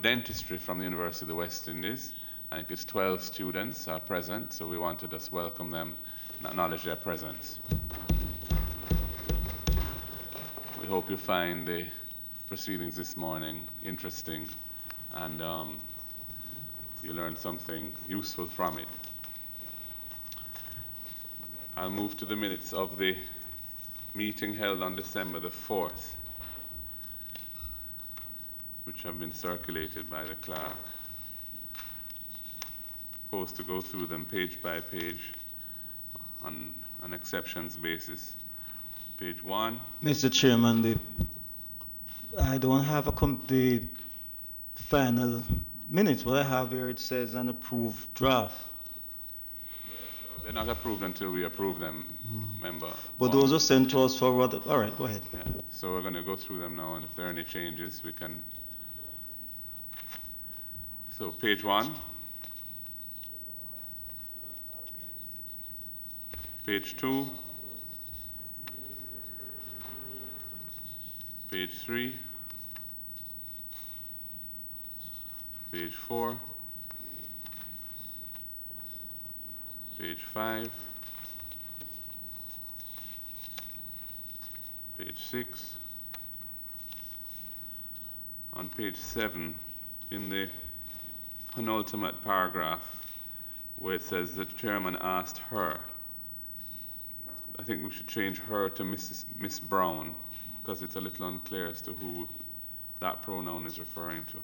dentistry from the University of the West Indies. I think it's 12 students are present, so we want to just welcome them and acknowledge their presence. We hope you find the proceedings this morning interesting and you learn something useful from it. I'll move to the minutes of the meeting held on December the 4th, which have been circulated by the clerk. Supposed to go through them page by page on an exceptions basis. Page 1. Mr. Chairman, I don't have the final minutes. What I have here, it says an approved draft. They're not approved until we approve them, member. But those are sent to us for what? All right, go ahead. Yeah. So we're going to go through them now, and if there are any changes, we can. So page 1. Page 2. Page 3. Page 4. Page 5. Page 6. On page 7, in the penultimate paragraph, where it says that the chairman asked her, I think we should change her to Miss Brown, because it's a little unclear as to who that pronoun is referring to.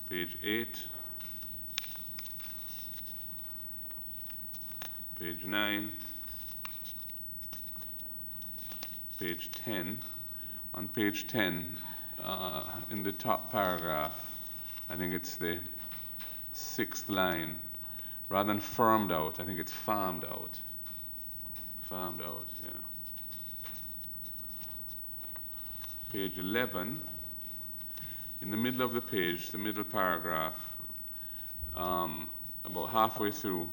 Page 8. Page 9. Page 10. On page 10, in the top paragraph, I think it's the 6th line. Rather than firmed out, I think it's farmed out. Farmed out, yeah. Page 11, in the middle of the page, the middle paragraph, about halfway through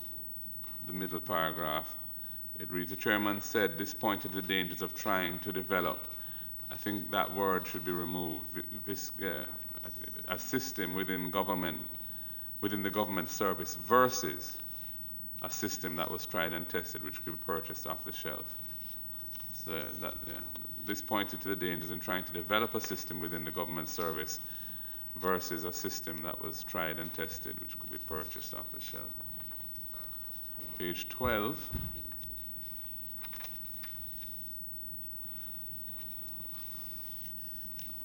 the middle paragraph, it reads, the chairman said this pointed to the dangers of trying to develop. I think that word should be removed. A system within the government service versus a system that was tried and tested, which could be purchased off the shelf. So this pointed to the dangers in trying to develop a system within the government service versus a system that was tried and tested, which could be purchased off the shelf. Page 12.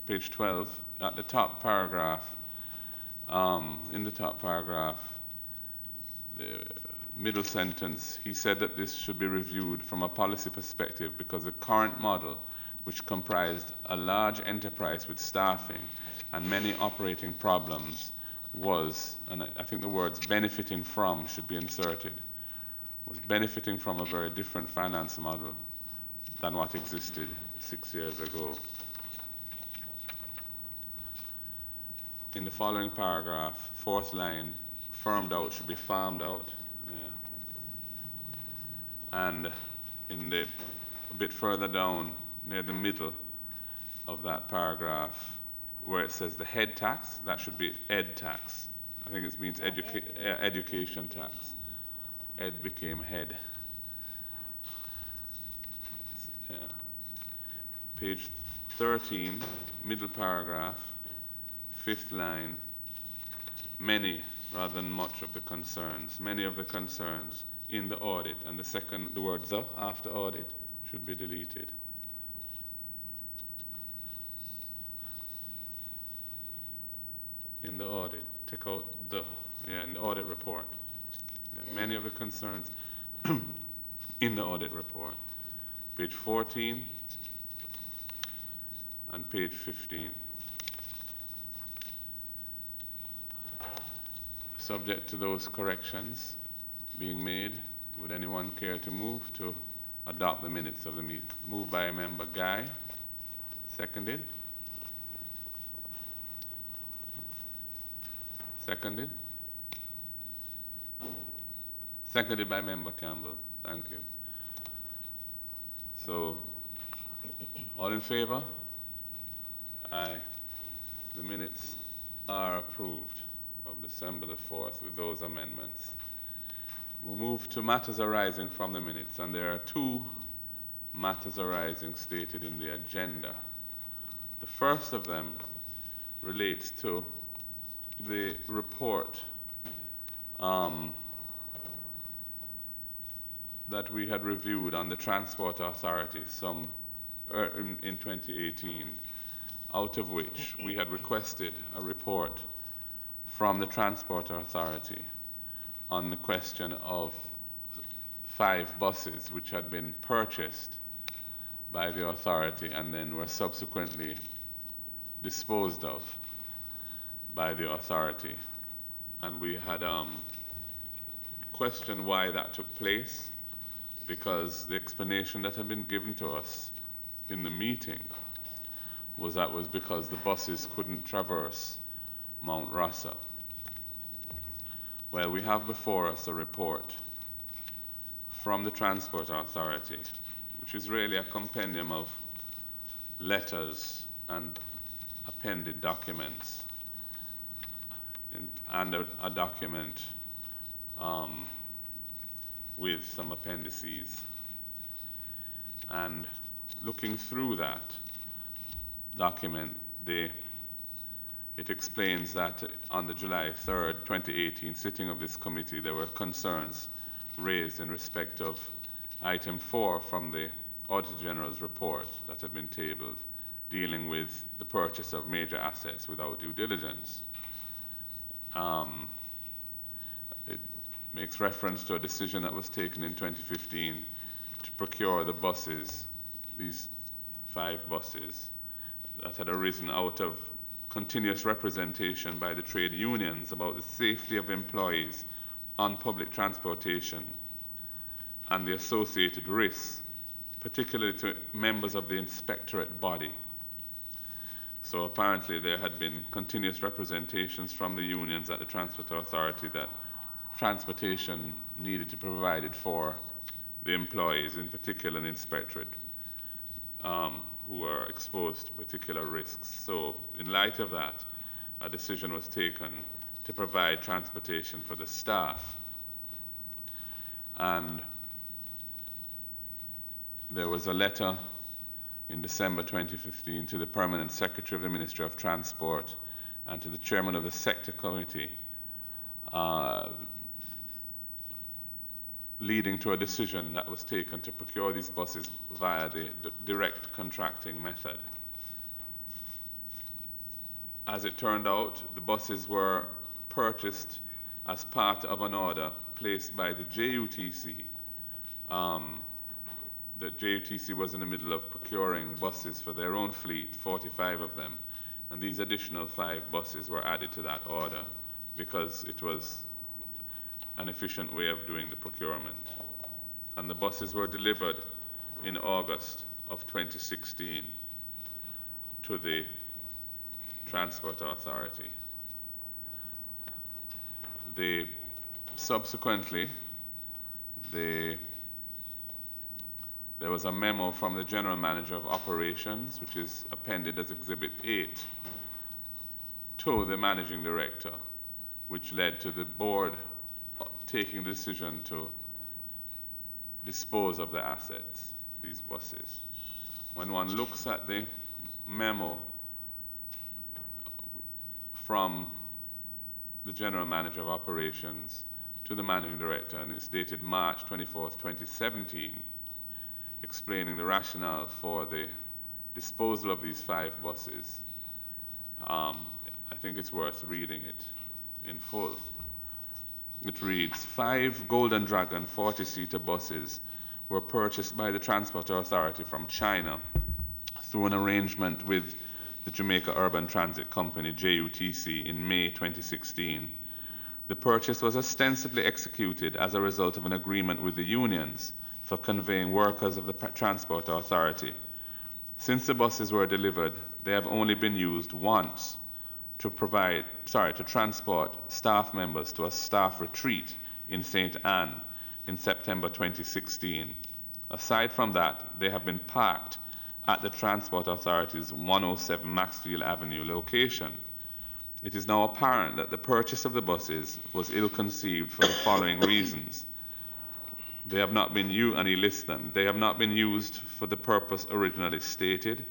Page 12, at the top paragraph, in the top paragraph, the middle sentence, he said that this should be reviewed from a policy perspective because the current model, which comprised a large enterprise with staffing and many operating problems, was, and I think the words benefiting from should be inserted, was benefiting from a very different finance model than what existed 6 years ago. In the following paragraph, 4th line, firmed out should be farmed out. Yeah. And a bit further down, near the middle of that paragraph, where it says the head tax, that should be ed tax. I think it means education tax. Ed became head. Yeah. Page 13, middle paragraph, 5th line, many rather than much of the concerns. Many of the concerns in the audit, and the word the after audit should be deleted. In the audit, take out the, in the audit report. Yeah, many of the concerns in the audit report. Page 14 and page 15. Subject to those corrections being made, would anyone care to move to adopt the minutes of the meeting? Moved by a member Guy, seconded. Seconded. Seconded by member Campbell. Thank you. So, all in favor? Aye. The minutes are approved of December the 4th with those amendments. We'll move to matters arising from the minutes, and there are two matters arising stated in the agenda. The first of them relates to the report that we had reviewed on the Transport Authority in 2018, out of which we had requested a report from the Transport Authority on the question of 5 buses which had been purchased by the authority and then were subsequently disposed of by the authority. And we had questioned why that took place, because the explanation that had been given to us in the meeting was that was because the buses couldn't traverse Mount Rasa. Well, we have before us a report from the Transport Authority, which is really a compendium of letters and appended documents, and a document with some appendices. And looking through that document, it explains that on the July 3rd, 2018 sitting of this committee, there were concerns raised in respect of item 4 from the Auditor General's report that had been tabled, dealing with the purchase of major assets without due diligence. It makes reference to a decision that was taken in 2015 to procure the buses, these 5 buses, that had arisen out of continuous representation by the trade unions about the safety of employees on public transportation and the associated risks, particularly to members of the inspectorate body. So apparently there had been continuous representations from the unions at the Transport Authority that transportation needed to be provided for the employees, in particular the inspectorate, who were exposed to particular risks. So in light of that, a decision was taken to provide transportation for the staff. And there was a letter in December 2015 to the Permanent Secretary of the Ministry of Transport and to the Chairman of the Sector Committee, leading to a decision that was taken to procure these buses via the direct contracting method. As it turned out, the buses were purchased as part of an order placed by the JUTC. The JUTC was in the middle of procuring buses for their own fleet, 45 of them, and these additional 5 buses were added to that order because it was an efficient way of doing the procurement. And the buses were delivered in August of 2016 to the Transport Authority. Subsequently, there was a memo from the General Manager of Operations, which is appended as Exhibit 8, to the Managing Director, which led to the board taking the decision to dispose of the assets, these buses. When one looks at the memo from the General Manager of Operations to the Managing Director, and it's dated March 24th, 2017, explaining the rationale for the disposal of these 5 buses, I think it's worth reading it in full. It reads, 5 Golden Dragon 40-seater buses were purchased by the Transport Authority from China through an arrangement with the Jamaica Urban Transit Company, JUTC, in May 2016. The purchase was ostensibly executed as a result of an agreement with the unions for conveying workers of the Transport Authority. Since the buses were delivered, they have only been used once to transport staff members to a staff retreat in St. Anne in September 2016. Aside from that, they have been parked at the Transport Authority's 107 Maxfield Avenue location It is now apparent that the purchase of the buses was ill-conceived for the following reasons. They have not been used, and he lists them. They have not been used for the purpose originally stated.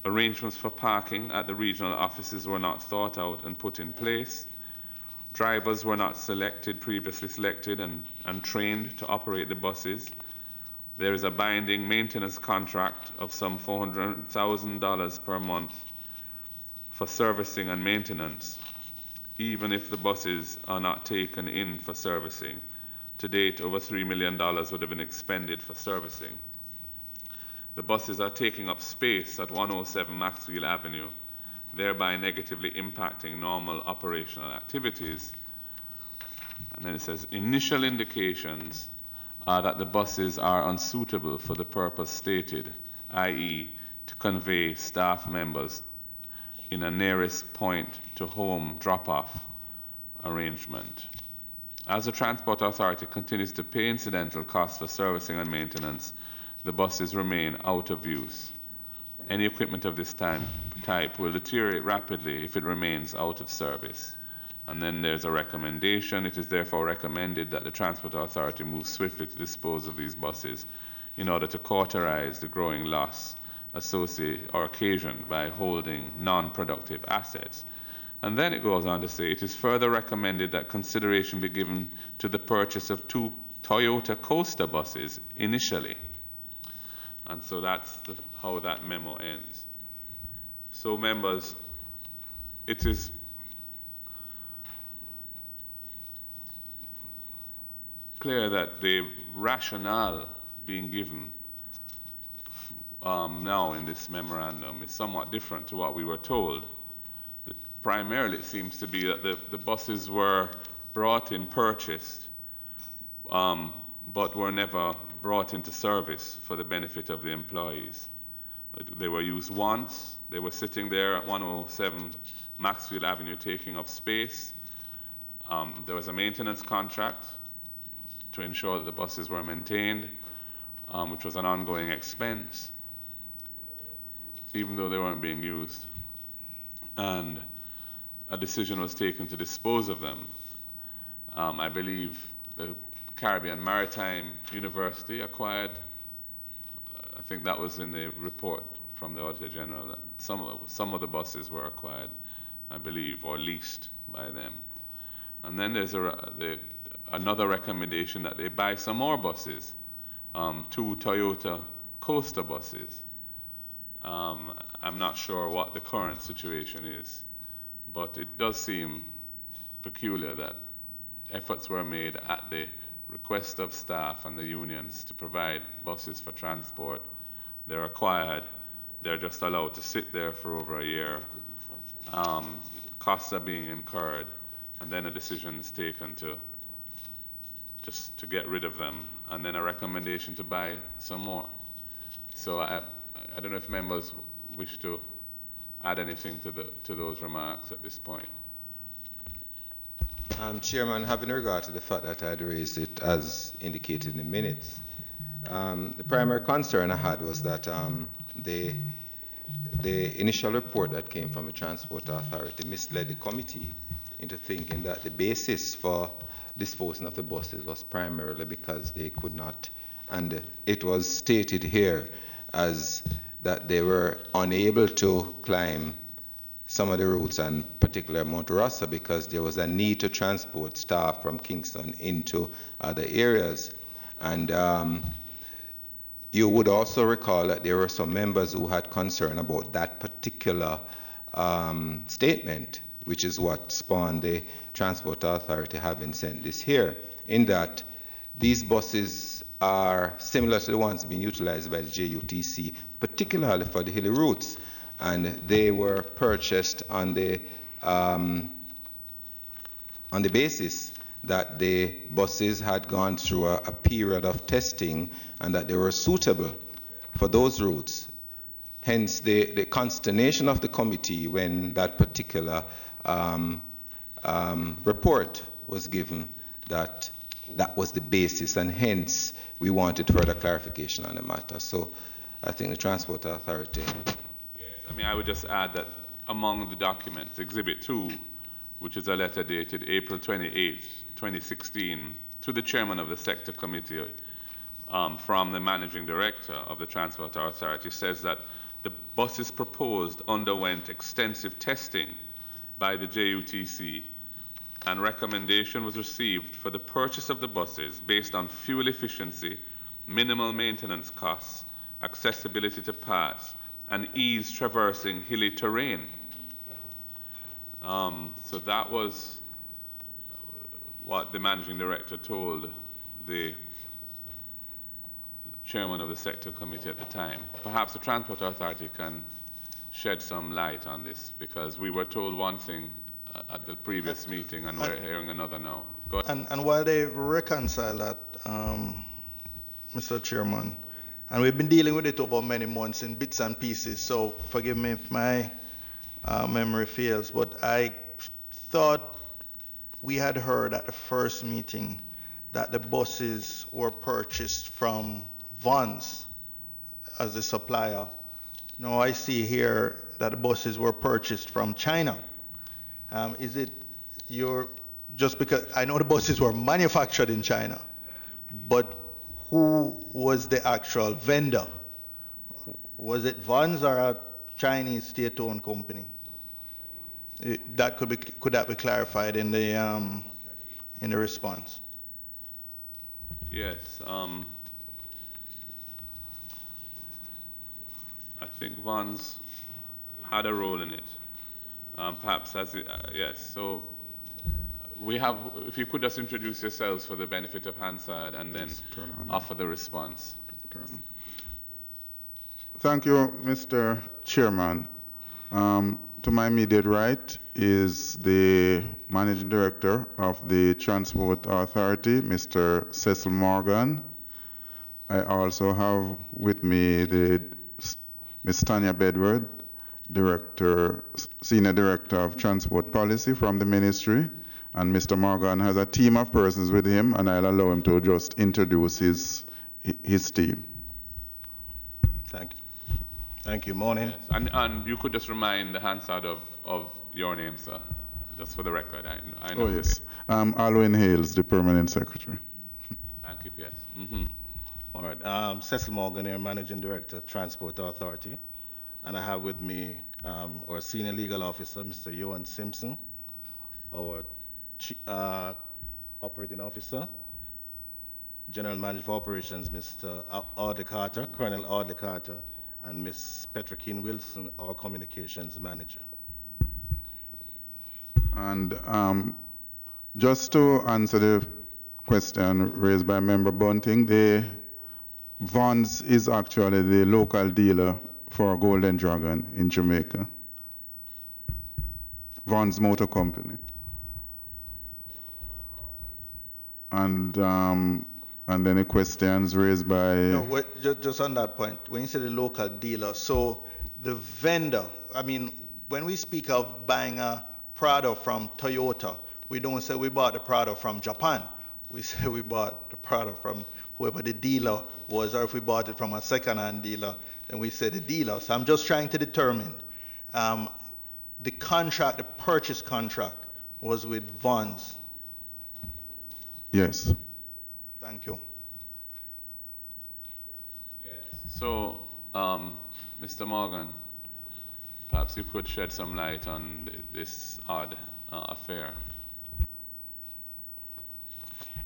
Arrangements for parking at the regional offices were not thought out and put in place. Drivers were not previously selected and trained to operate the buses. There is a binding maintenance contract of some $400,000 per month for servicing and maintenance, even if the buses are not taken in for servicing. To date, over $3 million would have been expended for servicing. The buses are taking up space at 107 Maxwell Avenue, thereby negatively impacting normal operational activities. And then it says, initial indications are that the buses are unsuitable for the purpose stated, i.e., to convey staff members in a nearest point to home drop-off arrangement. As the Transport Authority continues to pay incidental costs for servicing and maintenance, the buses remain out of use. Any equipment of this type will deteriorate rapidly if it remains out of service. And then there's a recommendation. It is therefore recommended that the Transport Authority move swiftly to dispose of these buses in order to cauterize the growing loss associated or occasioned by holding non-productive assets. And then it goes on to say, it is further recommended that consideration be given to the purchase of 2 Toyota Coaster buses initially. And so that's how that memo ends. So members, it is clear that the rationale being given now in this memorandum is somewhat different to what we were told. Primarily, it seems to be that the buses were brought in, purchased, but were never brought into service for the benefit of the employees. They were used once. They were sitting there at 107 Maxwell Avenue taking up space. There was a maintenance contract to ensure that the buses were maintained, which was an ongoing expense, even though they weren't being used. And a decision was taken to dispose of them. I believe the Caribbean Maritime University acquired, I think that was in the report from the Auditor General, that some of the buses were acquired, I believe, or leased by them. And then there's another recommendation that they buy some more buses, 2 Toyota Coaster buses. I'm not sure what the current situation is, but it does seem peculiar that efforts were made at the request of staff and the unions to provide buses for transport. They're acquired, they're just allowed to sit there for over a year. Costs are being incurred, and then a decision is taken to get rid of them, and then a recommendation to buy some more. So I don't know if members wish to add anything to those remarks at this point. Chairman, having regard to the fact that I had raised it as indicated in the minutes, the primary concern I had was that the initial report that came from the Transport Authority misled the committee into thinking that the basis for disposing of the buses was primarily because they could not, and it was stated here as that they were unable to climb some of the routes, and particularly Mount Rossa, because there was a need to transport staff from Kingston into other areas. And you would also recall that there were some members who had concern about that particular statement, which is what spawned the Transport Authority having sent this here, in that these buses are similar to the ones being utilized by the JUTC, particularly for the hilly routes, and they were purchased on the basis that the buses had gone through a period of testing and that they were suitable for those routes. Hence the consternation of the committee when that particular report was given, that was the basis, and hence we wanted further clarification on the matter. So I think the Transport Authority. Yes, I mean, I would just add that among the documents, Exhibit 2, which is a letter dated April 28, 2016, to the chairman of the sector committee from the managing director of the Transport Authority, says that the buses proposed underwent extensive testing by the JUTC, and recommendation was received for the purchase of the buses based on fuel efficiency, minimal maintenance costs, accessibility to parts, and ease traversing hilly terrain. So that was what the managing director told the chairman of the sector committee at the time. Perhaps the Transport Authority can shed some light on this, because we were told one thing at the previous meeting and we're hearing another now. Go ahead. And while they reconcile that, Mr. Chairman, and we've been dealing with it over many months in bits and pieces, so forgive me if my memory fails, but I thought we had heard at the first meeting that the buses were purchased from Vons as the supplier. Now I see here that the buses were purchased from China. Is it just because I know the buses were manufactured in China, but who was the actual vendor? Was it Vons or a Chinese state-owned company? Could that be clarified in the response? Yes. I think Vons had a role in it. Perhaps as yes. So we have. If you could just introduce yourselves for the benefit of Hansard, and then offer the response. Thank you, Mr. Chairman. To my immediate right is the Managing Director of the Transport Authority, Mr. Cecil Morgan. I also have with me Ms. Tanya Bedward, Senior Director of Transport Policy from the Ministry, and Mr. Morgan has a team of persons with him, and I'll allow him to just introduce his team. Thank you. Thank you. Morning. Yes. And you could just remind the Hansard of your name, sir, just for the record. I know. Oh, yes. Alwyn Hales, the Permanent Secretary. Thank you, yes. Mm-hmm. All right. Cecil Morgan here, Managing Director, Transport Authority. And I have with me our Senior Legal Officer, Mr. Johan Simpson, our Operating Officer, General Manager for Operations, Mr. Audley Carter, Colonel Audley Carter, and Ms. Petrikine Wilson, our Communications Manager. And just to answer the question raised by Member Bunting, the Vons is actually the local dealer for Golden Dragon in Jamaica. Vons Motor Company. And any questions raised by... No, just on that point, when you say the local dealer, so the vendor, I mean, when we speak of buying a product from Toyota, we don't say we bought the product from Japan. We say we bought the product from whoever the dealer was, or if we bought it from a second-hand dealer, then we say the dealer. So I'm just trying to determine the contract, the purchase contract was with Vons. Yes. Thank you. So, Mr. Morgan, perhaps you could shed some light on this odd affair.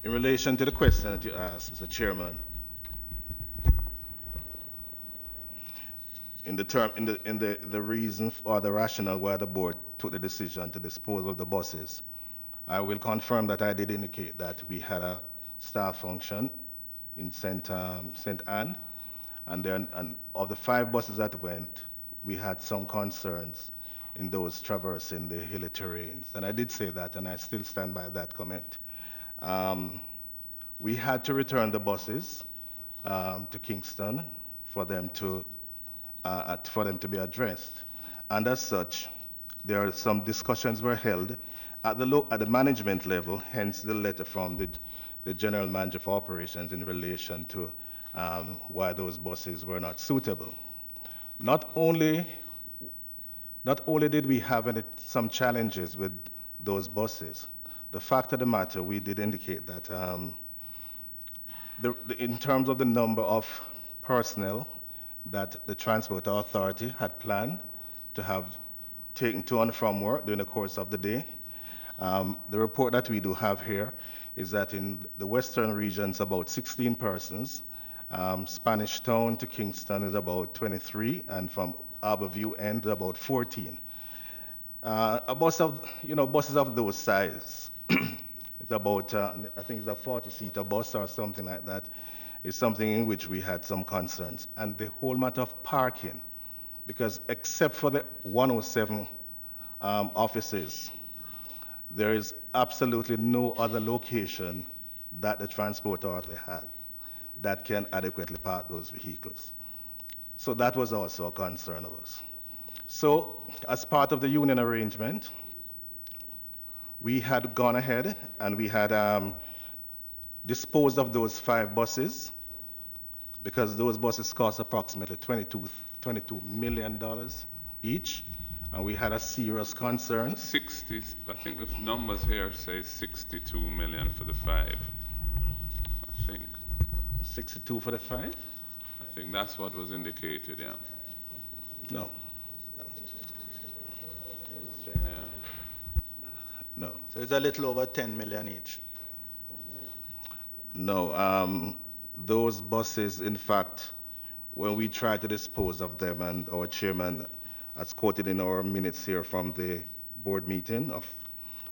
In relation to the question that you asked, Mr. Chairman, in the reason or the rationale why the board took the decision to dispose of the buses, I will confirm that I did indicate that we had a staff function in St. Anne, and of the 5 buses that went, we had some concerns in those traversing the hilly terrains, and I did say that, and I still stand by that comment. We had to return the buses to Kingston for them to be addressed, and as such, there are some discussions were held at the management level, hence the letter from the General Manager for Operations in relation to why those buses were not suitable. Not only not only did we have some challenges with those buses, the fact of the matter, we did indicate that in terms of the number of personnel that the Transport Authority had planned to have taken to and from work during the course of the day, the report that we do have here is that in the western regions about 16 persons, Spanish Town to Kingston is about 23, and from Harborview End about 14. A bus of, buses of those size, it's about, I think it's a 40-seater bus or something like that, is something in which we had some concerns. And the whole matter of parking, because except for the 107 offices, there is absolutely no other location that the Transport Authority had that can adequately park those vehicles. So that was also a concern of us. So as part of the union arrangement, we had gone ahead and we had disposed of those 5 buses, because those buses cost approximately $22 million each, and we had a serious concern. 60, I think the numbers here say 62 million for the 5. I think. 62 for the 5? I think that's what was indicated, yeah. No. Yeah. No. So it's a little over 10 million each. No. Those buses, in fact, when we tried to dispose of them, and our chairman has quoted in our minutes here from the board meeting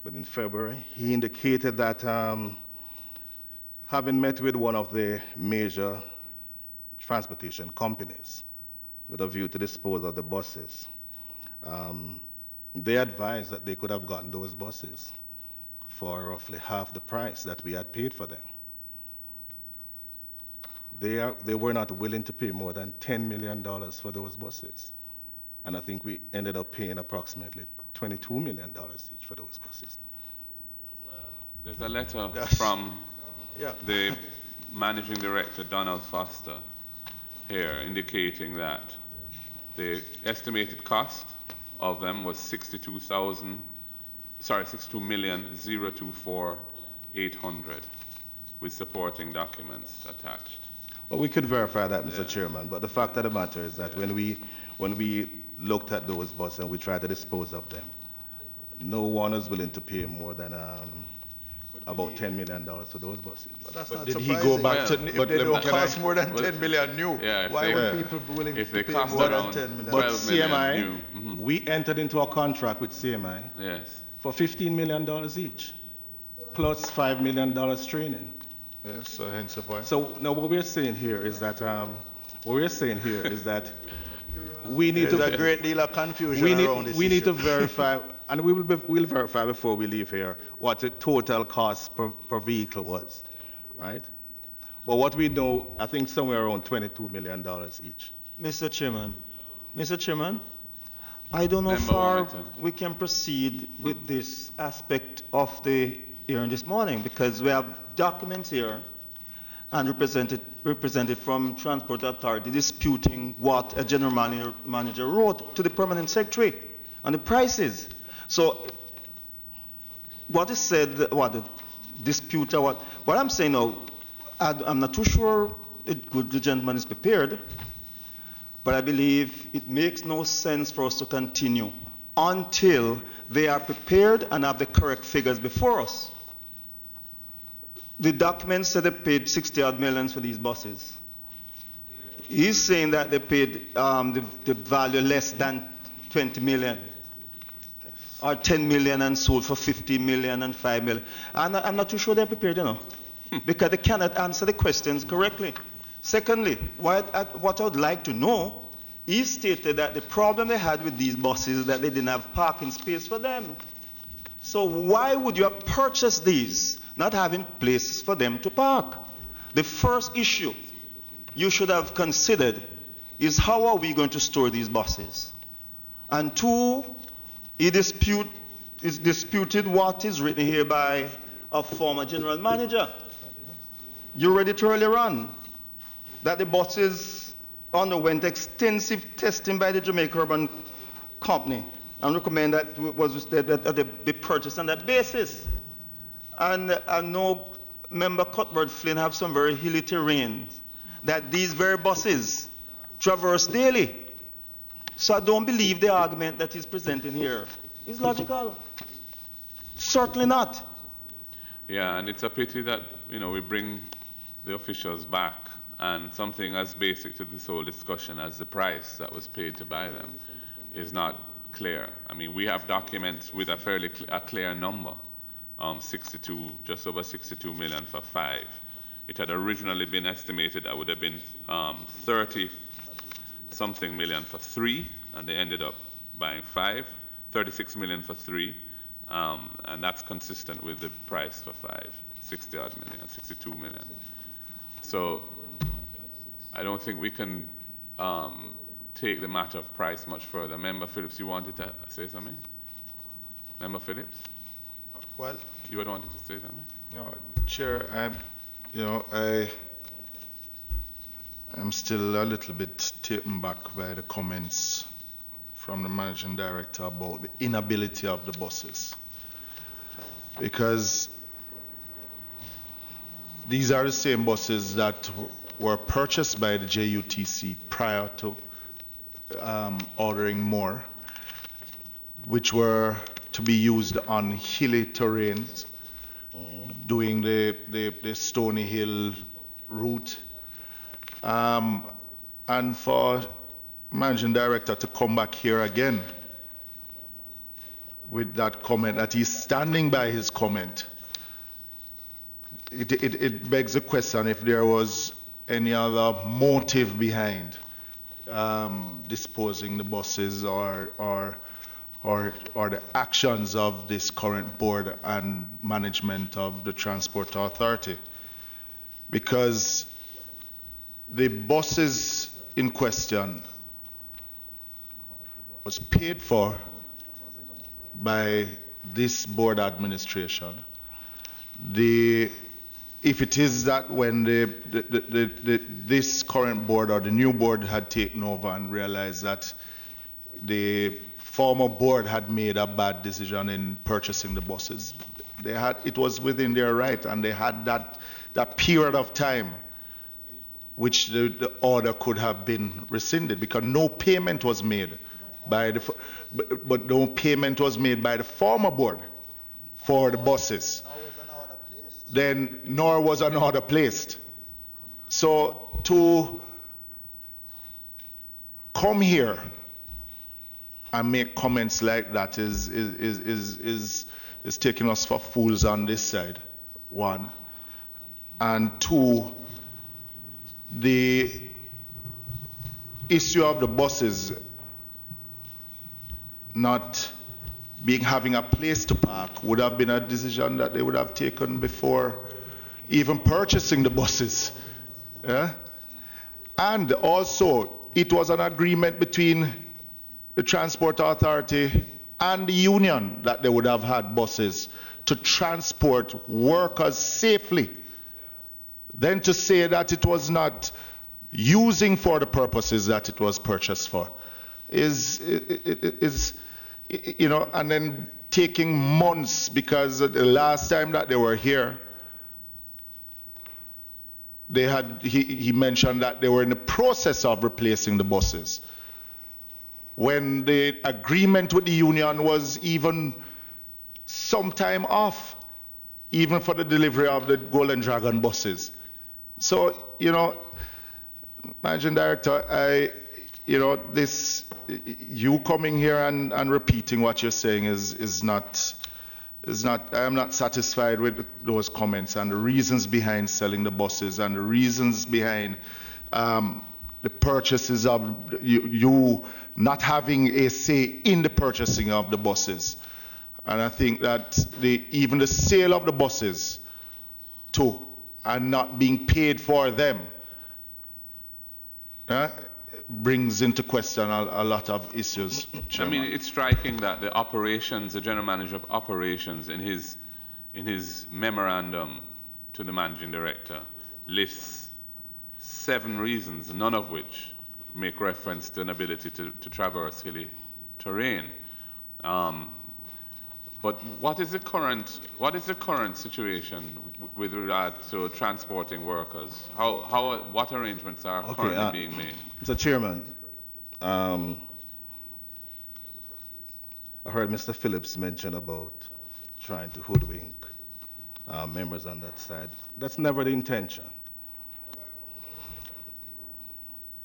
within February, he indicated that having met with one of the major transportation companies with a view to dispose of the buses, they advised that they could have gotten those buses for roughly half the price that we had paid for them. They were not willing to pay more than $10 million for those buses. And I think we ended up paying approximately $22 million each for those buses. There's a letter Yes. from Yeah. the managing director, Donald Foster, here indicating that the estimated cost of them was 62,024,800 with supporting documents attached. Well, we could verify that, Mr. Chairman, but the fact of the matter is that when we looked at those buses and we tried to dispose of them, no one is willing to pay more than about $10 million for those buses. But that's But not did he surprising. go back to- If but they let don't me- cost more than well, 10 million new, yeah, if why they- would people be willing if to they pay cost more than around 10 million? But 12 million CMI, new. we entered into a contract with CMI Yes. for $15 million each, plus $5 million training. Yes, so hence the point. So now what we're saying here is that we need There's to a great deal of confusion around this we need issue. to verify, and we'll verify before we leave here what the total cost per vehicle was, right? But what we know, I think somewhere around $22 million each. Mr. Chairman, I don't know how Member far Warrington. we can proceed with this aspect of the hearing this morning, because we have documents here and represented from Transport Authority disputing what a general manager wrote to the permanent secretary on the prices. So what is said, what the dispute, or what I'm saying now, I'm not too sure the gentleman is prepared, but I believe it makes no sense for us to continue until they are prepared and have the correct figures before us. The document said they paid 60-odd millions for these buses. He's saying that they paid the value less than 20 million, or 10 million and sold for 50 million and 5 million. And I'm not too sure they're prepared, because they cannot answer the questions correctly. Secondly, what I would like to know, he stated that the problem they had with these buses is that they didn't have parking space for them. So why would you have purchased these, not having places for them to park? The first issue you should have considered is how are we going to store these buses? And two, he disputed what is written here by a former general manager. You read it earlier on, that the buses underwent extensive testing by the Jamaica Urban Company and recommend that that be purchased on that basis. And I know Member Cuthbert Flynn have some very hilly terrains that these very buses traverse daily. So I don't believe the argument that he's presenting here is logical. Certainly not. Yeah, and it's a pity that, we bring the officials back and something as basic to this whole discussion as the price that was paid to buy them is not clear. I mean, we have documents with a fairly clear number, just over 62 million for 5. It had originally been estimated that would have been 30 something million for 3, and they ended up buying 5, 36 million for 3, and that's consistent with the price for 5, 60 odd million, 62 million. So I don't think we can take the matter of price much further. Member Phillips, you wanted to say something? Member Phillips? Well, you had wanted to say something? No, Chair, I'm still a little bit taken back by the comments from the Managing Director about the inability of the buses. Because these are the same buses that were purchased by the JUTC prior to ordering more, which were to be used on hilly terrains, doing the Stony Hill route. And for Managing Director to come back here again with that comment, that he's standing by his comment, it begs the question if there was any other motive behind disposing the buses or the actions of this current board and management of the Transport Authority. Because the buses in question was paid for by this board administration. If it is that when this current board or the new board had taken over and realized that the former board had made a bad decision in purchasing the buses, it was within their right, and they had that period of time which the order could have been rescinded, because no payment was made by but no payment was made by the former board for the buses. Then nor was an order placed. So to come here and make comments like that is taking us for fools on this side, one. And two, the issue of the buses not having a place to park would have been a decision that they would have taken before even purchasing the buses. Yeah? And also, it was an agreement between the Transport Authority and the union that they would have had buses to transport workers safely. Then to say that it was not using for the purposes that it was purchased for is and then taking months, because the last time that they were here, he mentioned that they were in the process of replacing the buses, when the agreement with the union was even some time off, even for the delivery of the Golden Dragon buses. So, Managing Director, you coming here and repeating what you're saying is not, I am not satisfied with those comments and the reasons behind selling the buses and the reasons behind the purchases of you not having a say in the purchasing of the buses. And I think that even the sale of the buses too, and not being paid for them, brings into question a lot of issues. Chairman. I mean, it's striking that the general manager of operations, in his memorandum to the managing director, lists 7 reasons, none of which make reference to an ability to traverse hilly terrain. But what is the current situation with regard to transporting workers? What arrangements are currently being made? Mr. Chairman, I heard Mr. Phillips mention about trying to hoodwink members on that side. That's never the intention.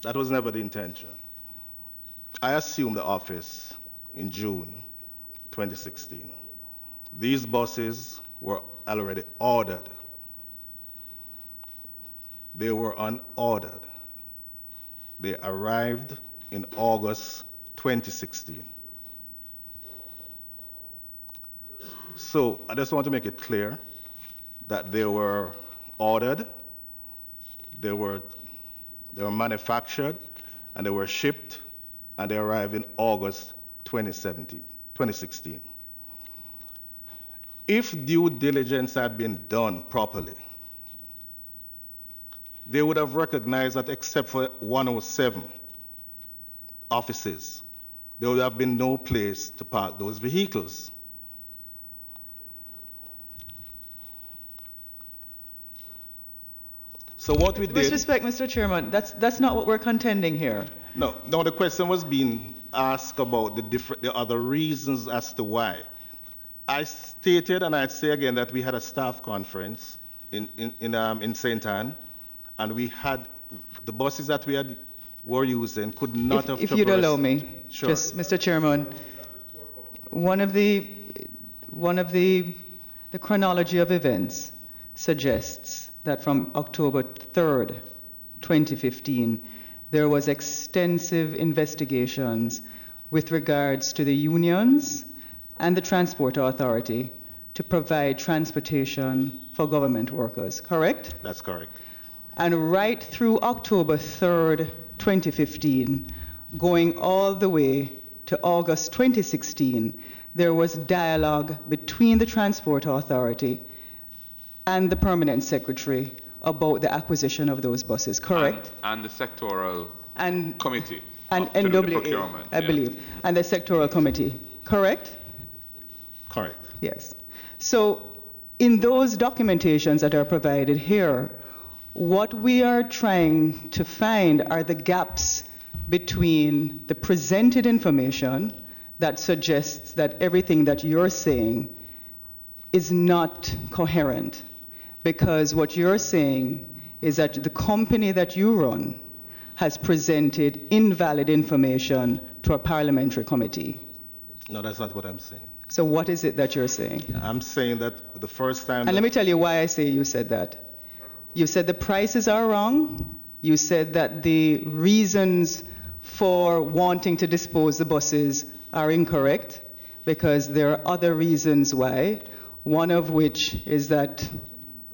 That was never the intention. I assumed the office in June 2016. These buses were already ordered. They were unordered. They arrived in August 2016. So I just want to make it clear that they were ordered, they were manufactured, and they were shipped, and they arrived in August 2016. If due diligence had been done properly, they would have recognized that except for 107 offices, there would have been no place to park those vehicles. So what we did... With respect, Mr. Chairman, that's not what we're contending here. No, the question was being asked about the other reasons as to why. I stated, and I'd say again, that we had a staff conference in St. Anne, and we had the buses that we were using could not have If you'd allow me, sure. just Mr. Chairman, one of the chronology of events suggests that from October 3rd, 2015, there was extensive investigations with regards to the unions and the Transport Authority to provide transportation for government workers, correct? That's correct. And right through October 3rd, 2015, going all the way to August 2016, there was dialogue between the Transport Authority and the Permanent Secretary about the acquisition of those buses, correct? And the sectoral committee. And to do the NWA, procurement, I believe, and the sectoral committee, correct? Correct. Yes. So in those documentations that are provided here, what we are trying to find are the gaps between the presented information that suggests that everything that you're saying is not coherent. Because what you're saying is that the company that you run has presented invalid information to a parliamentary committee. No, that's not what I'm saying. So what is it that you're saying? I'm saying that the first time... And let me tell you why I say you said that. You said the prices are wrong. You said that the reasons for wanting to dispose the buses are incorrect because there are other reasons why, one of which is that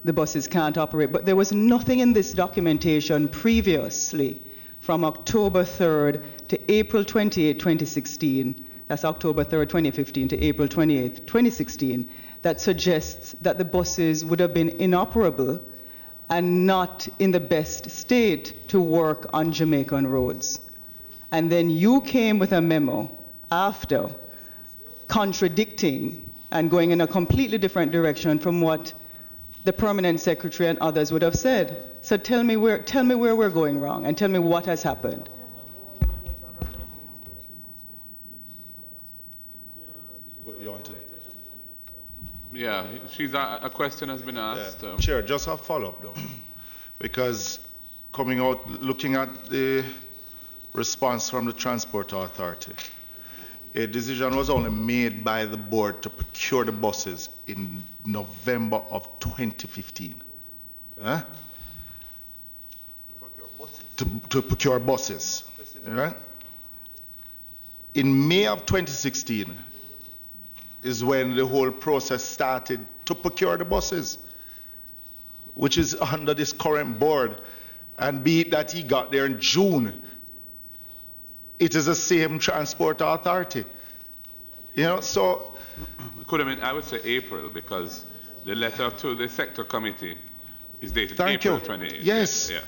the buses can't operate. But there was nothing in this documentation previously from October 3rd to April 28, 2016, that's October 3rd, 2015 to April 28th, 2016, that suggests that the buses would have been inoperable and not in the best state to work on Jamaican roads. And then you came with a memo after contradicting and going in a completely different direction from what the Permanent Secretary and others would have said. So tell me where we're going wrong and tell me what has happened. Yeah, a question has been asked. Yeah. Chair, just a follow-up though, because looking at the response from the Transport Authority, a decision was only made by the board to procure the buses in November of 2015. To procure buses. Right? In May of 2016 is when the whole process started to procure the buses, which is under this current board. And be it that he got there in June, it is the same Transport Authority. You know, so... Could have been, I would say April, because the letter to the sector committee is dated Thank April you. 28th. Yes. Yeah.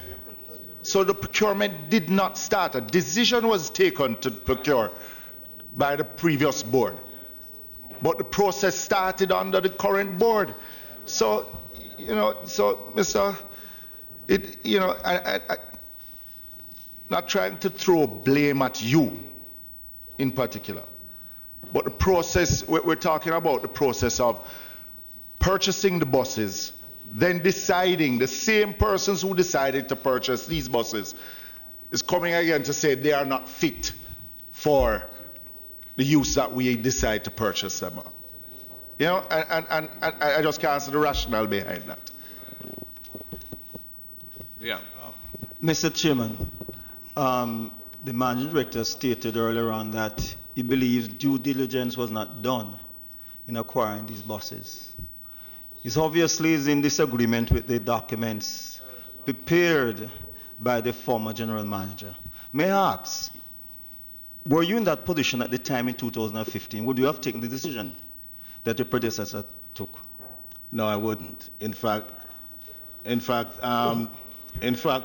So the procurement did not start. A decision was taken to procure by the previous board. But the process started under the current board. So, Mr. Not trying to throw blame at you in particular, but the process, we're talking about the process of purchasing the buses, then deciding, the same persons who decided to purchase these buses is coming again to say they are not fit for the use that we decide to purchase them. And I just can't see the rationale behind that. Yeah. Mr. Chairman, the managing director stated earlier on that he believes due diligence was not done in acquiring these buses. He obviously is in disagreement with the documents prepared by the former general manager. May I ask, were you in that position at the time in 2015? Would you have taken the decision that your predecessor took? No, I wouldn't. In fact,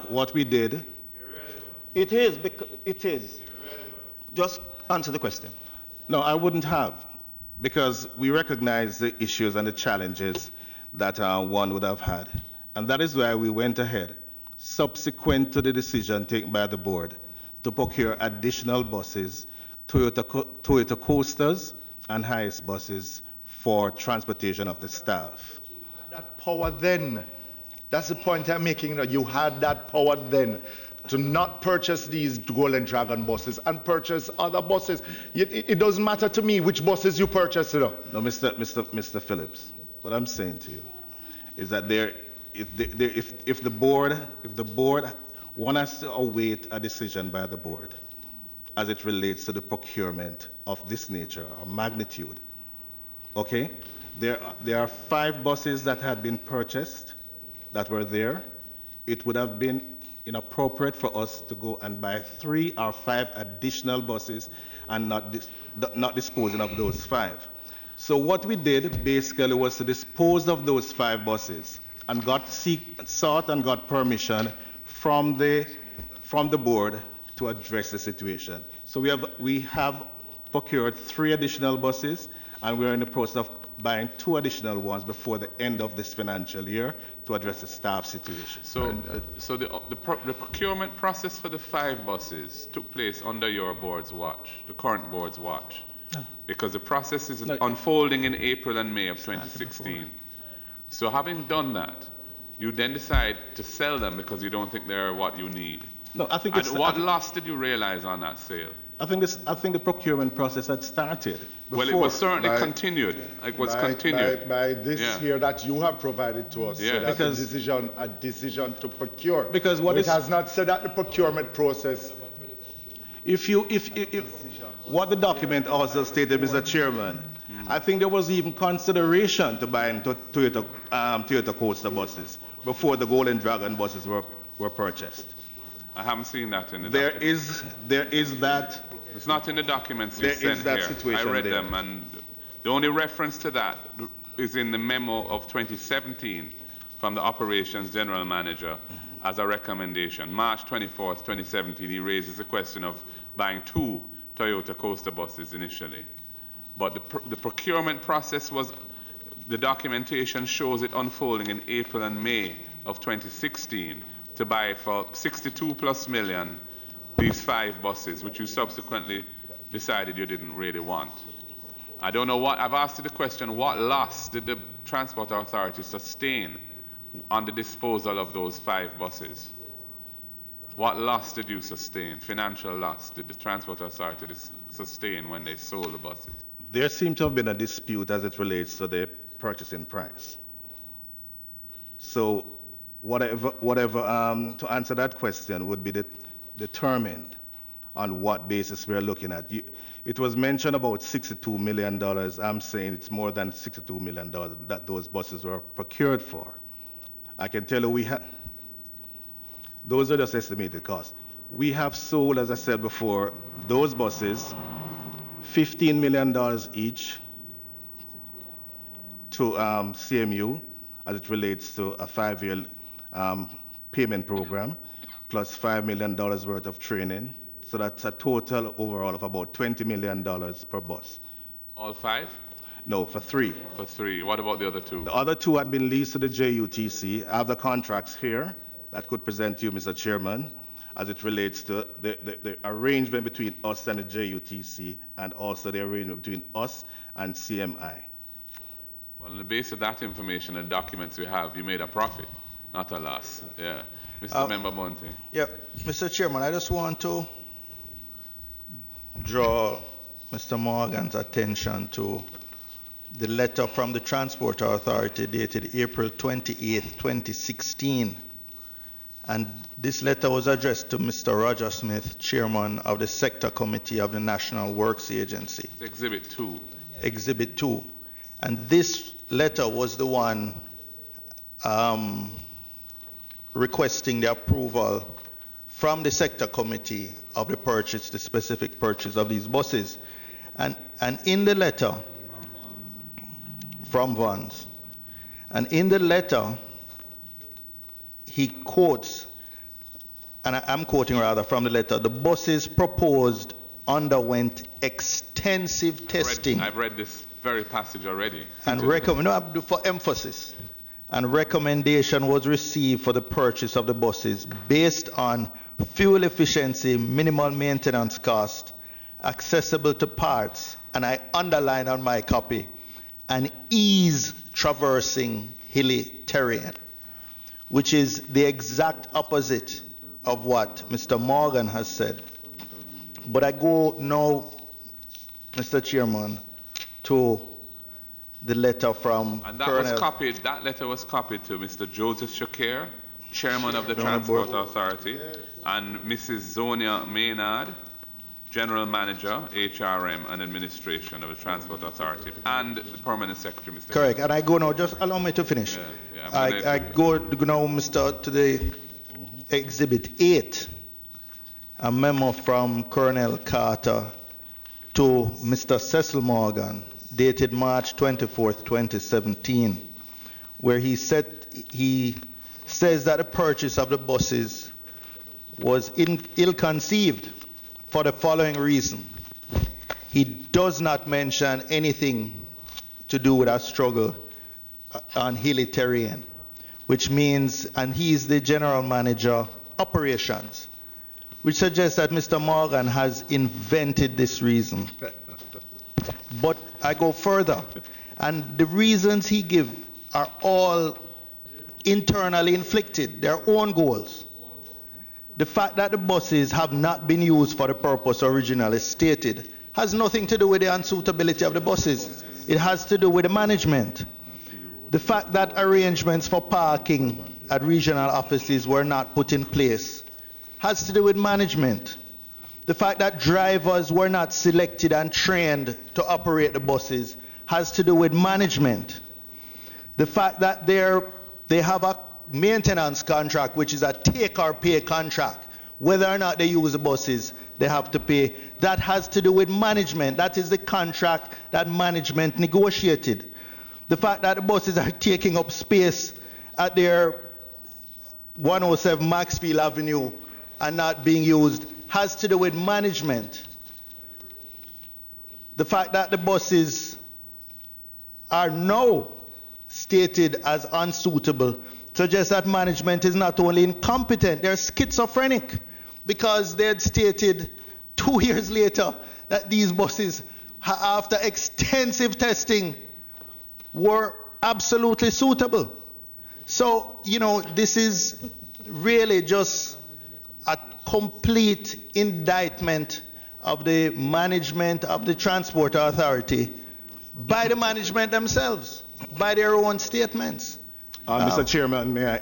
what we did. It is. Just answer the question. No, I wouldn't have, because we recognize the issues and the challenges that one would have had. And that is why we went ahead, subsequent to the decision taken by the board, to procure additional buses, Toyota Coasters and Hiace buses for transportation of the staff. You had that power then. That's the point I'm making. You had that power then to not purchase these Golden Dragon buses and purchase other buses. It doesn't matter to me which buses you purchase. No, Mr. Phillips, what I'm saying to you is that if the board wants us to await a decision by the board as it relates to the procurement of this nature or magnitude, okay, there are 5 buses that had been purchased that were there. It would have been inappropriate for us to go and buy 3 or 5 additional buses and not disposing of those 5. So what we did basically was to dispose of those 5 buses and sought and got permission from the board to address the situation. So we have procured 3 additional buses, and we're in the process of buying 2 additional ones before the end of this financial year to address the staff situation. So, the procurement process for the 5 buses took place under your board's watch, the current board's watch, because the process is unfolding in April and May of 2016. So, having done that, you then decide to sell them because you don't think they're what you need. No, I think. What loss did you realize on that sale? I think the procurement process had started. Well, it was certainly continued. It was continued by this here that you have provided to us. Yeah. So that's a decision to procure. Because it has not said that the procurement process. If what the document also stated, Mr. Chairman, I think there was even consideration to buying Toyota Coaster buses before the Golden Dragon buses were purchased. I haven't seen that in the document. There is that. It's not in the documents you sent here. There is that situation. I read them, and the only reference to that is in the memo of 2017 from the Operations General Manager as a recommendation. March 24th, 2017, he raises the question of buying 2 Toyota Coaster buses initially. But the procurement process was, the documentation shows it unfolding in April and May of 2016 to buy for 62 plus million these 5 buses, which you subsequently decided you didn't really want. I don't know I've asked you the question, what loss did the Transport Authority sustain on the disposal of those 5 buses? What loss did you sustain, financial loss, did the Transport Authority sustain when they sold the buses? There seemed to have been a dispute as it relates to the purchasing price. So whatever to answer that question would be determined on what basis we're looking at. It was mentioned about $62 million. I'm saying it's more than $62 million that those buses were procured for. I can tell you those are just estimated costs. We have sold, as I said before, those buses, $15 million each to CMU as it relates to a 5-year payment program, plus $5 million worth of training. So that's a total overall of about $20 million per bus. All 5? No, for 3. For 3. What about the other 2? The other 2 had been leased to the JUTC. I have the contracts here that could present to you, Mr. Chairman, as it relates to the arrangement between us and the JUTC, and also the arrangement between us and CMI. Well, on the basis of that information and documents we have, you made a profit, not a loss. Yeah. Mr. Member Bunting. Yeah, Mr. Chairman, I just want to draw Mr. Morgan's attention to the letter from the Transport Authority dated April 28, 2016. And this letter was addressed to Mr. Roger Smith, Chairman of the Sector Committee of the National Works Agency. It's Exhibit 2. Exhibit 2. And this letter was the one requesting the approval from the Sector Committee of the purchase, the specific purchase of these buses. And in the letter, from Vons, and in the letter, he quotes, and I'm quoting rather from the letter, the buses proposed underwent extensive testing. I've read this very passage already. And for emphasis. And recommendation was received for the purchase of the buses based on fuel efficiency, minimal maintenance cost, accessible to parts, and I underline on my copy, and ease traversing hilly terrain, which is the exact opposite of what Mr. Morgan has said. But I go now, Mr. Chairman, to the letter from And that Colonel. was copied. That letter was copied to Mr. Joseph Shakir, Chairman of the Transport Authority, and Mrs. Zonia Maynard, General Manager, HRM and Administration of the Transport Authority, and the Permanent Secretary, Mr. Correct. And I go now, just allow me to finish. I go now, Mr. to the Exhibit 8, a memo from Colonel Carter to Mr. Cecil Morgan, dated March 24th, 2017, where he says that the purchase of the buses was ill-conceived for the following reason. He does not mention anything to do with our struggle on hilly terrain, which means, and he's the General Manager Operations, which suggests that Mr. Morgan has invented this reason. But I go further, and the reasons he gives are all internally inflicted, their own goals. The fact that the buses have not been used for the purpose originally stated has nothing to do with the unsuitability of the buses. It has to do with the management. The fact that arrangements for parking at regional offices were not put in place has to do with management. The fact that drivers were not selected and trained to operate the buses has to do with management. The fact that they have a maintenance contract, which is a take or pay contract, whether or not they use the buses, they have to pay. That has to do with management. That is the contract that management negotiated. The fact that the buses are taking up space at their 107 Maxfield Avenue and not being used has to do with management. The fact that the buses are now stated as unsuitable suggests that management is not only incompetent, they're schizophrenic, because they had stated 2 years later that these buses, after extensive testing, were absolutely suitable. So, this is really just a complete indictment of the management of the Transport Authority by the management themselves, by their own statements. Mr. Chairman, may I?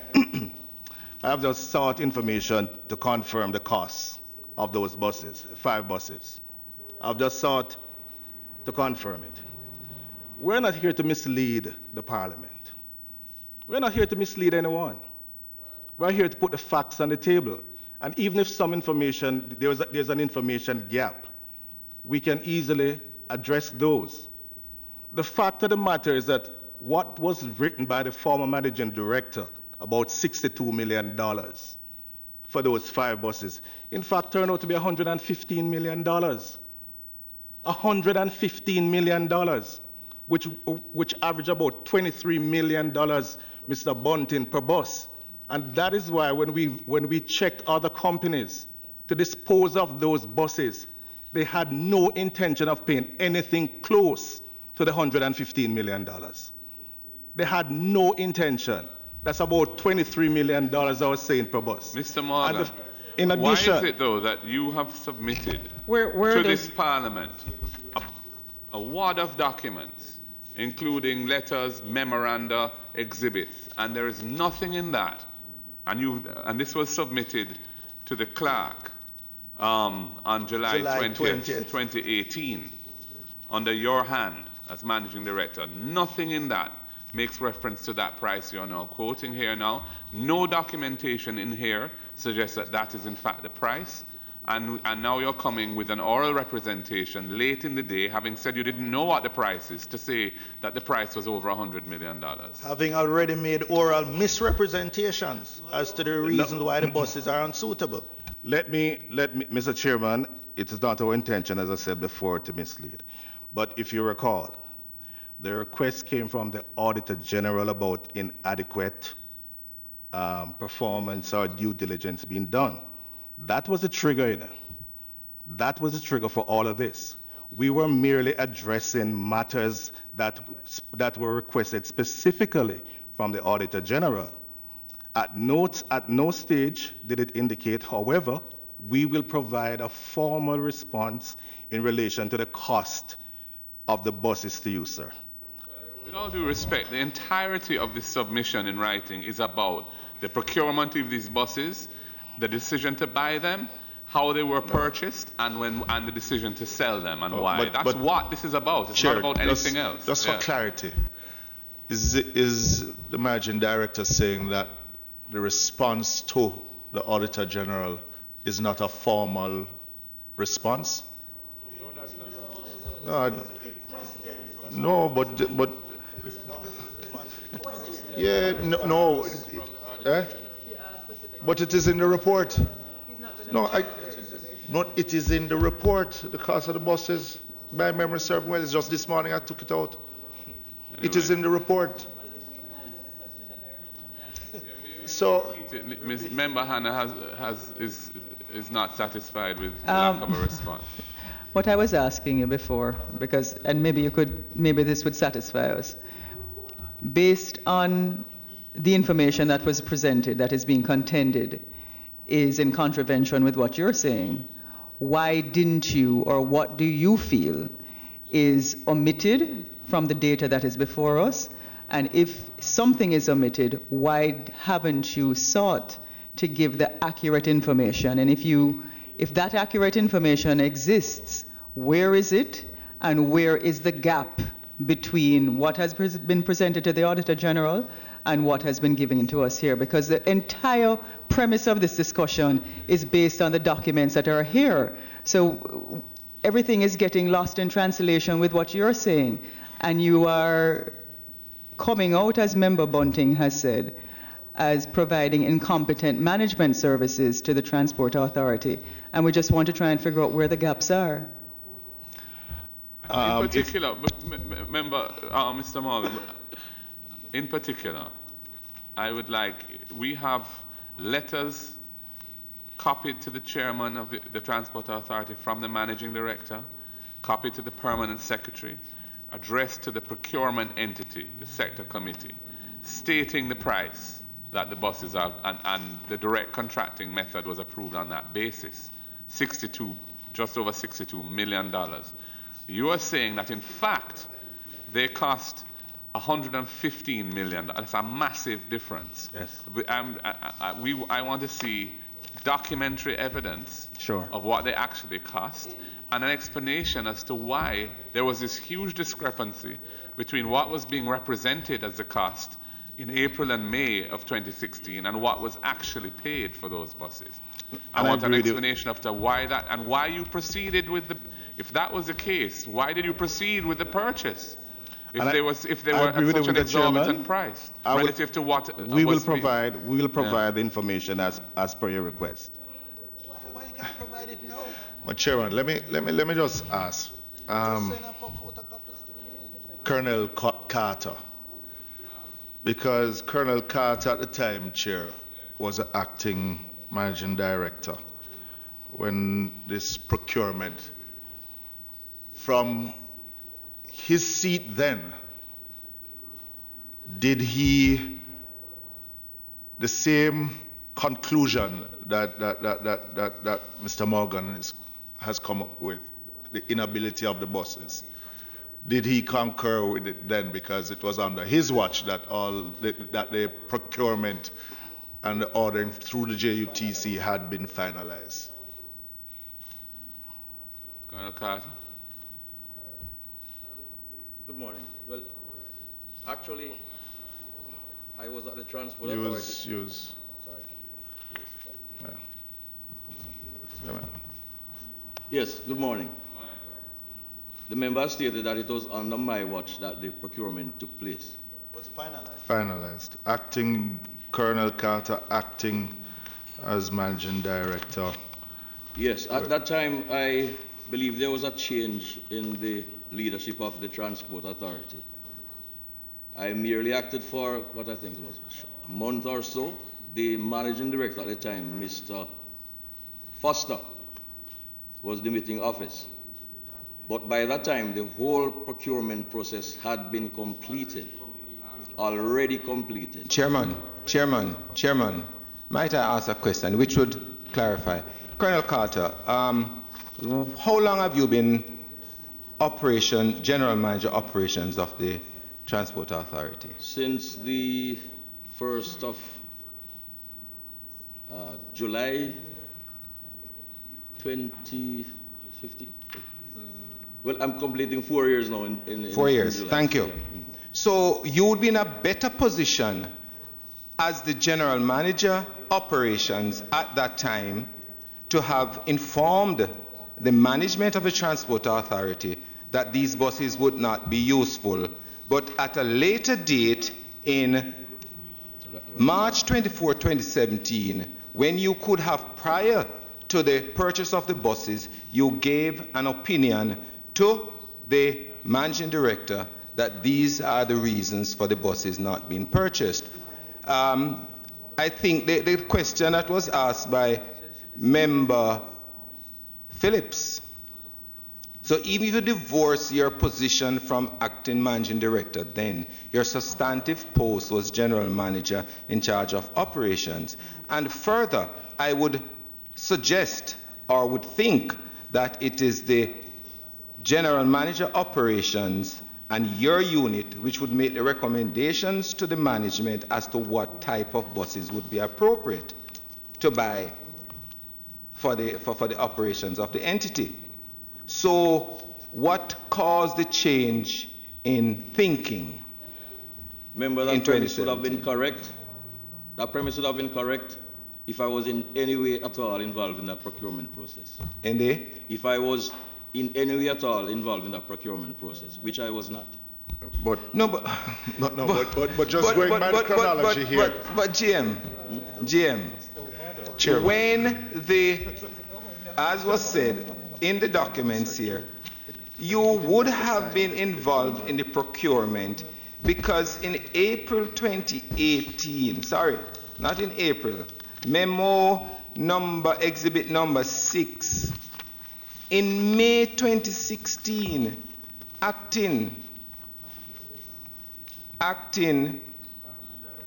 I have just sought information to confirm the costs of those buses, 5 buses. I've just sought to confirm it. We're not here to mislead the Parliament. We're not here to mislead anyone. We're here to put the facts on the table. And even if some information, there's an information gap, we can easily address those. The fact of the matter is that what was written by the former managing director, about $62 million for those 5 buses, in fact turned out to be $115 million. $115 million, which average about $23 million, Mr. Bunting, per bus. And that is why when we checked other companies to dispose of those buses, they had no intention of paying anything close to the $115 million. They had no intention. That's about $23 million I was saying per bus. Mr. Morgan, in addition, why is it though that you have submitted Where to this Parliament a wad of documents, including letters, memoranda, exhibits, and there is nothing in that, and this was submitted to the clerk on July 20th, 2018, under your hand as managing director. Nothing in that makes reference to that price you're now quoting here now. No documentation in here suggests that that is in fact the price. And now you're coming with an oral representation late in the day, having said you didn't know what the price is, to say that the price was over $100 million. Having already made oral misrepresentations as to the reasons why the buses are unsuitable. Let me, Mr. Chairman, it is not our intention, as I said before, to mislead. But if you recall, the request came from the Auditor General about inadequate performance or due diligence being done. That was the trigger, That was the trigger for all of this. We were merely addressing matters that were requested specifically from the Auditor General. At no stage did it indicate, however, we will provide a formal response in relation to the cost of the buses to you, sir. With all due respect, the entirety of this submission in writing is about the procurement of these buses, the decision to buy them, how they were purchased, and the decision to sell them and why. That's what this is about. It's not about anything else. Just for clarity, is the managing director saying that the response to the Auditor General is not a formal response? No, but yeah, no. But it is in the report. No, it is in the report. The cost of the buses, my memory serves well. It's just this morning I took it out. Anyway. It is in the report. So, Member Hannah is not satisfied with the lack of a response. What I was asking you before, and maybe this would satisfy us, based on the information that was presented, that is being contended, is in contravention with what you're saying. Why didn't you, or what do you feel is omitted from the data that is before us? And if something is omitted, why haven't you sought to give the accurate information? And if that accurate information exists, where is it, and where is the gap between what has been presented to the Auditor General and what has been given to us here? Because the entire premise of this discussion is based on the documents that are here. So everything is getting lost in translation with what you're saying. And you are coming out, as Member Bunting has said, as providing incompetent management services to the Transport Authority. And we just want to try and figure out where the gaps are. In particular, Mr. Morgan, in particular, we have letters copied to the chairman of the Transport Authority from the managing director, copied to the permanent secretary, addressed to the procurement entity, the sector committee, stating the price that the buses are, and the direct contracting method was approved on that basis, just over $62 million. You are saying that in fact they cost $115 million. That's a massive difference. Yes. I want to see documentary evidence of what they actually cost, and an explanation as to why there was this huge discrepancy between what was being represented as the cost in April and May of 2016 and what was actually paid for those buses. I want an explanation as to why that, and why you proceeded with if that was the case, why did you proceed with the purchase? If they were at such an exorbitant price relative to what we will provide the information as per your request. Why you can't provide it now? Chairman, let me just ask. Colonel Carter, because Colonel Carter at the time, Chair, was an acting managing director when this procurement, from his seat then, did he, the same conclusion that Mr. Morgan has come up with, the inability of the bosses, did he concur with it then, because it was under his watch that that the procurement and the ordering through the JUTC had been finalized? Colonel Carter. Good morning. Well, actually, I was at the Transport Authority. Sorry. Yeah. Yes, good morning. The member stated that it was under my watch that the procurement took place. Was finalized. Finalized. Acting Colonel Carter acting as managing director. Yes, at that time I believe there was a change in the leadership of the Transport Authority. I merely acted for what I think was a month or so. The managing director at the time, Mr. Foster, was the meeting office. But by that time, the whole procurement process had been completed, already completed. Chairman, might I ask a question which would clarify? Colonel Carter, how long have you been general manager operations of the Transport Authority? Since the 1st of July 2015. Well, I'm completing 4 years now. In 4 years, in thank you. Yeah. So you would be in a better position as the general manager operations at that time to have informed the management of the Transport Authority that these buses would not be useful. But at a later date in March 24, 2017, when you could have, prior to the purchase of the buses, you gave an opinion to the managing director that these are the reasons for the buses not being purchased. I think the question that was asked by Member Phillips, so even if you divorce your position from acting managing director, then your substantive post was general manager in charge of operations. And further, I would suggest or would think that it is the general manager operations and your unit which would make the recommendations to the management as to what type of buses would be appropriate to buy for the operations of the entity. So what caused the change in thinking? Remember, that premise would have been correct. That premise would have been correct if I was in any way at all involved in that procurement process. If I was in any way at all involved in that procurement process, which I was not. But just going by the chronology here. But GM, Chairman. when as was said in the documents here, you would have been involved in the procurement because in April 2018, sorry, not in April, exhibit number 6, in May 2016, acting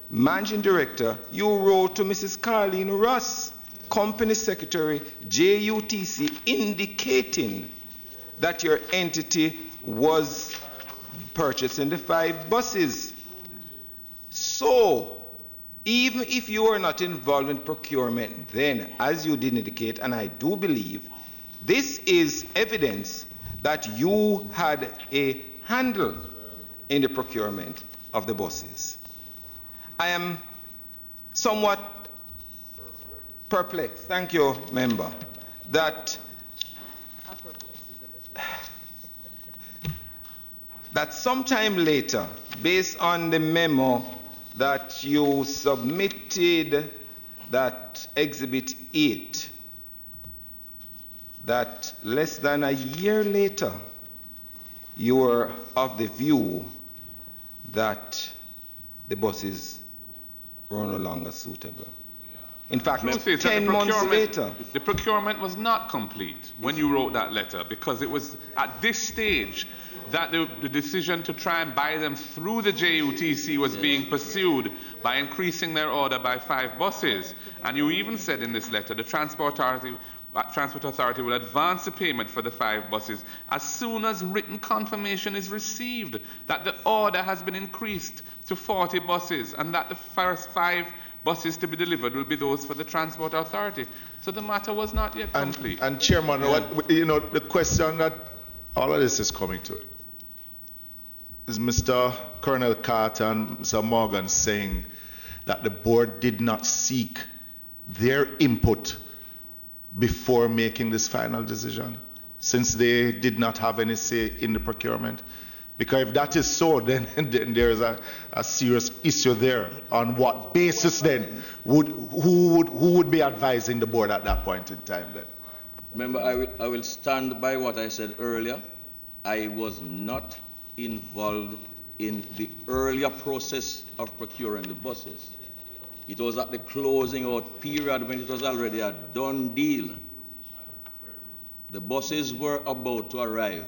managing director, you wrote to Mrs. Carlene Ross, company secretary, JUTC, indicating that your entity was purchasing the 5 buses. So, even if you were not involved in procurement then, as you did indicate, and I do believe, this is evidence that you had a handle in the procurement of the buses. I am somewhat perplexed, thank you, member, that sometime later, based on the memo that you submitted, that exhibit 8, that less than a year later, you were of the view that the buses were no longer suitable. In fact, Truth is that 10 months later, the procurement was not complete when you wrote that letter, because it was at this stage that the decision to try and buy them through the JUTC was being pursued by increasing their order by 5 buses. And you even said in this letter the Transport Authority will advance the payment for the 5 buses as soon as written confirmation is received that the order has been increased to 40 buses and that the first 5 buses to be delivered will be those for the Transport Authority. So the matter was not yet complete. And Chairman, the question that all of this is coming to is Mr. Colonel Carter and Mr. Morgan saying that the board did not seek their input before making this final decision, since they did not have any say in the procurement. Because if that is so, then there is a serious issue there. On what basis then who would be advising the board at that point in time then? Remember, I will stand by what I said earlier. I was not involved in the earlier process of procuring the buses. It was at the closing out period when it was already a done deal. The buses were about to arrive.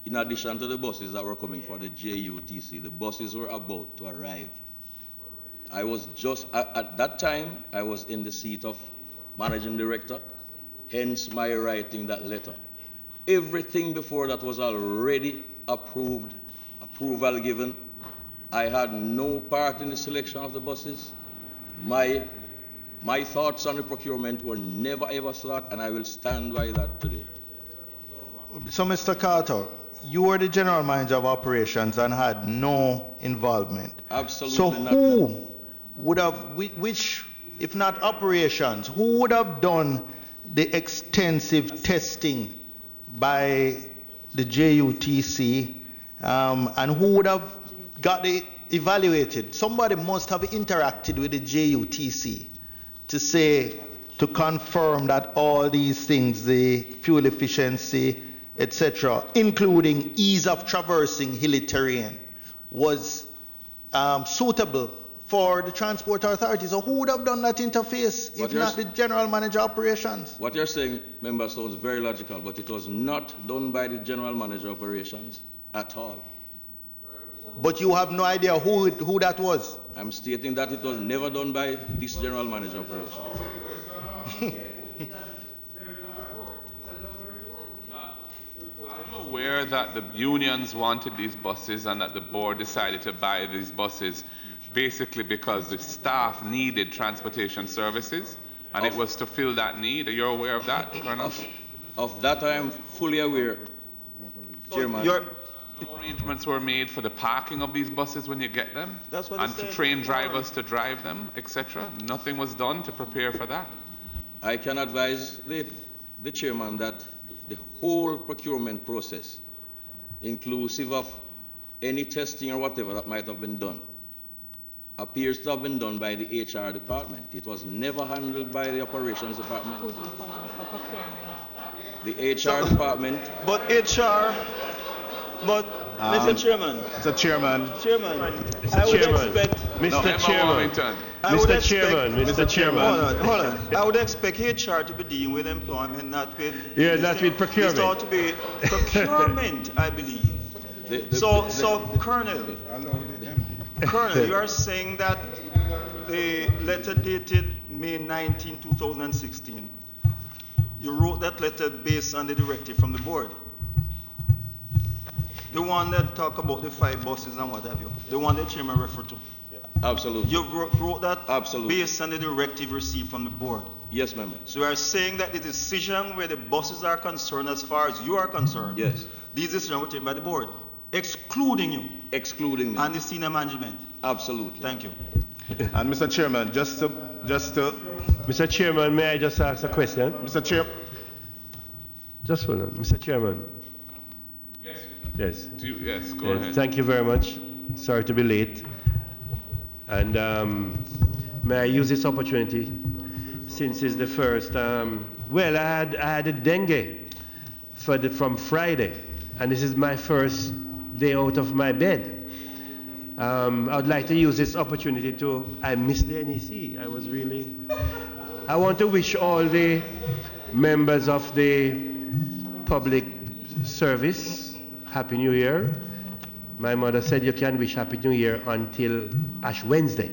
In addition to the buses that were coming for the JUTC, the buses were about to arrive. I was just, at that time, I was in the seat of managing director, hence my writing that letter. Everything before that was already approved, approval given. I had no part in the selection of the buses. My thoughts on the procurement were never ever sought, and I will stand by that today. So, Mr. Carter, you were the general manager of operations and had no involvement. Absolutely so not. So who would have, which, if not operations, who would have done the extensive testing by the JUTC, and who would have got it evaluated? Somebody must have interacted with the JUTC to confirm that all these things, the fuel efficiency, etc., including ease of traversing hilly terrain, was suitable for the Transport Authority. So who would have done that interface if not the General Manager Operations? What you're saying, member, sounds very logical, but it was not done by the General Manager Operations at all. But you have no idea who that was? I'm stating that it was never done by this General Manager Operations. I'm aware that the unions wanted these buses and that the board decided to buy these buses basically because the staff needed transportation services and it was to fill that need. Are you aware of that, Colonel? Of that I am fully aware, Chairman. No arrangements were made for the parking of these buses when you get them, and to train drivers to drive them, etc. Nothing was done to prepare for that. I can advise the chairman that the whole procurement process, inclusive of any testing or whatever that might have been done, appears to have been done by the HR department. It was never handled by the operations department. The HR department. But HR. But, Mr. Chairman. Mr. Chairman. Mr. Chairman. Hold on. I would expect HR to be dealing with employment, not with... Yeah, not with procurement. It ought to be procurement, I believe. So, Colonel, you are saying that the letter dated May 19, 2016, you wrote that letter based on the directive from the board? The one that talk about the 5 buses and what have you. The one that Chairman referred to. Absolutely. You wrote that absolutely based on the directive received from the board. Yes, ma'am. So you are saying that the decision where the buses are concerned, as far as you are concerned, yes, these decisions were taken by the board, excluding you. Excluding me. And the senior management. Absolutely. Thank you. And Mr. Chairman, just to Mr. Chairman, may I just ask a question? Mr. Chair. Just hold on. Mr. Chairman. Yes. Yes, go ahead. Thank you very much. Sorry to be late. And may I use this opportunity, since it's the first, well, I had a dengue from Friday. and this is my first day out of my bed. I would like to use this opportunity I missed the NEC. I want to wish all the members of the public service Happy New Year. My mother said you can wish Happy New Year until Ash Wednesday.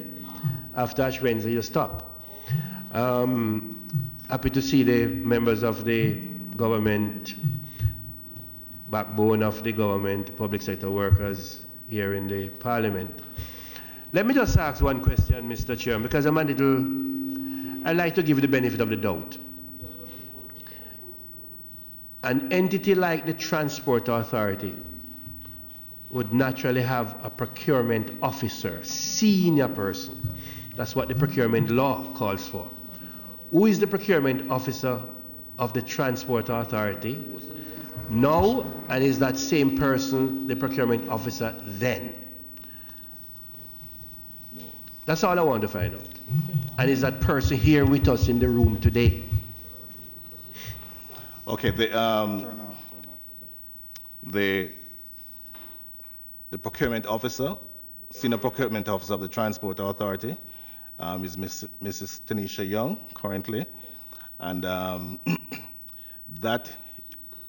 After Ash Wednesday, you stop. Happy to see the members of the government, backbone of the government, public sector workers here in the parliament. Let me just ask one question, Mr. Chairman, because I like to give the benefit of the doubt. An entity like the Transport Authority would naturally have a procurement officer, senior person. That's what the procurement law calls for. Who is the procurement officer of the Transport Authority now, and is that same person the procurement officer then? That's all I want to find out. And is that person here with us in the room today? Okay, the procurement officer, senior procurement officer of the Transport Authority is Mrs. Tanisha Young currently, and that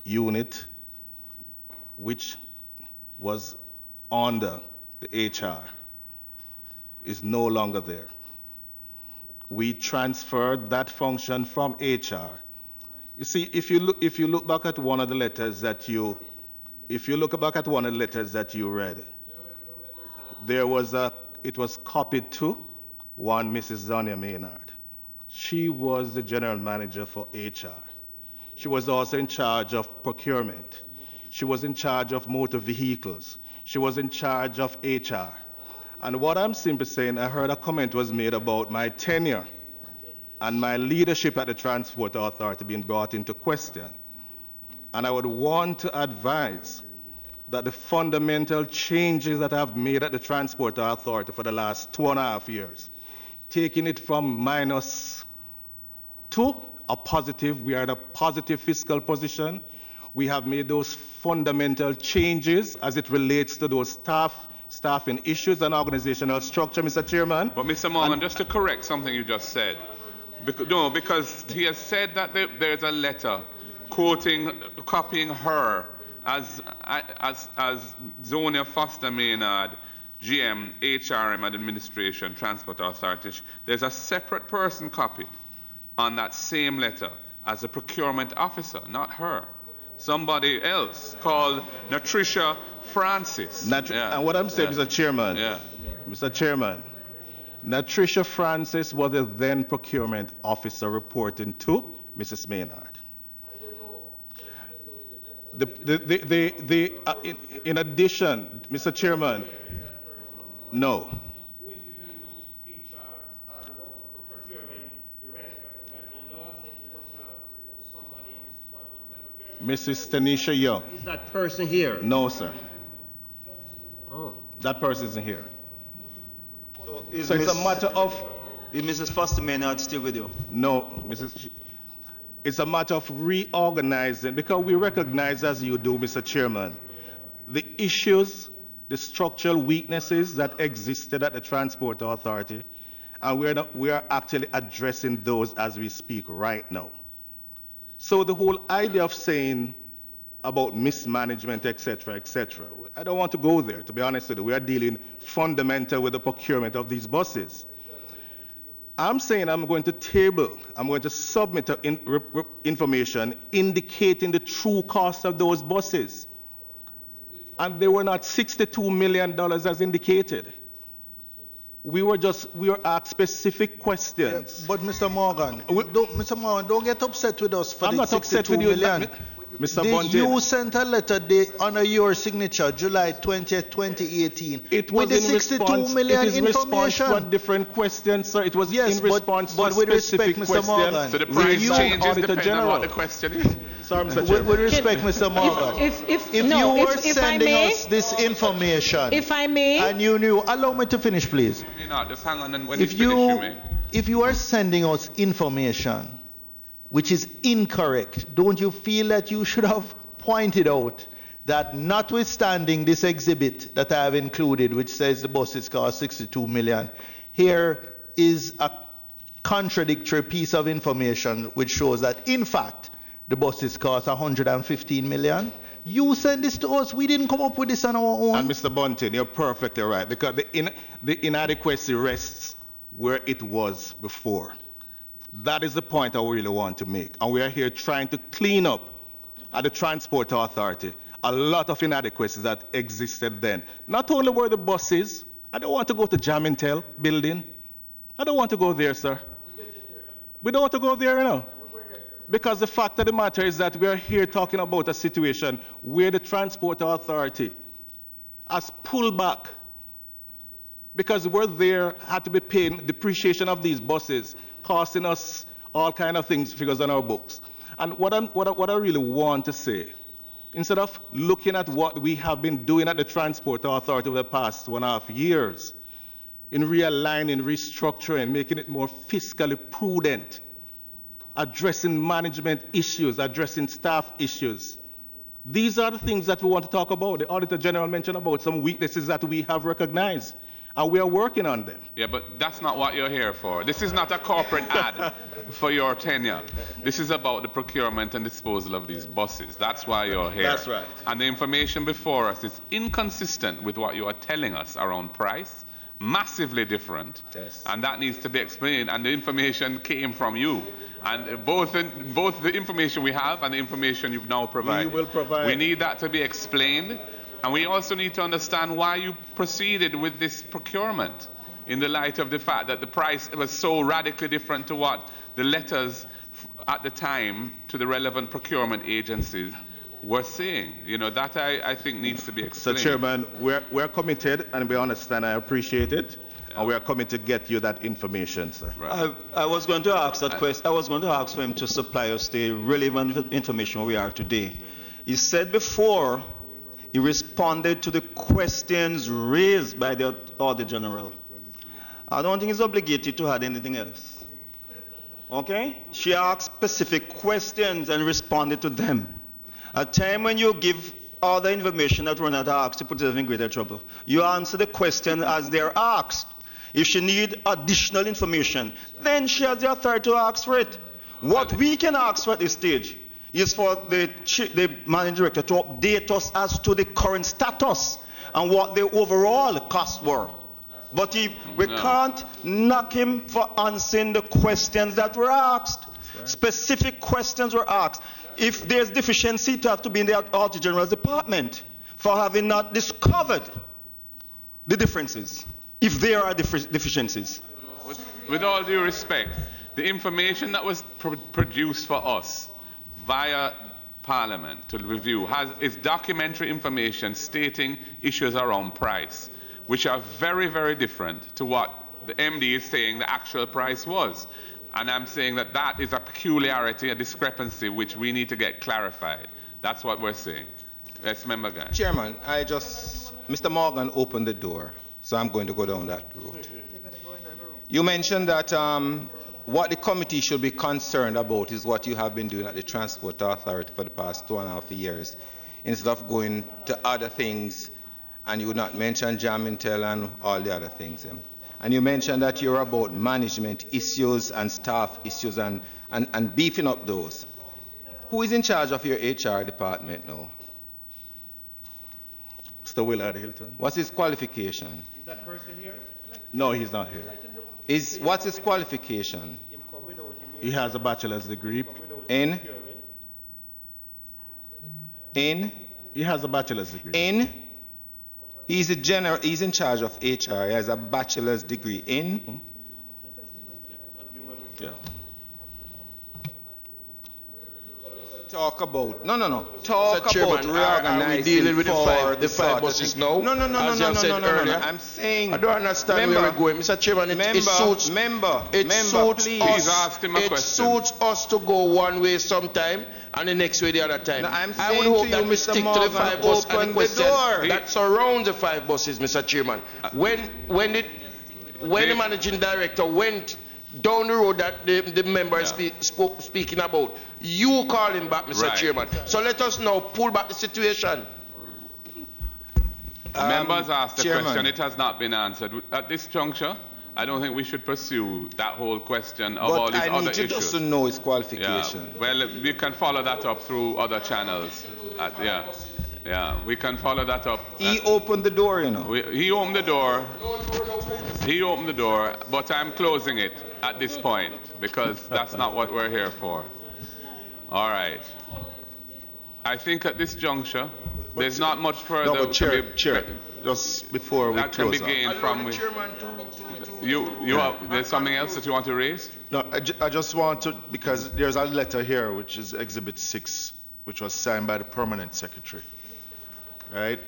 unit, which was under the HR, is no longer there. We transferred that function from HR. You see, if you look back at one of the letters that you read, it was copied to one Mrs. Zonia Maynard. She was the general manager for HR. She was also in charge of procurement. She was in charge of motor vehicles. She was in charge of HR. And what I'm simply saying, I heard a comment was made about my tenure and my leadership at the Transport Authority being brought into question. And I would want to advise that the fundamental changes that I've made at the Transport Authority for the last 2.5 years, taking it from -2 a positive, we are in a positive fiscal position. We have made those fundamental changes as it relates to those staffing issues and organizational structure, Mr. Chairman. But Mr. Morgan, just to correct something you just said, because he has said that there's a letter copying her as Zonia Foster Maynard, GM, HRM and Administration, Transport Authority. There's a separate person copied on that same letter as a procurement officer, not her. Somebody else called Natricia Francis. And what I'm saying, Mr. Chairman, Mr. Chairman, Natricia Francis was the then procurement officer reporting to Mrs. Maynard. In addition, Mr. Chairman, no. Mrs. Tanisha Young. Is that person here? No, sir. Oh. That person isn't here. So it's a matter of... Is Mrs. Foster Maynard still with you? No, it's a matter of reorganizing, because we recognize, as you do, Mr. Chairman, the issues, the structural weaknesses that existed at the Transport Authority, and we are actually addressing those as we speak right now. So the whole idea of saying about mismanagement, etc., I don't want to go there, to be honest with you. We are dealing fundamental with the procurement of these buses. I'm saying I'm going to submit information indicating the true cost of those buses. And they were not $62 million as indicated. We were asked specific questions. Yeah, but Mr. Morgan, don't get upset with us for I'm the not upset $62 with you, million. Mr. Bunty. You sent a letter under your signature, July 20th, 2018. It was with the $62 million it is information. Response to a different question, sir. It was in response to a with specific respect, Mr. question. Morgan, So the price changes Auditor depending General. on what the question is. Sorry, Mr. Chairman. With respect, Mr. Morgan, if you were sending us this information, if I may, and you knew, allow me to finish, please. You may not, just hang on, and when If you finish, you may. if you are sending us information which is incorrect, don't you feel that you should have pointed out that notwithstanding this exhibit that I have included, which says the buses cost 62 million, here is a contradictory piece of information which shows that, in fact, the buses cost 115 million. You send this to us. We didn't come up with this on our own. And Mr. Bunting, you're perfectly right, because the inadequacy rests where it was before. That is the point I really want to make. And we are here trying to clean up at the Transport Authority a lot of inadequacies that existed then. Not only were the buses, I don't want to go to Jamintel building. I don't want to go there, sir. We don't want to go there, you know. Because the fact of the matter is that we are here talking about a situation where the Transport Authority has pulled back because we're there, had to be paying depreciation of these buses, costing us all kind of things, figures on our books. And what I really want to say, instead of looking at what we have been doing at the Transport Authority over the past 1.5 years, in realigning, restructuring, making it more fiscally prudent, addressing management issues, addressing staff issues. These are the things that we want to talk about. The Auditor General mentioned about some weaknesses that we have recognized, and we are working on them. Yeah, but that's not what you're here for. This is not a corporate ad for your tenure. This is about the procurement and disposal of these buses. That's why you're here. That's right. And the information before us is inconsistent with what you are telling us around price, massively different, yes. And that needs to be explained, and the information came from you. And both the information we have and the information you've now provided. We will provide. We need that to be explained, and we also need to understand why you proceeded with this procurement in the light of the fact that the price was so radically different to what the letters at the time to the relevant procurement agencies were saying. You know, that I think needs to be explained. So, Chairman, we're committed, and we understand, I appreciate it. And we are coming to get you that information, sir. Right. I was going to ask that question. I was going to ask for him to supply us the relevant information where we are today. He said before he responded to the questions raised by the Auditor General. I don't think he's obligated to add anything else. Okay? She asked specific questions and responded to them. At a time when you give all the information that were not asked, you put yourself in greater trouble. You answer the question as they're asked. If she needs additional information, then she has the authority to ask for it. What we can ask for at this stage is for the managing director to update us as to the current status and what the overall costs were. But we can't knock him for answering the questions that were asked. Right. Specific questions were asked. If there's deficiency, it have to be in the Auditor General's department for having not discovered the differences, if there are deficiencies. With all due respect, the information that was produced for us via Parliament to review is documentary information stating issues around price, which are very, very different to what the MD is saying the actual price was. And I'm saying that that is a peculiarity, a discrepancy, which we need to get clarified. That's what we're saying. Yes, member guy. Chairman, Mr. Morgan opened the door, so I'm going to go down that route. You mentioned that what the committee should be concerned about is what you have been doing at the Transport Authority for the past 2.5 years, instead of going to other things, and you would not mention Jamintel and all the other things. And you mentioned that you're about management issues and staff issues and beefing up those. Who is in charge of your HR department now? Mr. Willard Hilton. What's his qualification? Is that person here? No, he's not here. What's his qualification? He has a bachelor's degree. In? He has a bachelor's degree. He's in charge of HR. He has a bachelor's degree in? Yeah. Talk about Talk Mr. Chairman, about reorganizing. Are we dealing with the five buses now? No. As you have said earlier. I'm saying. I don't understand where we're going, Mr. Chairman. It suits us to go one way sometime and the next way the other time. No, I'm I would saying hope to that you, we Mr. stick to the five buses and the question that surrounds the five buses, Mr. Chairman. When the managing director went down the road that the member is speaking about, you call him back, Mr. Right. Chairman. So let us now pull back the situation. Members asked the Chairman. question. It has not been answered. At this juncture, I don't think we should pursue that whole question of all these But I other need to issues. just to know his qualification. Yeah. Well, we can follow that up through other channels. We can follow that up. He opened the door, you know. He opened the door. He opened the door, but I'm closing it at this point because that's not what we're here for. All right. I think at this juncture, there's not much further. No, but Chair, just before we that can be close gained from. There's something else that you want to raise? No, I just want to, because there's a letter here, which is Exhibit 6, which was signed by the Permanent Secretary, right?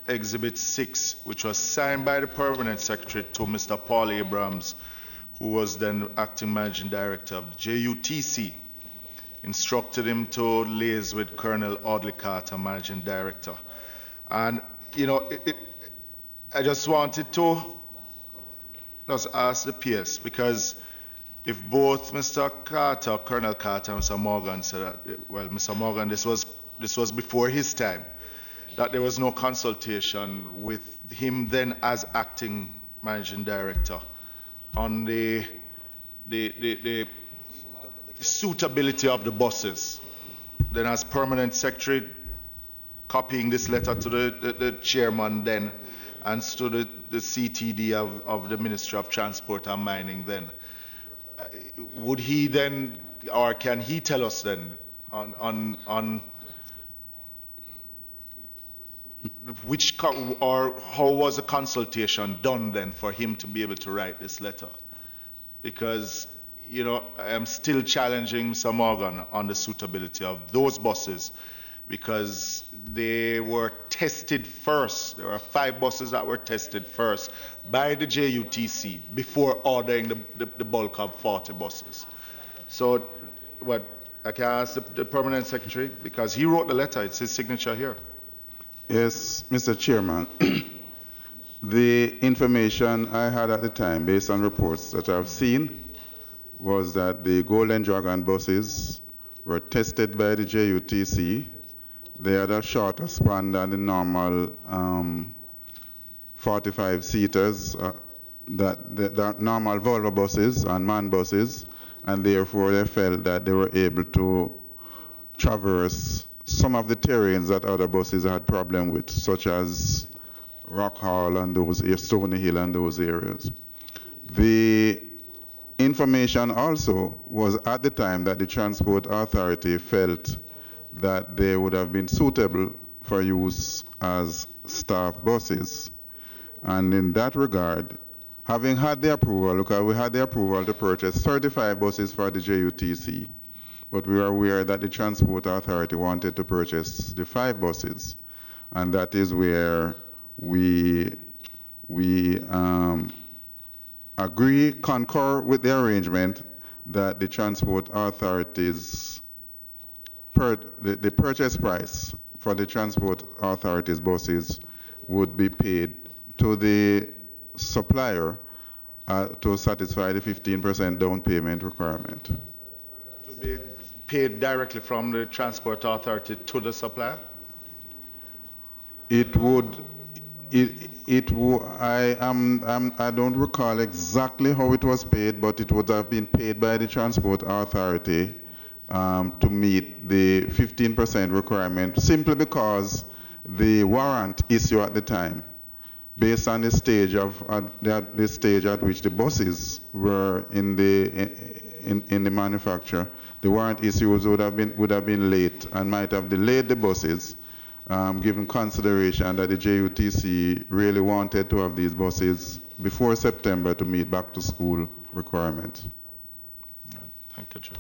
Exhibit 6, which was signed by the Permanent Secretary to Mr. Paul Abrams, who was then Acting Managing Director of the JUTC, instructed him to liaise with Colonel Audley Carter, Managing Director. And, you know, I just wanted to just ask the PS, because if both Mr. Carter, Colonel Carter, and Mr. Morgan said that, well, Mr. Morgan, this was before his time, that there was no consultation with him then as acting managing director on the suitability of the buses. Then as permanent secretary, copying this letter to the chairman then, and to the CTD of the Ministry of Transport and Mining then. Would he then, or can he tell us then on which, or how was the consultation done then for him to be able to write this letter? Because, you know, I am still challenging Mr. Morgan on the suitability of those buses, because they were tested first. There were 5 buses that were tested first by the JUTC before ordering the bulk of 40 buses. So what I can ask the permanent secretary, because he wrote the letter, it's his signature here. Yes, Mr. Chairman. The information I had at the time, based on reports that I've seen, was that the Golden Dragon buses were tested by the JUTC. They had a shorter span than the normal 45-seaters, the normal Volvo buses and MAN buses, and therefore they felt that they were able to traverse some of the terrains that other buses had problem with, such as Rock Hall and those, Stony Hill and those areas. The information also was at the time that the Transport Authority felt that they would have been suitable for use as staff buses. And in that regard, having had the approval, because we had the approval to purchase 35 buses for the JUTC, but we are aware that the Transport Authority wanted to purchase the 5 buses, and that is where we concur with the arrangement that the Transport Authority's the purchase price for the Transport Authority's buses would be paid to the supplier to satisfy the 15% down payment requirement. To be paid directly from the Transport Authority to the supplier? I don't recall exactly how it was paid, but it would have been paid by the Transport Authority to meet the 15% requirement, simply because the warrant issue at the time, based on the stage at which the buses were in the manufacture, the warrant issues would have been late and might have delayed the buses, given consideration that the JUTC really wanted to have these buses before September to meet back to school requirements. Thank you, Chair.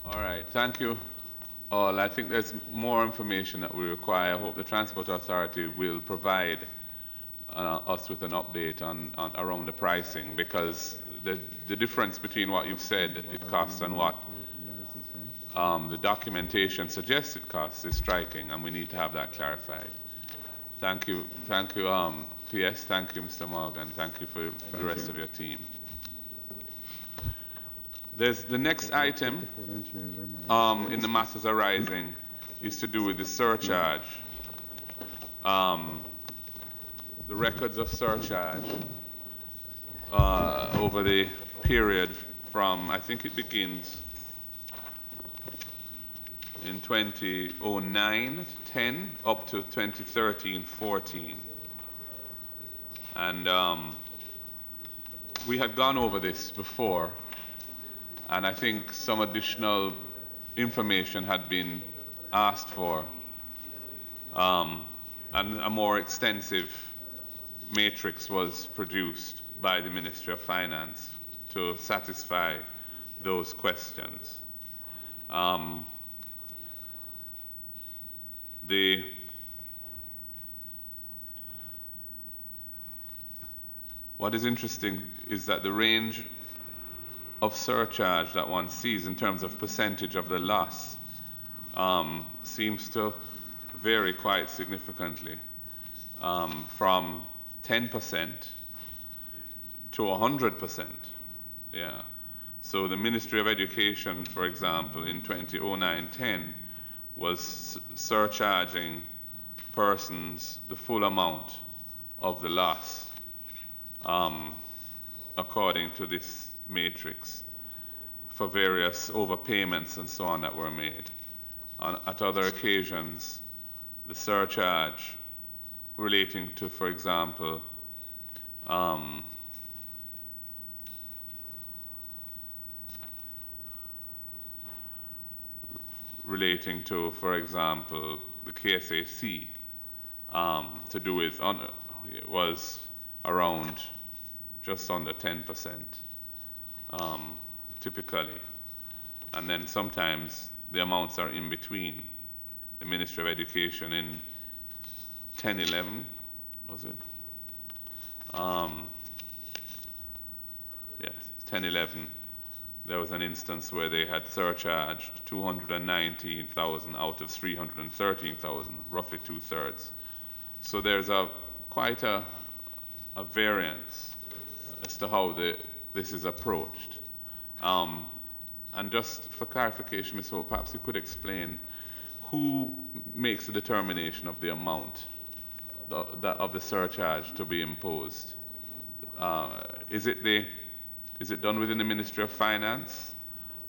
All right, thank you all. I think there's more information that we require. I hope the Transport Authority will provide us with an update on around the pricing, because the difference between what you've said it costs and what the documentation suggests it costs is striking, and we need to have that clarified. Thank you, PS. Thank you, Mr. Morgan. Thank you for the rest of your team. There's the next item in the matters arising is to do with the surcharge the records of surcharge over the period from, I think it begins in 2009-10 up to 2013-14. And we had gone over this before, and I think some additional information had been asked for, and a more extensive matrix was produced by the Ministry of Finance to satisfy those questions. What is interesting is that the range of surcharge that one sees in terms of percentage of the loss seems to vary quite significantly, from 10% to 100%. Yeah. So the Ministry of Education, for example, in 2009-10 was surcharging persons the full amount of the loss, according to this matrix, for various overpayments and so on that were made. At other occasions, the surcharge relating to, for example, the KSAC, to do with, was around just under 10%, typically. And then sometimes the amounts are in between. The Ministry of Education in 10-11, was it? Yes, 10-11. There was an instance where they had surcharged 219,000 out of 313,000, roughly 2/3. So there's quite a variance as to how this is approached. And just for clarification, Ms. Hope, perhaps you could explain who makes the determination of the amount of the surcharge to be imposed. Is it done within the Ministry of Finance,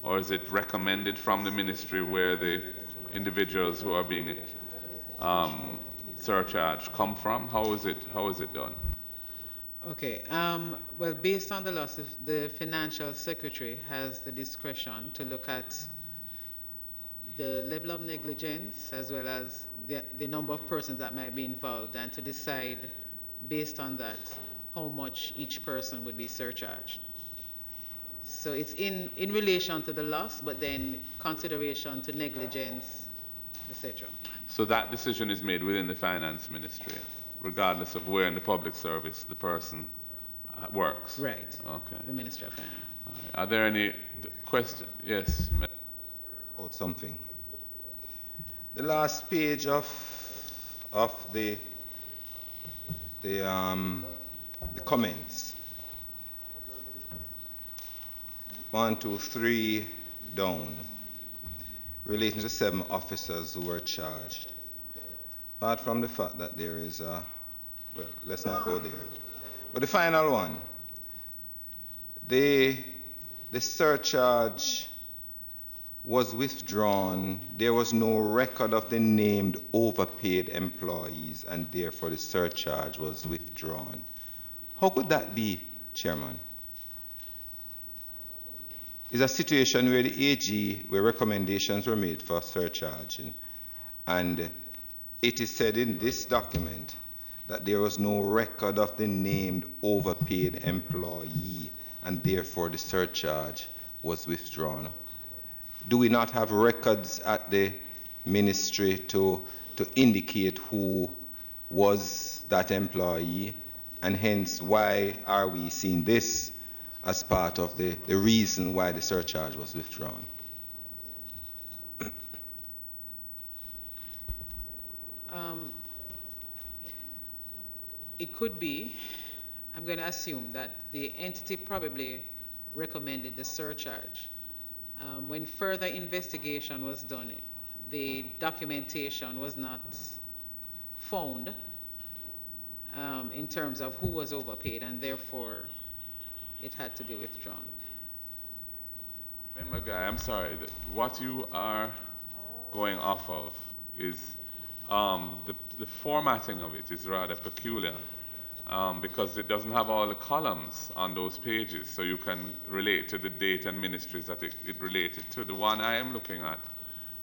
or is it recommended from the ministry where the individuals who are being surcharged come from? How is it done? Okay. Well, based on the loss, the financial secretary has the discretion to look at the level of negligence as well as the number of persons that might be involved, and to decide based on that how much each person would be surcharged. So it's in relation to the loss, but then consideration to negligence, etc. So that decision is made within the Finance Ministry, regardless of where in the public service the person works? Right. Okay. The Ministry of Finance. Right. Are there any questions? Yes. About something. The last page of the comments. 1, 2, 3 down, relating to 7 officers who were charged. Apart from the fact that there is well, let's not go there. But the final one, the surcharge was withdrawn. There was no record of the named overpaid employees, and therefore the surcharge was withdrawn. How could that be, Chairman? It's a situation where the AG, where recommendations were made for surcharging, and it is said in this document that there was no record of the named overpaid employee, and therefore the surcharge was withdrawn. Do we not have records at the ministry to indicate who was that employee, and hence why are we seeing this as part of the reason why the surcharge was withdrawn? It could be. I'm going to assume that the entity probably recommended the surcharge. When further investigation was done, the documentation was not found in terms of who was overpaid, and therefore it had to be withdrawn. Member Guy, I'm sorry. What you are going off of is the formatting of it is rather peculiar because it doesn't have all the columns on those pages, so you can relate to the date and ministries that it related to. The one I am looking at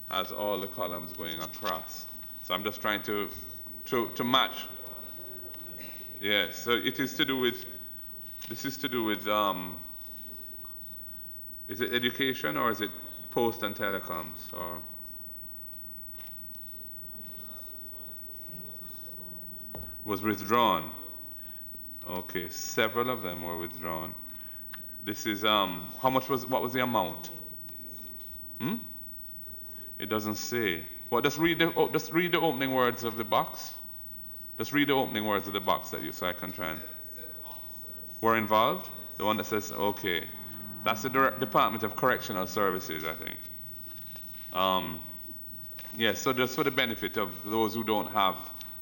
has all the columns going across. So I'm just trying to match. Yes, so it is to do with, this is to do with, is it education or is it post and telecoms or? Was withdrawn. Okay, several of them were withdrawn. This is, how much was, what was the amount? It doesn't say. Well, just read the opening words of the box. Just read the opening words of the box that you, so I can try and. Were involved? The one that says, okay. That's the Department of Correctional Services, I think. Yes, so just for the benefit of those who don't have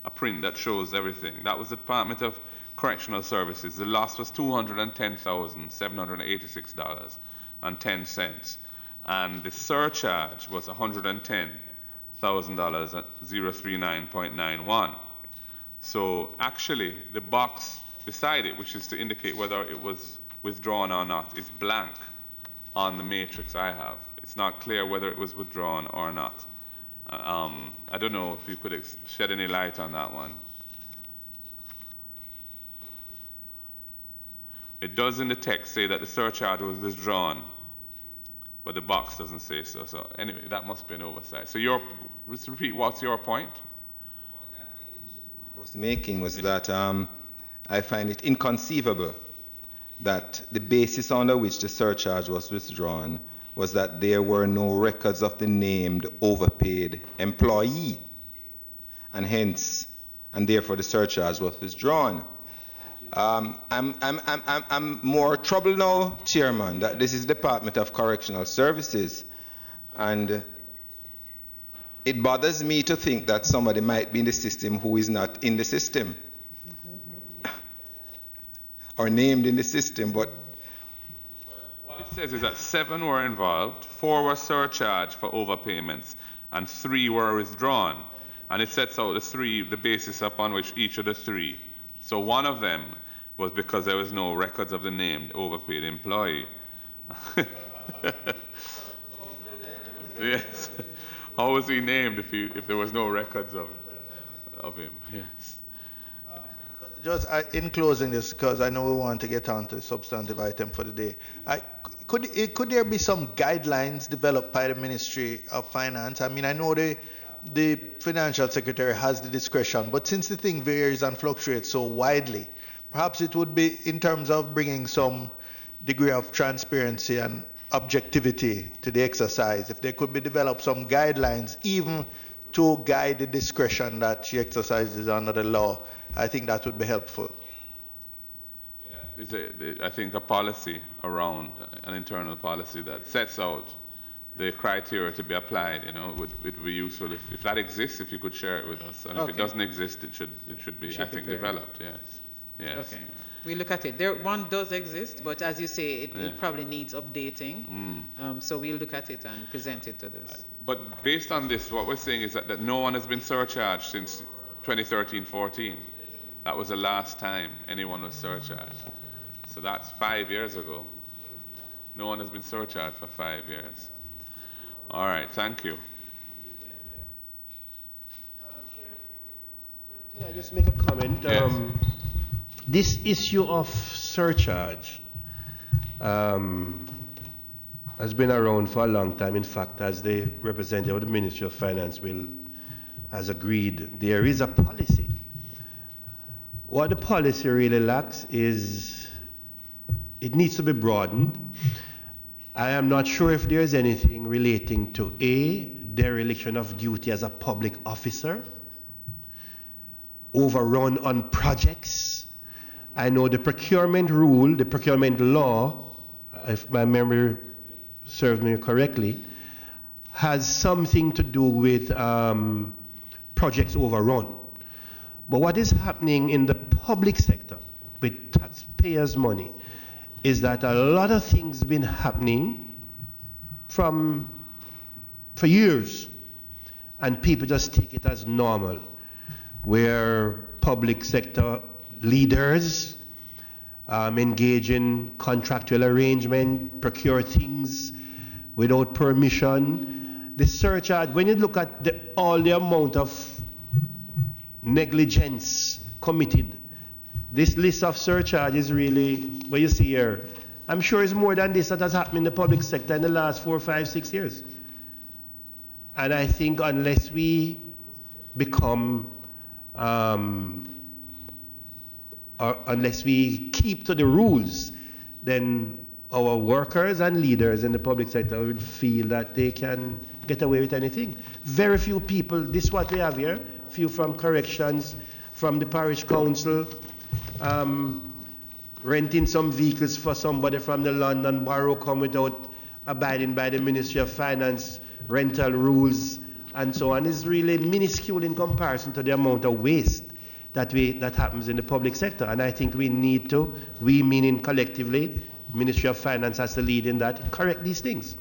a print that shows everything. That was the Department of Correctional Services. The loss was $210,786.10. And the surcharge was $110,000 at 039.91. So actually, the box beside it, which is to indicate whether it was withdrawn or not, is blank on the matrix I have. It's not clear whether it was withdrawn or not. I don't know if you could shed any light on that one. It does in the text say that the surcharge was withdrawn, but the box doesn't say so. So anyway, that must be an oversight. So let's repeat, what's your point? I was making was that I find it inconceivable that the basis under which the surcharge was withdrawn was that there were no records of the named overpaid employee, and therefore the surcharge was withdrawn. I'm more troubled now, Chairman, that this is Department of Correctional Services, and it bothers me to think that somebody might be in the system who is not in the system or named in the system, but what it says is that 7 were involved, 4 were surcharged for overpayments, and 3 were withdrawn. And it sets out the basis upon which each of the 3. So one of them was because there was no records of the named overpaid employee. Yes. How was he named if there was no records of him? Yes. Just in closing this, because I know we want to get on to the substantive item for the day, could there be some guidelines developed by the Ministry of Finance? I mean, I know the Financial Secretary has the discretion, but since the thing varies and fluctuates so widely, perhaps it would be in terms of bringing some degree of transparency and objectivity to the exercise. If there could be developed some guidelines, even to guide the discretion that she exercises under the law, I think that would be helpful. I think a policy around an internal policy that sets out the criteria to be applied, would be useful. If that exists, if you could share it with us. And if it doesn't exist, it should be, I think, developed, yes. Yes. Okay. We look at it. One does exist, but as you say, it probably needs updating. So we'll look at it and present it to this. But based on this, what we're saying is that no one has been surcharged since 2013-14. That was the last time anyone was surcharged. So that's 5 years ago. No one has been surcharged for 5 years. All right, thank you. Can I just make a comment? Yes. This issue of surcharge has been around for a long time. In fact, as the representative of the Ministry of Finance has agreed, there is a policy. What the policy really lacks is it needs to be broadened. I am not sure if there is anything relating to A, dereliction of duty as a public officer, overrun on projects. I know the procurement rule, the procurement law, if my memory serves me correctly, has something to do with projects overrun. But what is happening in the public sector with taxpayers' money is that a lot of things been happening for years, and people just take it as normal, where public sector leaders engage in contractual arrangement, procure things without permission. The surcharge, when you look at all the amount of negligence committed, this list of surcharge is really, what you see here, I'm sure it's more than this that has happened in the public sector in the last 4, 5, 6 years. And I think unless we become, or unless we keep to the rules, then our workers and leaders in the public sector will feel that they can get away with anything. Very few people, this is what we have here, few from corrections, from the parish council, renting some vehicles for somebody from the London Borough come without abiding by the Ministry of Finance rental rules and so on, is really minuscule in comparison to the amount of waste that happens in the public sector. And I think we need to, we meaning collectively, Ministry of Finance has to lead in that, correct these things.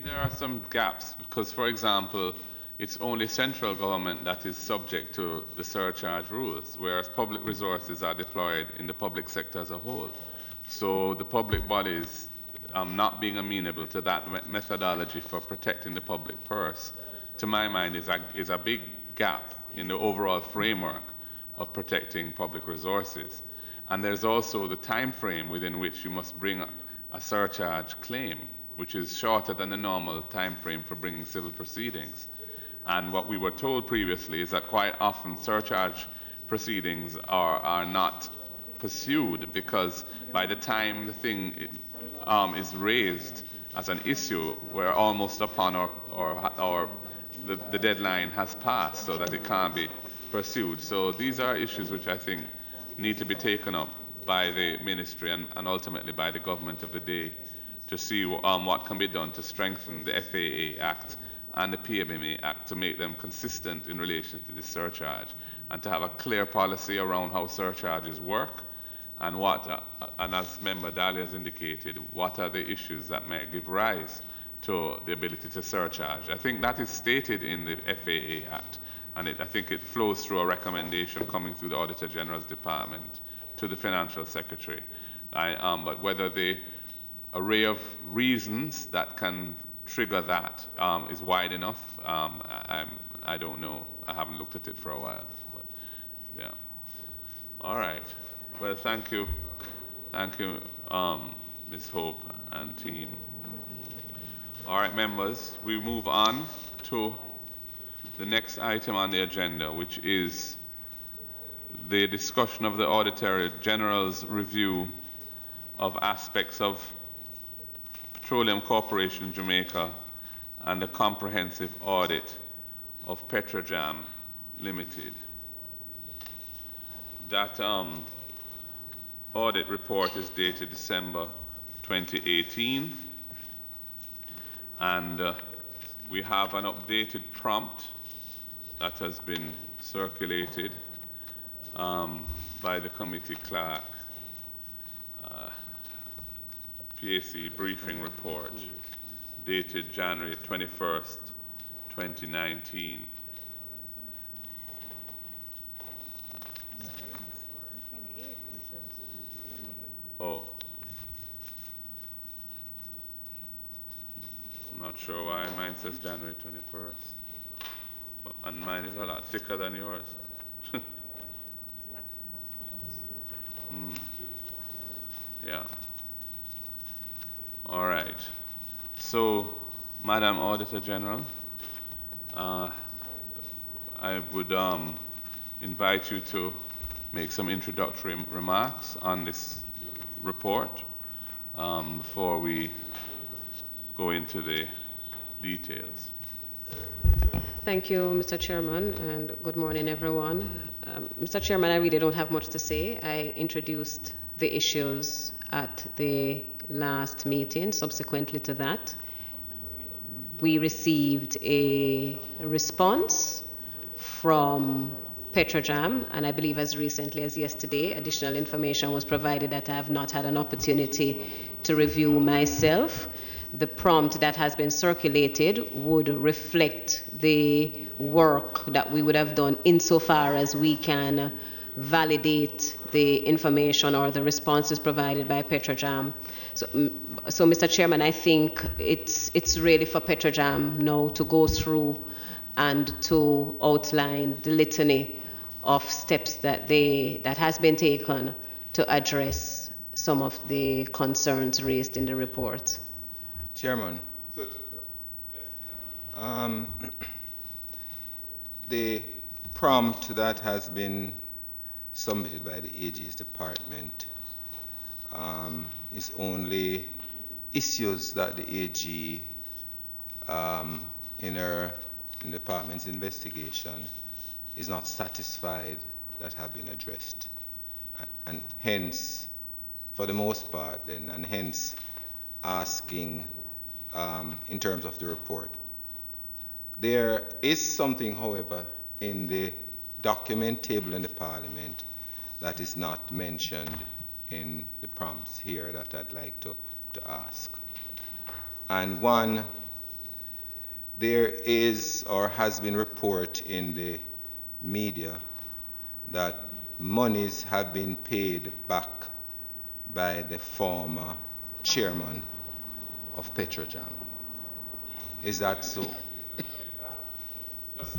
There are some gaps because, for example, it's only central government that is subject to the surcharge rules, whereas public resources are deployed in the public sector as a whole. So the public bodies not being amenable to that methodology for protecting the public purse, to my mind, is a big gap in the overall framework of protecting public resources. And there's also the time frame within which you must bring a surcharge claim, which is shorter than the normal time frame for bringing civil proceedings. And what we were told previously is that quite often surcharge proceedings are not pursued because by the time the thing is raised as an issue, we're almost upon the deadline has passed so that it can't be pursued. So these are issues which I think need to be taken up by the ministry and ultimately by the government of the day to see what can be done to strengthen the FAA Act and the PMMA Act to make them consistent in relation to this surcharge and to have a clear policy around how surcharges work and and as Member Daly has indicated, what are the issues that may give rise to the ability to surcharge. I think that is stated in the FAA Act, and I think it flows through a recommendation coming through the Auditor General's department to the Financial Secretary. But whether the array of reasons that can trigger that is wide enough, I don't know. I haven't looked at it for a while. But yeah. All right. Well, thank you. Thank you, Ms. Hope and team. All right, members, we move on to the next item on the agenda, which is the discussion of the Auditor General's review of aspects of Petroleum Corporation of Jamaica and a comprehensive audit of Petrojam Limited. That audit report is dated December 2018, and we have an updated prompt that has been circulated by the committee clerk, PAC briefing report dated January 21st, 2019. Oh. I'm not sure why mine says January 21st. And mine is a lot thicker than yours. Yeah. All right. So, Madam Auditor General, I would invite you to make some introductory remarks on this report before we go into the details. Thank you, Mr. Chairman, and good morning, everyone. Mr. Chairman, I really don't have much to say. I introduced the issues at the last meeting. Subsequently to that, we received a response from Petrojam, and I believe as recently as yesterday, additional information was provided that I have not had an opportunity to review myself. The prompt that has been circulated would reflect the work that we would have done insofar as we can validate the information or the responses provided by Petrojam. So Mr. Chairman, I think it's really for Petrojam now to go through and to outline the litany of steps that has been taken to address some of the concerns raised in the report. Chairman, the prompt that has been submitted by the AG's department is only issues that the AG in the department's investigation is not satisfied that have been addressed, and hence, for the most part, then, and hence asking in terms of the report. There is something, however, in the document table in the Parliament that is not mentioned in the prompts here that I'd like to ask. And one, there is or has been report in the media that monies have been paid back by the former chairman of Petrojam. Is that so?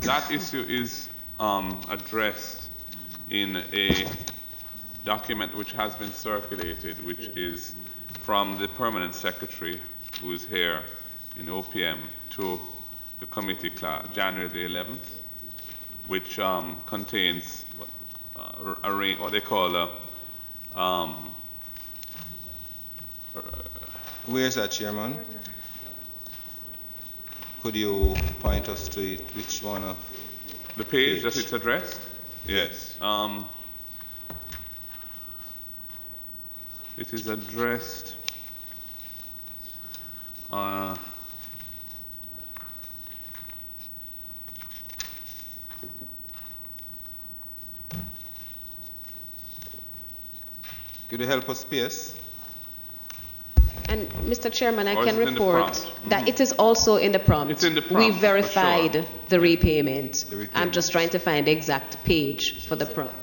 That issue is addressed in a document which has been circulated, which is from the permanent secretary, who is here in OPM, to the committee clerk, January the 11th, which contains what they call where is that, Chairman? Could you point us to it? Which one of the page that it's addressed? Yes. It is addressed could you help us, PS? And Mr. Chairman, I can report that it is also in the prompt. It's in the prompt. We verified the repayment. I'm just trying to find the exact page for the prompt.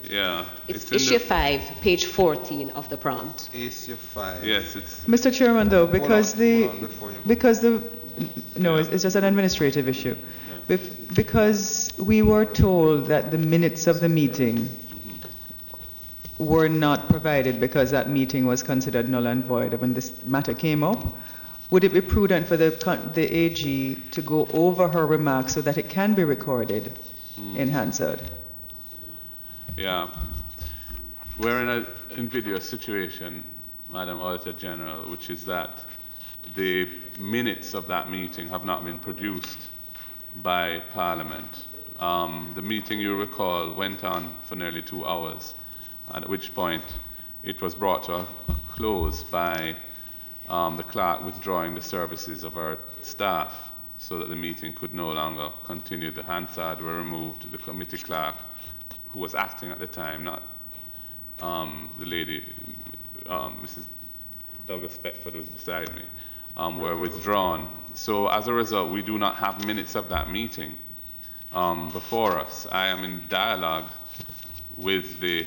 Yeah. It's issue 5, page 14 of the prompt. Issue 5. Yes, it's. Mr. Chairman, though, because it's just an administrative issue. Yeah. Because we were told that the minutes of the meeting were not provided because that meeting was considered null and void when this matter came up, would it be prudent for the AG to go over her remarks so that it can be recorded in Hansard? Yeah. We're in an invidious situation, Madam Auditor General, which is that the minutes of that meeting have not been produced by Parliament. The meeting, you recall, went on for nearly 2 hours, at which point it was brought to a close by the clerk withdrawing the services of our staff so that the meeting could no longer continue. The Hansard were removed. The committee clerk, who was acting at the time, not the lady, Mrs. Douglas Beckford was beside me, were withdrawn. So as a result, we do not have minutes of that meeting before us. I am in dialogue with the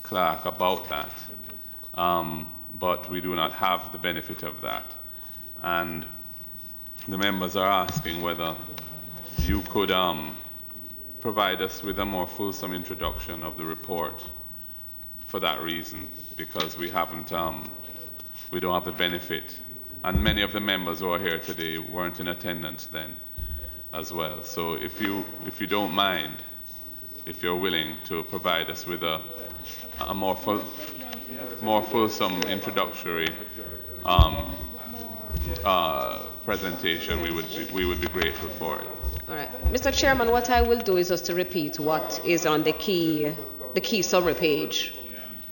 clerk about that, but we do not have the benefit of that. And the members are asking whether you could provide us with a more fulsome introduction of the report for that reason, because we haven't, we don't have the benefit. And many of the members who are here today weren't in attendance then as well. So if you don't mind, if you're willing to provide us with a more fulsome introductory presentation, we would be grateful for it. All right, Mr. Chairman, what I will do is just to repeat what is on the key summary page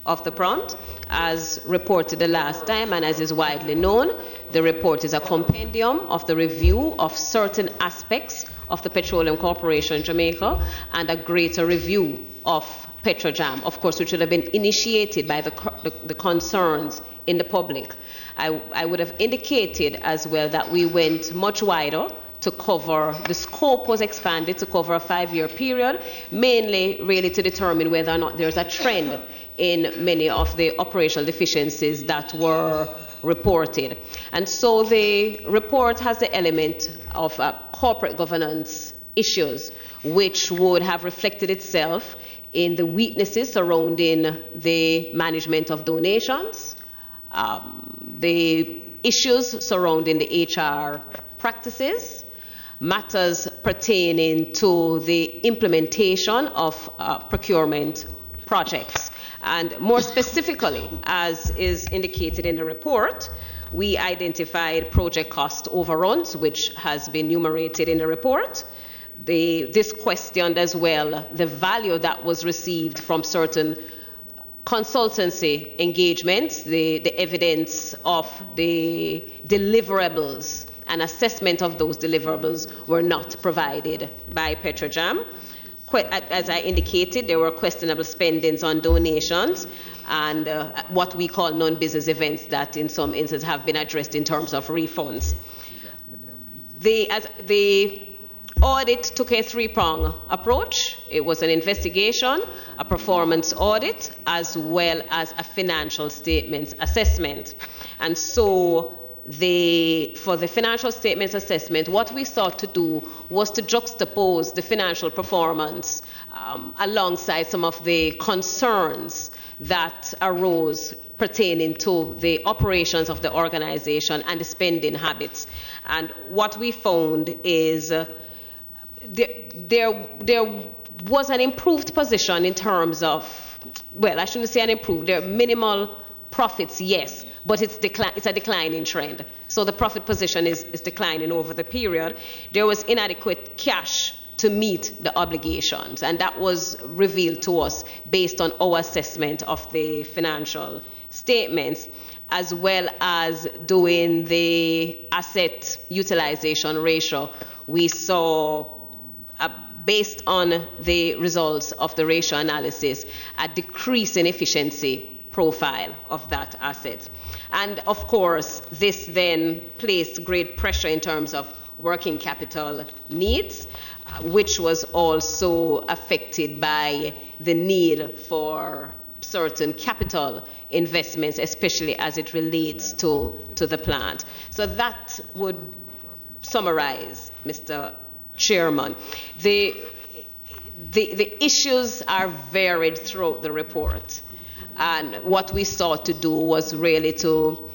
of the prompt, as reported the last time and as is widely known. The report is a compendium of the review of certain aspects of the Petroleum Corporation of Jamaica and a greater review of Petrojam, of course, which would have been initiated by the concerns in the public. I would have indicated as well that we went much wider to cover, the scope was expanded to cover a 5-year period, mainly really to determine whether or not there's a trend in many of the operational deficiencies that were reported. And so the report has the element of corporate governance issues, which would have reflected itself in the weaknesses surrounding the management of donations, the issues surrounding the HR practices, matters pertaining to the implementation of procurement projects. And more specifically, as is indicated in the report, we identified project cost overruns, which has been enumerated in the report. This questioned as well the value that was received from certain consultancy engagements, the evidence of the deliverables and assessment of those deliverables were not provided by Petrojam. As I indicated, there were questionable spendings on donations and what we call non-business events that in some instances have been addressed in terms of refunds. The audit took a 3-pronged approach. It was an investigation, a performance audit, as well as a financial statements assessment. And so for the financial statements assessment, what we sought to do was to juxtapose the financial performance alongside some of the concerns that arose pertaining to the operations of the organization and the spending habits. And what we found is there was an improved position in terms of, well, I shouldn't say an improved, there are minimal profits, yes, but it's a declining trend. So the profit position is declining over the period. There was inadequate cash to meet the obligations, and that was revealed to us based on our assessment of the financial statements, as well as doing the asset utilization ratio. We saw, based on the results of the ratio analysis, a decrease in efficiency profile of that asset. And of course, this then placed great pressure in terms of working capital needs, which was also affected by the need for certain capital investments, especially as it relates to the plant. So that would summarize, Mr. Chairman. The issues are varied throughout the report. And what we sought to do was really to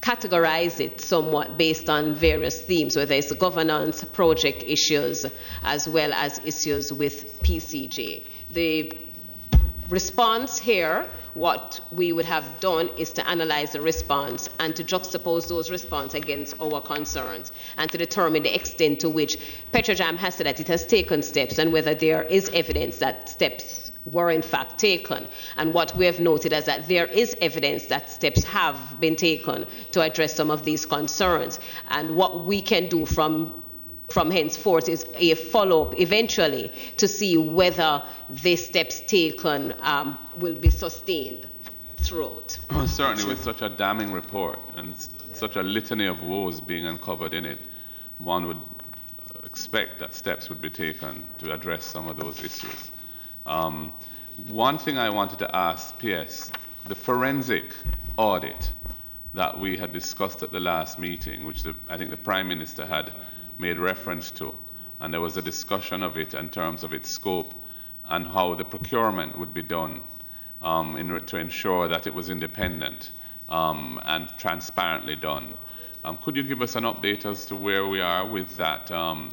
categorize it somewhat based on various themes, whether it's the governance, project issues, as well as issues with PCJ. The response here, what we would have done is to analyze the response and to juxtapose those responses against our concerns and to determine the extent to which Petrojam has said that it has taken steps and whether there is evidence that steps were in fact taken. And what we have noted is that there is evidence that steps have been taken to address some of these concerns. And what we can do from henceforth is a follow-up eventually to see whether the steps taken will be sustained throughout. Certainly with such a damning report and such a litany of woes being uncovered in it, one would expect that steps would be taken to address some of those issues. One thing I wanted to ask PS, the forensic audit that we had discussed at the last meeting, which I think the Prime Minister had made reference to, and there was a discussion of it in terms of its scope and how the procurement would be done to ensure that it was independent and transparently done. Could you give us an update as to where we are with that,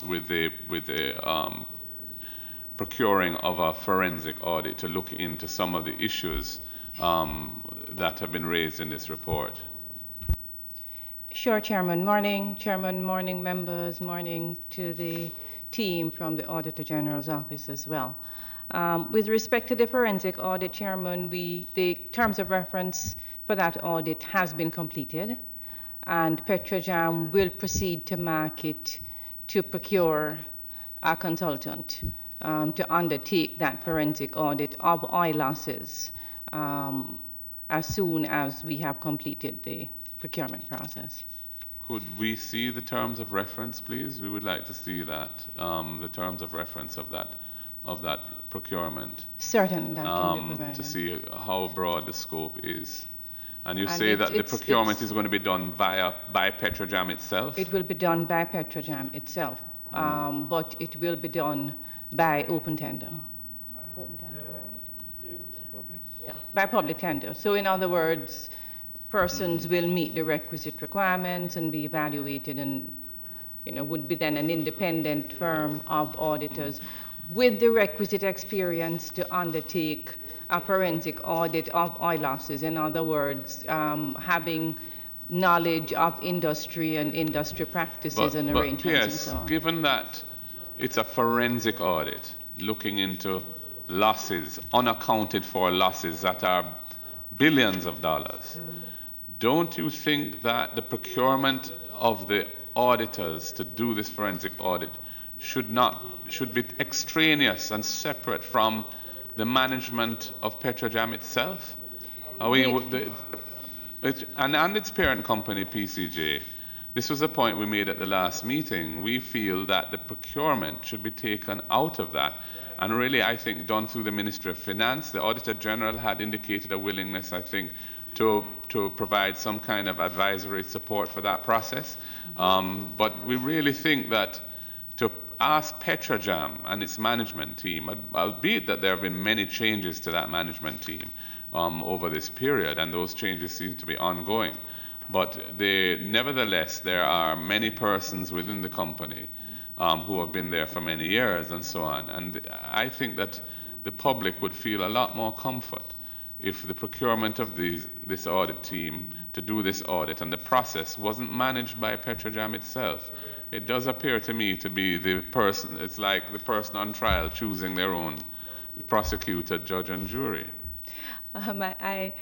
with the procuring of a forensic audit to look into some of the issues that have been raised in this report? Sure, Chairman. Morning, Chairman, morning, members, morning to the team from the Auditor General's office as well. With respect to the forensic audit, Chairman, the terms of reference for that audit has been completed. and Petrojam will proceed to market to procure a consultant to undertake that forensic audit of oil losses as soon as we have completed the procurement process. Could we see the terms of reference, please? We would like to see that, the terms of reference of that procurement. Certainly, that can be provided. To see how broad the scope is. And you say that the procurement is going to be done by Petrojam itself? It will be done by Petrojam itself, but it will be done by open tender. Open tender, right? Yeah, by public tender. So in other words, persons will meet the requisite requirements and be evaluated, and would be then an independent firm of auditors with the requisite experience to undertake a forensic audit of oil losses. In other words, having knowledge of industry and industry practices and arrangements yes, and so on. Given that it's a forensic audit looking into losses, unaccounted for losses that are billions of dollars, don't you think that the procurement of the auditors to do this forensic audit should be extraneous and separate from the management of Petrojam itself? And its parent company, PCJ. This was a point we made at the last meeting. We feel that the procurement should be taken out of that, and really, I think, done through the Ministry of Finance. The Auditor General had indicated a willingness, I think, to provide some kind of advisory support for that process. But we really think that to ask Petrojam and its management team, albeit that there have been many changes to that management team over this period, and those changes seem to be ongoing, but nevertheless, there are many persons within the company who have been there for many years and so on. And I think that the public would feel a lot more comfort if the procurement of this audit team to do this audit and the process wasn't managed by Petrojam itself. It does appear to me to be the person, it's like the person on trial choosing their own prosecutor, judge, and jury. I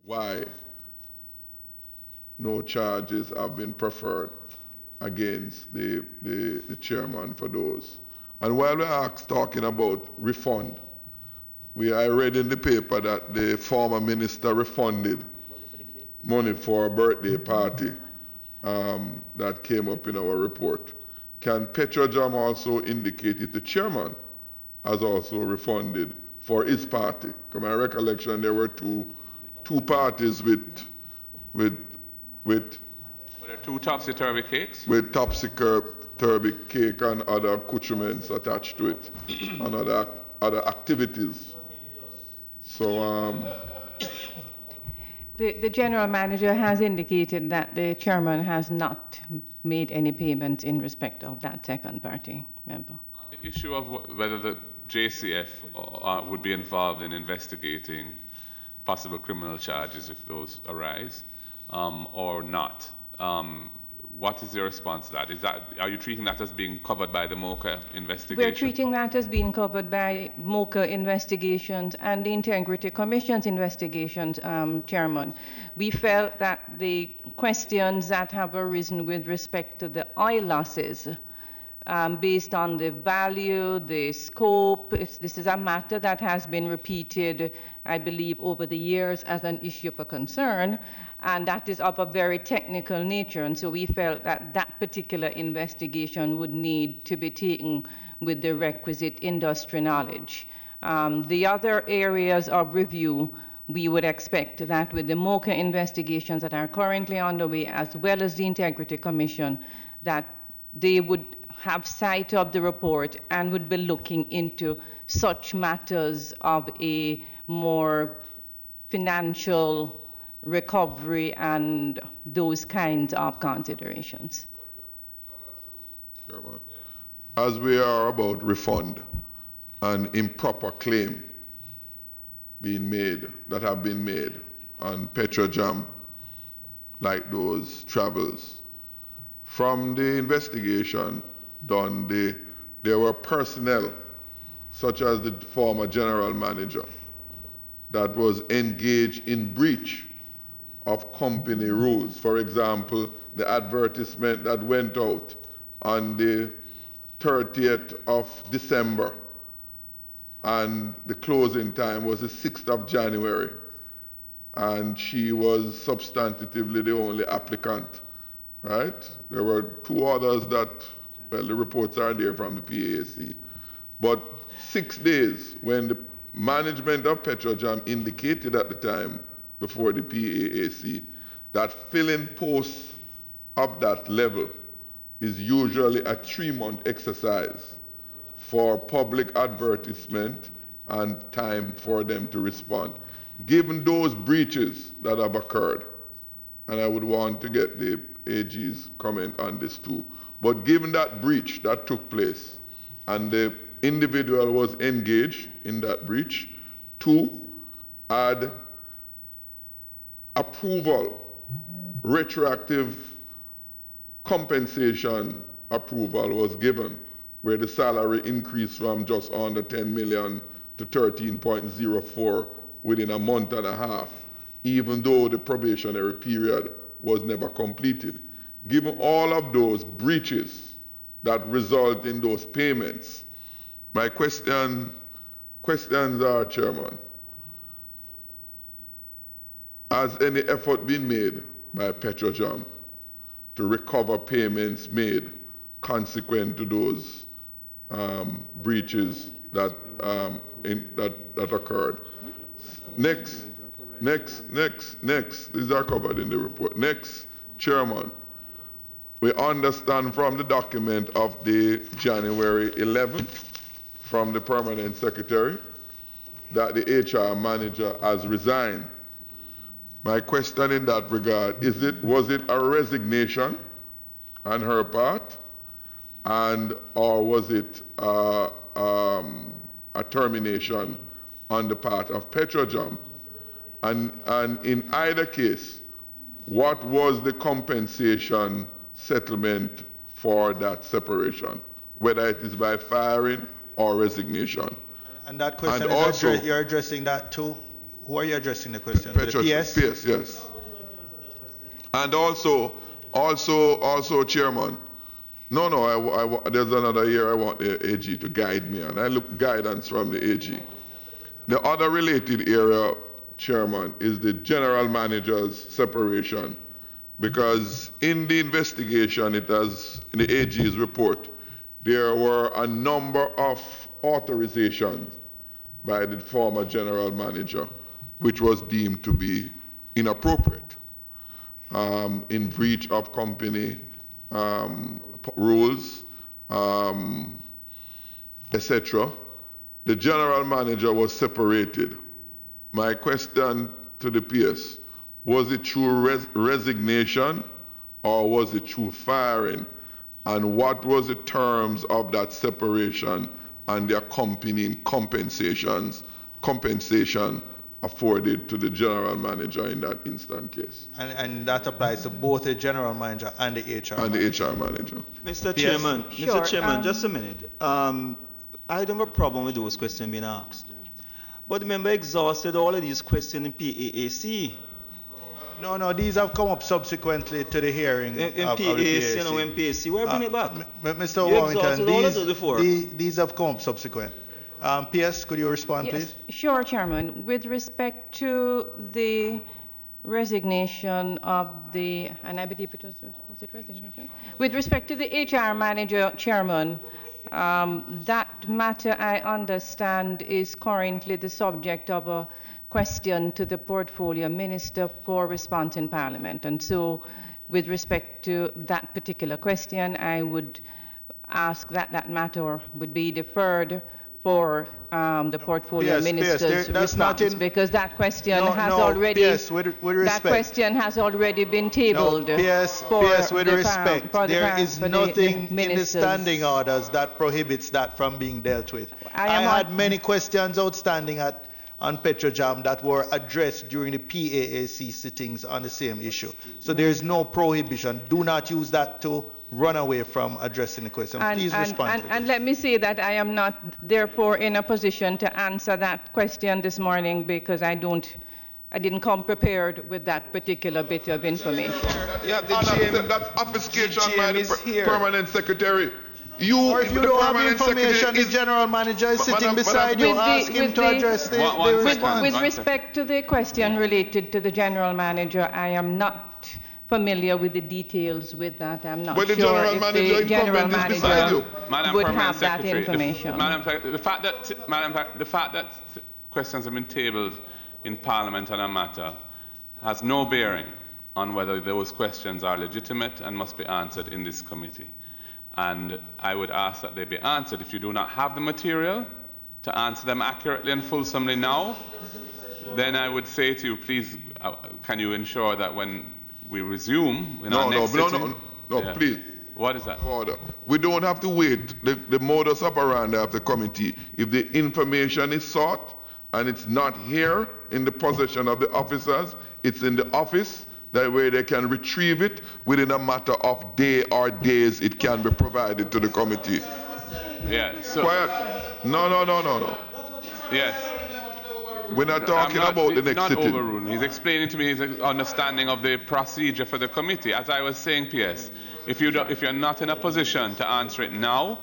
why no charges have been preferred against the chairman for those. And while we're talking about refund, I read in the paper that the former minister refunded money for a birthday party that came up in our report. Can Petrojam also indicate if the chairman has also refunded for his party? Because my recollection, there were two parties with Were there two topsy-turvy cakes? With topsy-turvy cake and other accoutrements attached to it, and other activities. So, the general manager has indicated that the chairman has not made any payment in respect of that second party member. The issue of whether the JCF would be involved in investigating possible criminal charges if those arise, or not. What is your response to that? Are you treating that as being covered by the MOCA investigation? We're treating that as being covered by MOCA investigations and the Integrity Commission's investigations, Chairman. We felt that the questions that have arisen with respect to the oil losses, based on the value, the scope, this is a matter that has been repeated, I believe, over the years as an issue for concern, and that is of a very technical nature, and so we felt that that particular investigation would need to be taken with the requisite industry knowledge. The other areas of review, we would expect that with the MOCA investigations that are currently underway, as well as the Integrity Commission, that they would have sight of the report and would be looking into such matters of a more financial recovery and those kinds of considerations. As we are about refund and improper claim being made, that have been made on Petrojam, like those travels, from the investigation done, there were personnel, such as the former general manager, that was engaged in breach of company rules. For example, the advertisement that went out on the 30th of December, and the closing time was the 6th of January, and she was substantively the only applicant, right? There were two others that, well, the reports are there from the PAC. But 6 days, when the management of Petrojam indicated at the time before the PAC that filling posts of that level is usually a 3-month exercise for public advertisement and time for them to respond. Given those breaches that have occurred, and I would want to get the AG's comment on this too, but given that breach that took place and the individual was engaged in that breach, 2, add approval, retroactive compensation approval was given, where the salary increased from just under 10 million to 13.04 within a month and a half, even though the probationary period was never completed. Given all of those breaches that result in those payments, my questions are, Chairman, has any effort been made by Petrojam to recover payments made consequent to those breaches that occurred? Next, these are covered in the report. Next, Chairman, we understand from the document of the January 11th from the Permanent Secretary that the HR manager has resigned. My question in that regard, was it a resignation on her part, or was it a termination on the part of Petrojam? And in either case, what was the compensation settlement for that separation, whether it is by firing or resignation? And that question, and also, you're addressing that too Who are you addressing the question? To the PS? PS, yes. And also, Chairman, there's another area I want the AG to guide me on. I look guidance from the AG. The other related area, Chairman, is the General Manager's separation. Because in the investigation, in the AG's report, there were a number of authorizations by the former General Manager, which was deemed to be inappropriate, in breach of company rules, etc. The General Manager was separated. My question to the PS, was it through resignation or was it through firing? And what was the terms of that separation and the accompanying compensation afforded to the General Manager in that instant case? And that applies to both the General Manager and the HR and Manager. The HR Manager. Mr. Chairman, Mr. Chairman, just a minute. I don't have a problem with those questions being asked. But the member exhausted all of these questions in PAAC. No, these have come up subsequently to the hearing. In PAAC, in PAC. Why bring it back? Mr. Warrington, these have come up subsequent. PS, could you respond, please? Sure, Chairman. With respect to the resignation of the, and I believe it was it resignation? With respect to the HR Manager, Chairman, that matter, I understand, is currently the subject of a question to the Portfolio Minister for response in Parliament. And so, with respect to that particular question, I would ask that that matter would be deferred for the Portfolio Minister's response, because that question has already that question has already been tabled. With respect, there is nothing in the standing orders that prohibits that from being dealt with. I had many questions outstanding on Petrojam that were addressed during the PAAC sittings on the same issue. So there is no prohibition. Do not use that to run away from addressing the question. Please respond. And let me say that I am not, therefore, in a position to answer that question this morning, because I didn't come prepared with that particular bit of information. Yeah, that's obfuscation by the permanent secretary. Or if you don't have information, the General Manager is sitting beside you. Ask him to address the response. With respect to the question related to the General Manager, I am not familiar with the details with that. I'm not sure if the General Manager would have that information. The fact that questions have been tabled in Parliament on a matter has no bearing on whether those questions are legitimate and must be answered in this committee. And I would ask that they be answered. If you do not have the material to answer them accurately and fulsomely now, then I would say to you, please, can you ensure that when we resume in our next sitting? No, please. What is that? Order. We don't have to wait. The modus operandi of the committee, if the information is sought and it's not here in the possession of the officers, it's in the office. That way they can retrieve it within a matter of day or days. It can be provided to the committee. Yeah. So quiet. No. Yes. We're not talking about the next sitting. Overruling. He's explaining to me his understanding of the procedure for the committee. As I was saying, PS, if you're not in a position to answer it now,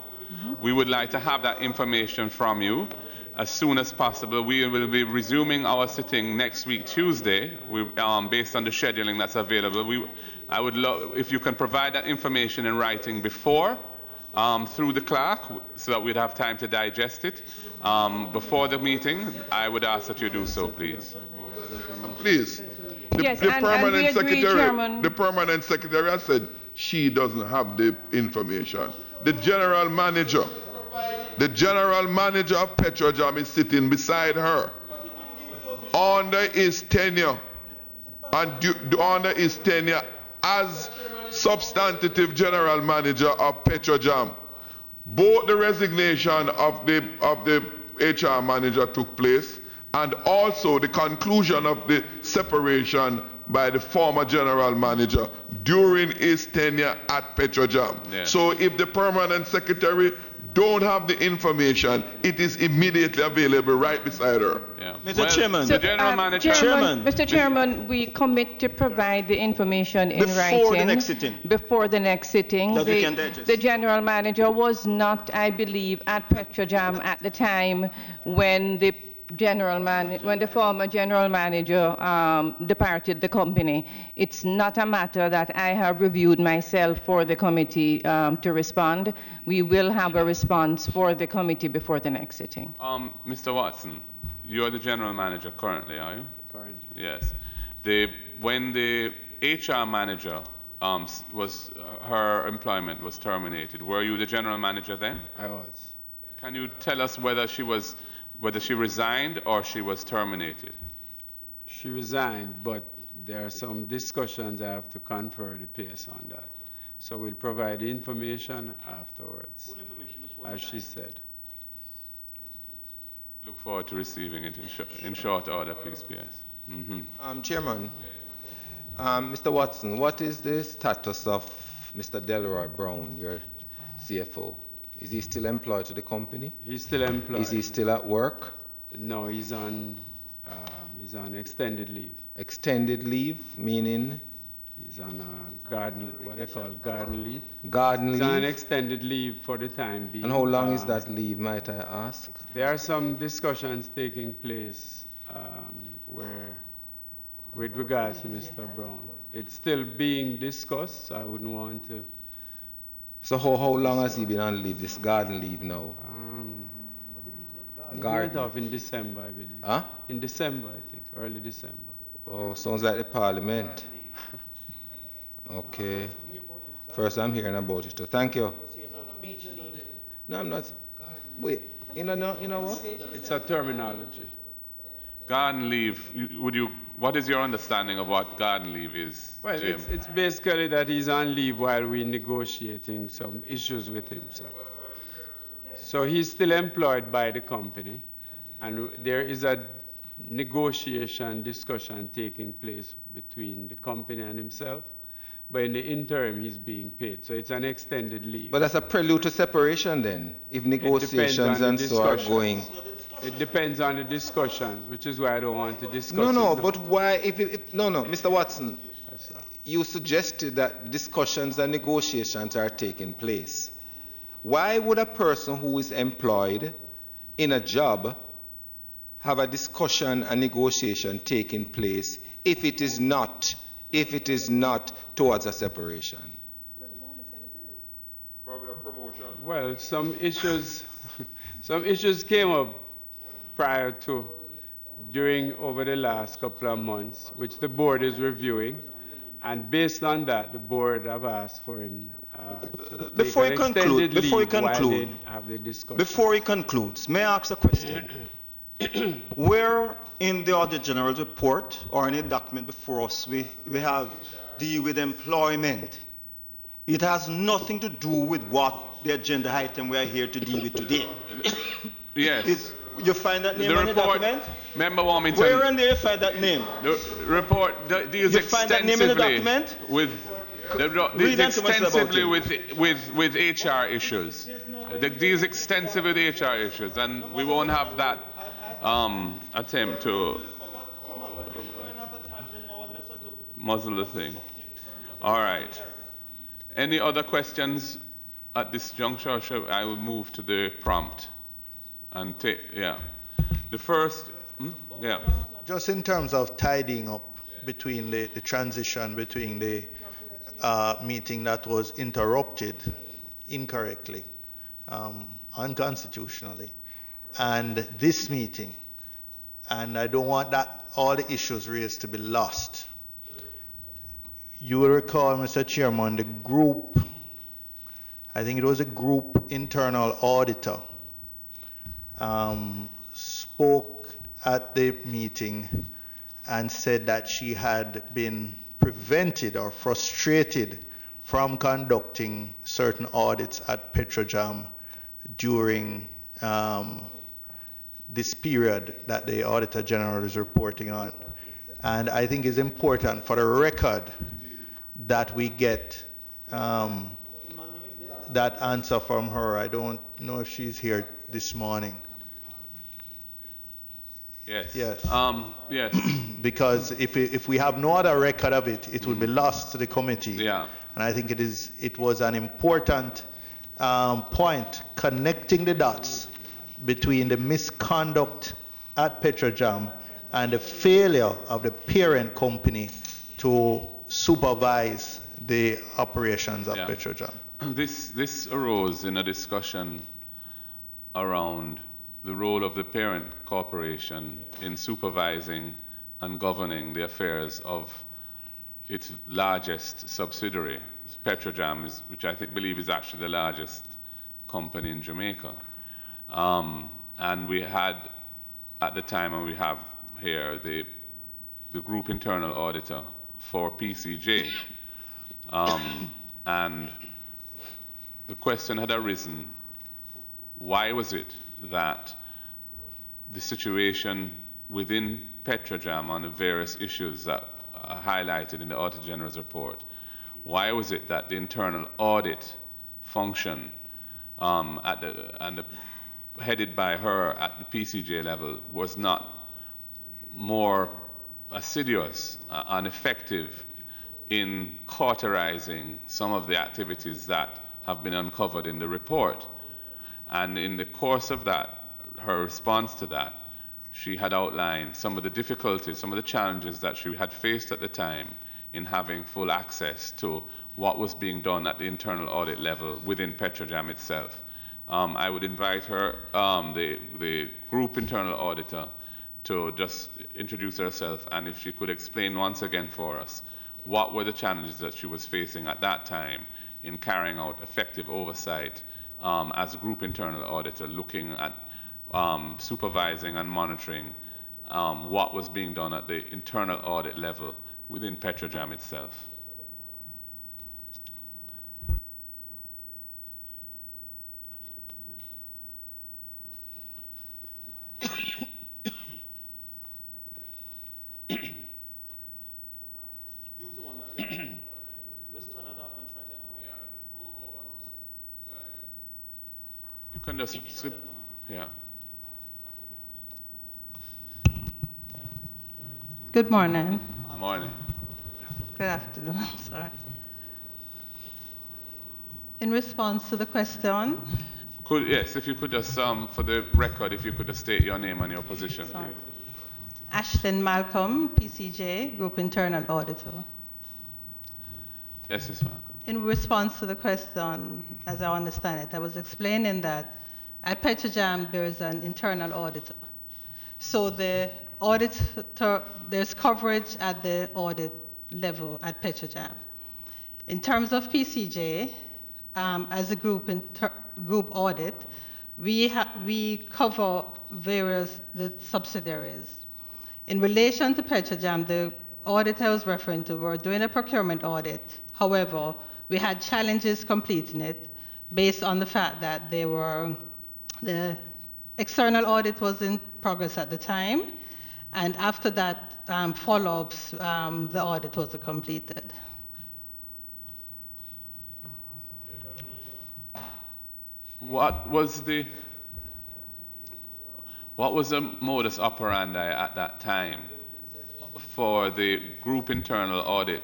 we would like to have that information from you as soon as possible. We will be resuming our sitting next week, Tuesday, based on the scheduling that's available. I would love if you can provide that information in writing before, through the clerk, so that we'd have time to digest it before the meeting. I would ask that you do so, please. Please. Yes, the permanent secretary has said she doesn't have the information. The General Manager of Petrojam is sitting beside her under his tenure as substantive General Manager of Petrojam. Both the resignation of the HR Manager took place, and also the conclusion of the separation by the former general manager during his tenure at Petrojam. Yeah. So if the permanent secretary don't have the information, it is immediately available right beside her. Yeah. Mr. Chairman. The general manager. Mr. Chairman, we commit to provide the information in writing. Before the next sitting. Before the next sitting. That we can digest. The general manager was not, I believe, at Petrojam at the time when the former general manager departed the company. It's not a matter that I have reviewed myself for the committee to respond. We will have a response for the committee before the next sitting. Mr. Watson, you're the general manager currently, are you? Currently. Yes. When the HR manager her employment was terminated, were you the general manager then? I was. Can you tell us whether she resigned or she was terminated? She resigned, but there are some discussions I have to confer the pace on that. So we'll provide the information afterwards, as she said. Look forward to receiving it in short order, please, PS. Mm-hmm. Chairman, Mr. Watson, what is the status of Mr. Delroy Brown, your CFO? Is he still employed to the company? He's still employed. Is he still at work? No, he's on extended leave. Extended leave, meaning? He's on garden leave. Garden leave? He's on extended leave for the time being. And how long is that leave, might I ask? There are some discussions taking place with regards to Mr. Brown. It's still being discussed, so I wouldn't want to. So how long has he been on leave, this garden leave now? He went off in December, I believe. Huh? In December, I think, early December. Oh, sounds like the parliament. Okay. First I'm hearing about it too. Thank you. No, I'm not. Wait, you know what? It's a terminology. Garden leave, what is your understanding of what garden leave is, Well, Jim? it's basically that he's on leave while we're negotiating some issues with him. So he's still employed by the company, and there is a negotiation discussion taking place between the company and himself, but in the interim he's being paid. So it's an extended leave. But that's a prelude to separation then, if negotiations and so are going. It depends on the discussions, which is why I don't want to discuss No, it now. but why, no, Mr. Watson, you suggested that discussions and negotiations are taking place. Why would a person who is employed in a job have a discussion and negotiation taking place if it is not towards a separation? Probably a promotion. Well, some issues came up over the last couple of months, which the board is reviewing, and based on that, the board have asked for him Before he concludes, may I ask a question? Where in the Auditor General's report or in a document before us we have deal with employment? It has nothing to do with what the agenda item we are here to deal with today. Yes. You find that name in the document? Member Warmington. Where in there you find that name? The report deals extensively with HR issues. It deals extensively with HR issues, and we won't have that attempt to muzzle the thing. All right. Any other questions at this juncture? I will move to the prompt and take, the first, Just in terms of tidying up between the transition between the meeting that was interrupted incorrectly, unconstitutionally, and this meeting, and I don't want all the issues raised to be lost. You will recall, Mr. Chairman, the group, I think it was a group internal auditor, spoke at the meeting and said that she had been prevented or frustrated from conducting certain audits at Petrojam during this period that the Auditor General is reporting on. And I think it's important for the record that we get that answer from her. I don't know if she's here this morning. Yes. Yes. Yes. Because if we have no other record of it, it will be lost to the committee. Yeah. And I think it was an important point, connecting the dots between the misconduct at Petrojam and the failure of the parent company to supervise the operations of Petrojam. This arose in a discussion around the role of the parent corporation in supervising and governing the affairs of its largest subsidiary, Petrojam, which I believe is actually the largest company in Jamaica. And we had at the time, and we have here, the group internal auditor for PCJ. And the question had arisen, why was it that the situation within Petrojam on the various issues that are highlighted in the Auditor General's report, why was it that the internal audit function headed by her at the PCJ level was not more assiduous and effective in cauterizing some of the activities that have been uncovered in the report? And in the course of that, her response to that, she had outlined some of the difficulties, some of the challenges that she had faced at the time in having full access to what was being done at the internal audit level within Petrojam itself. I would invite her, the group internal auditor, to just introduce herself, and if she could explain once again for us what were the challenges that she was facing at that time in carrying out effective oversight as a group internal auditor, looking at supervising and monitoring what was being done at the internal audit level within Petrojam itself. You can just slip, yeah. Good morning. Morning. Good afternoon, sorry. In response to the question. Yes, if you could just, for the record, if you could just state your name and your position. Sorry. Ashlyn Malcolm, PCJ, Group Internal Auditor. Yes, Ms. Malcolm. In response to the question, as I understand it, I was explaining that at Petrojam there is an internal auditor. So the auditor, there's coverage at the audit level at Petrojam. In terms of PCJ, as a group audit, we cover the subsidiaries. In relation to Petrojam, the audit I was referring to, we're doing a procurement audit. However, we had challenges completing it based on the fact that the external audit was in progress at the time, and after that follow-ups, the audit was completed. What was the modus operandi at that time for the group internal audit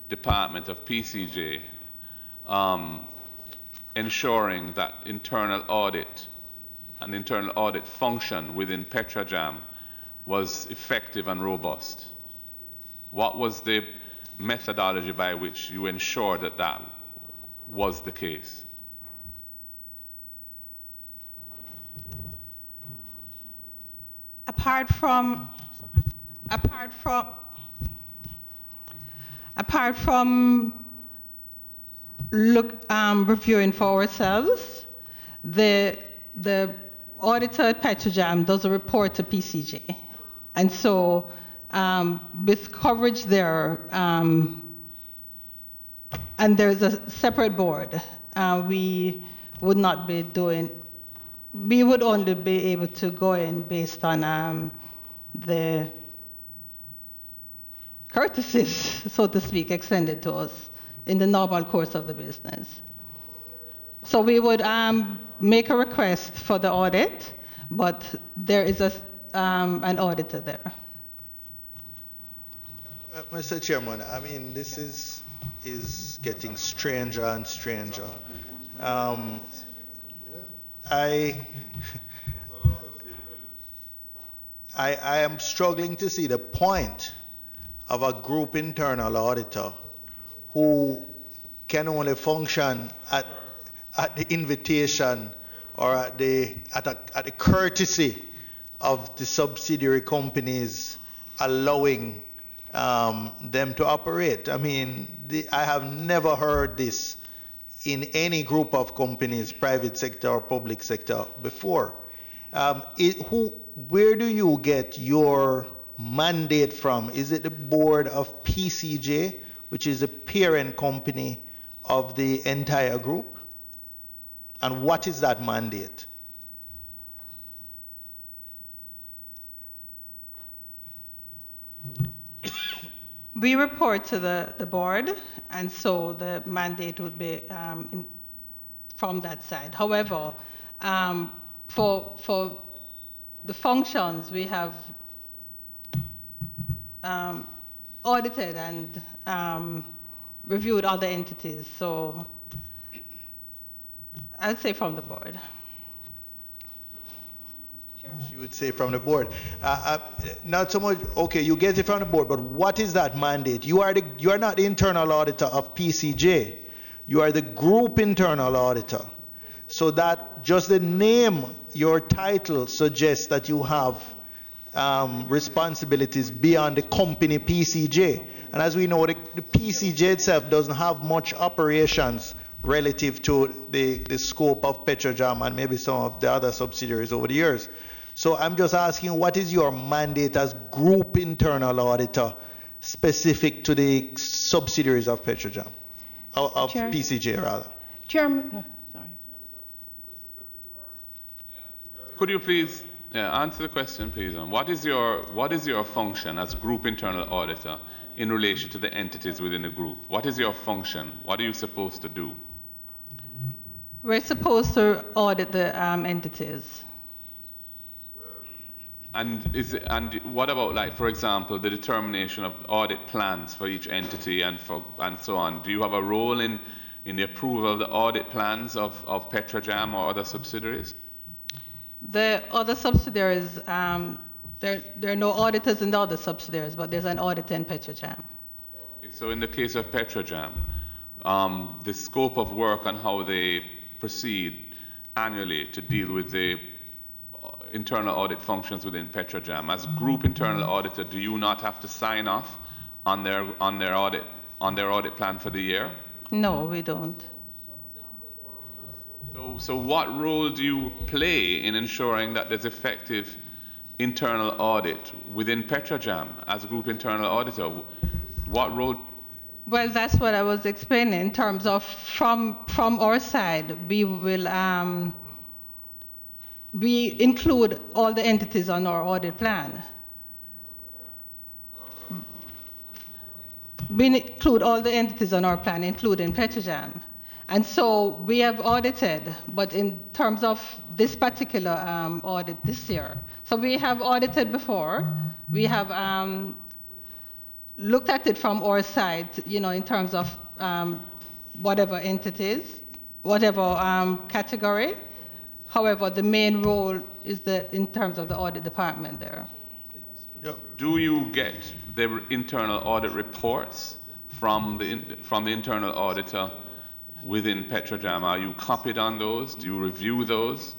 department of PCJ ensuring that internal audit function within Petrojam was effective and robust? What was the methodology by which you ensured that that was the case? Apart from reviewing for ourselves, the auditor at Petrojam does a report to PCJ. And so with coverage there, and there's a separate board, we would only be able to go in based on the courtesies, so to speak, extended to us in the normal course of the business. So we would make a request for the audit, but there is an auditor there. Mr. Chairman, I mean, this is getting stranger and stranger. I am struggling to see the point of a group internal auditor who can only function at the invitation or at the courtesy of the subsidiary companies allowing them to operate. I mean, I have never heard this in any group of companies, private sector or public sector, before. Where do you get your mandate from? Is it the board of PCJ, which is a parent company of the entire group? And what is that mandate? We report to the board, and so the mandate would be from that side. However, for the functions, we have audited and reviewed other entities. So I'd say from the board. You would say from the board. Not so much, okay, you get it from the board, but what is that mandate? You are not the internal auditor of PCJ. You are the group internal auditor. So that just the name, your title suggests that you have responsibilities beyond the company PCJ. And as we know, the PCJ itself doesn't have much operations relative to the scope of Petrojam and maybe some of the other subsidiaries over the years. So I'm just asking, what is your mandate as group internal auditor specific to the subsidiaries of Petrojam, of PCJ rather? Chairman, no, sorry. Could you please answer the question, please? What is your function as group internal auditor in relation to the entities within the group? What is your function? What are you supposed to do? We're supposed to audit the entities. And what about, like, for example, the determination of audit plans for each entity and so on? Do you have a role in the approval of the audit plans of Petrojam or other subsidiaries? The other subsidiaries, there are no auditors in the other subsidiaries, but there's an auditor in Petrojam. So in the case of Petrojam, the scope of work and how they proceed annually to deal with the internal audit functions within Petrojam. As group internal auditor, do you not have to sign off on their audit plan for the year? No, we don't. So what role do you play in ensuring that there's effective internal audit within Petrojam as group internal auditor? What role? Well, that's what I was explaining in terms of from our side, we will we include all the entities on our audit plan. We include all the entities on our plan, including Petrojam. And so we have audited, but in terms of this particular audit this year. So we have audited before. We have looked at it from our side, in terms of whatever entities, whatever category. However, the main role is in terms of the audit department there. Do you get the internal audit reports from the internal auditor within Petrojam? Are you copied on those? Do you review those?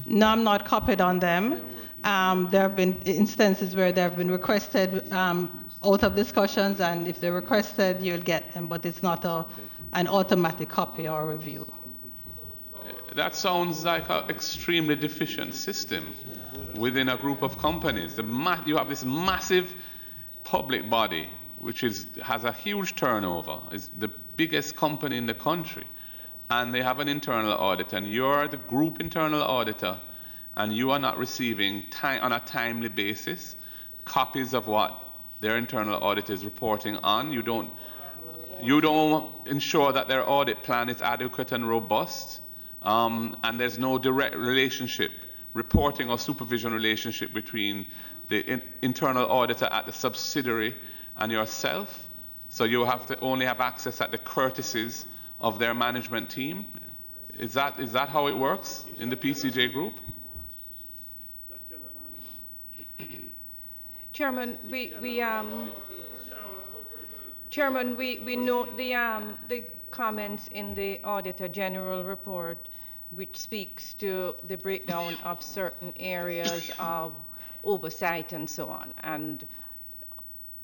No, I'm not copied on them. There have been instances where they have been requested out of discussions, and if they're requested, you'll get them, but it's not an automatic copy or review. That sounds like an extremely deficient system within a group of companies. You have this massive public body which has a huge turnover, is the biggest company in the country, and they have an internal audit, and you're the group internal auditor, and you are not receiving on a timely basis copies of what their internal audit is reporting on. You don't ensure that their audit plan is adequate and robust, and there's no direct relationship, reporting or supervision relationship between the internal auditor at the subsidiary and yourself. So you have to only have access at the courtesies of their management team. Is that how it works in the PCJ group? Chairman, we note the comments in the Auditor General report, which speaks to the breakdown of certain areas of oversight and so on, and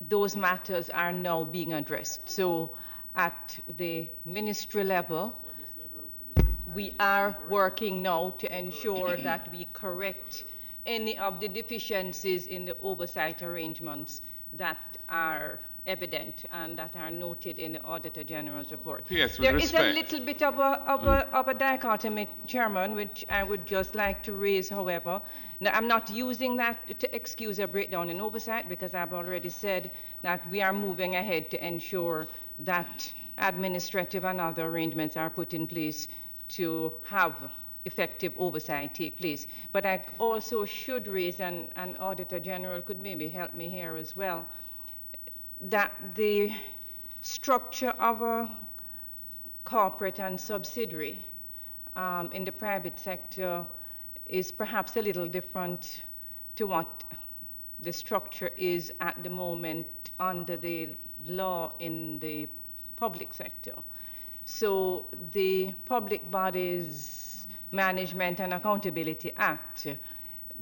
those matters are now being addressed. So at the ministry level, we are working now to ensure that we correct any of the deficiencies in the oversight arrangements that are evident and that are noted in the Auditor General's report. Yes, there is a little bit of a dichotomy, Chairman, which I would just like to raise, however. Now, I'm not using that to excuse a breakdown in oversight, because I've already said that we are moving ahead to ensure that administrative and other arrangements are put in place to have effective oversight take place. But I also should raise, and Auditor General could maybe help me here as well, that the structure of a corporate and subsidiary in the private sector is perhaps a little different to what the structure is at the moment under the law in the public sector. So the Public Bodies Management and Accountability Act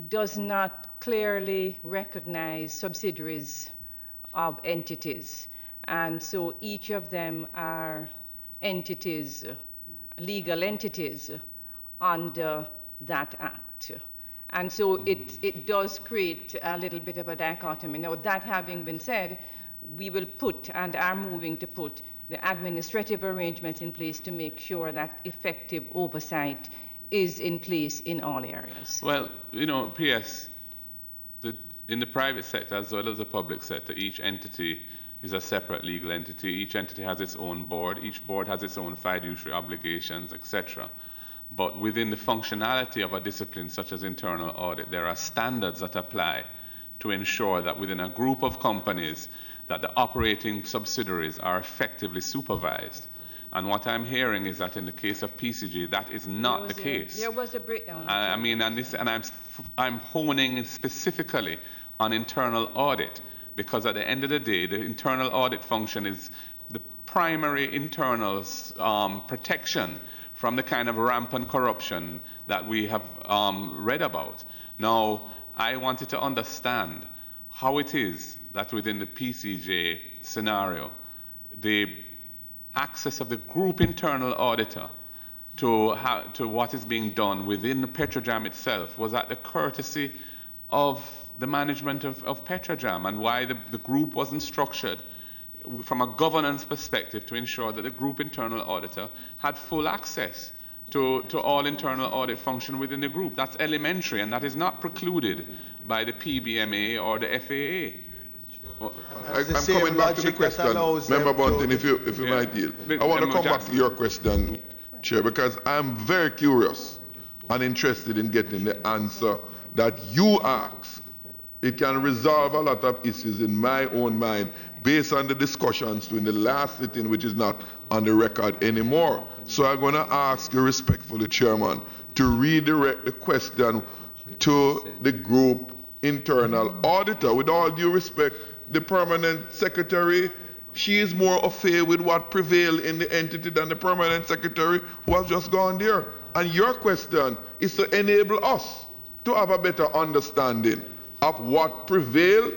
does not clearly recognize subsidiaries of entities, and so each of them are entities, legal entities under that act. And so it does create a little bit of a dichotomy. Now, that having been said, we will put and are moving to put the administrative arrangements in place to make sure that effective oversight is in place in all areas. Well, you know, PS, in the private sector as well as the public sector, each entity is a separate legal entity. Each entity has its own board. Each board has its own fiduciary obligations, etc. But within the functionality of a discipline such as internal audit, there are standards that apply to ensure that within a group of companies that the operating subsidiaries are effectively supervised. And what I'm hearing is that in the case of PCJ, that is not the case. There was a breakdown. I mean, I'm honing specifically on internal audit, because at the end of the day, the internal audit function is the primary internal protection from the kind of rampant corruption that we have read about. Now, I wanted to understand how it is that within the PCJ scenario, the access of the group internal auditor to what is being done within the Petrojam itself was at the courtesy of the management of Petrojam, and why the group wasn't structured from a governance perspective to ensure that the group internal auditor had full access to all internal audit function within the group. That's elementary, and that is not precluded by the PBMA or the FAA. I'm coming back to the question, Member Bunting, if you might yield. I want to come back to your question, Chair, because I'm very curious and interested in getting the answer that you asked. It can resolve a lot of issues in my own mind based on the discussions in the last sitting, which is not on the record anymore. So I'm going to ask you respectfully, Chairman, to redirect the question to the group internal auditor. With all due respect, the permanent secretary, she is more au fait with what prevailed in the entity than the permanent secretary who has just gone there. And your question is to enable us to have a better understanding of what prevailed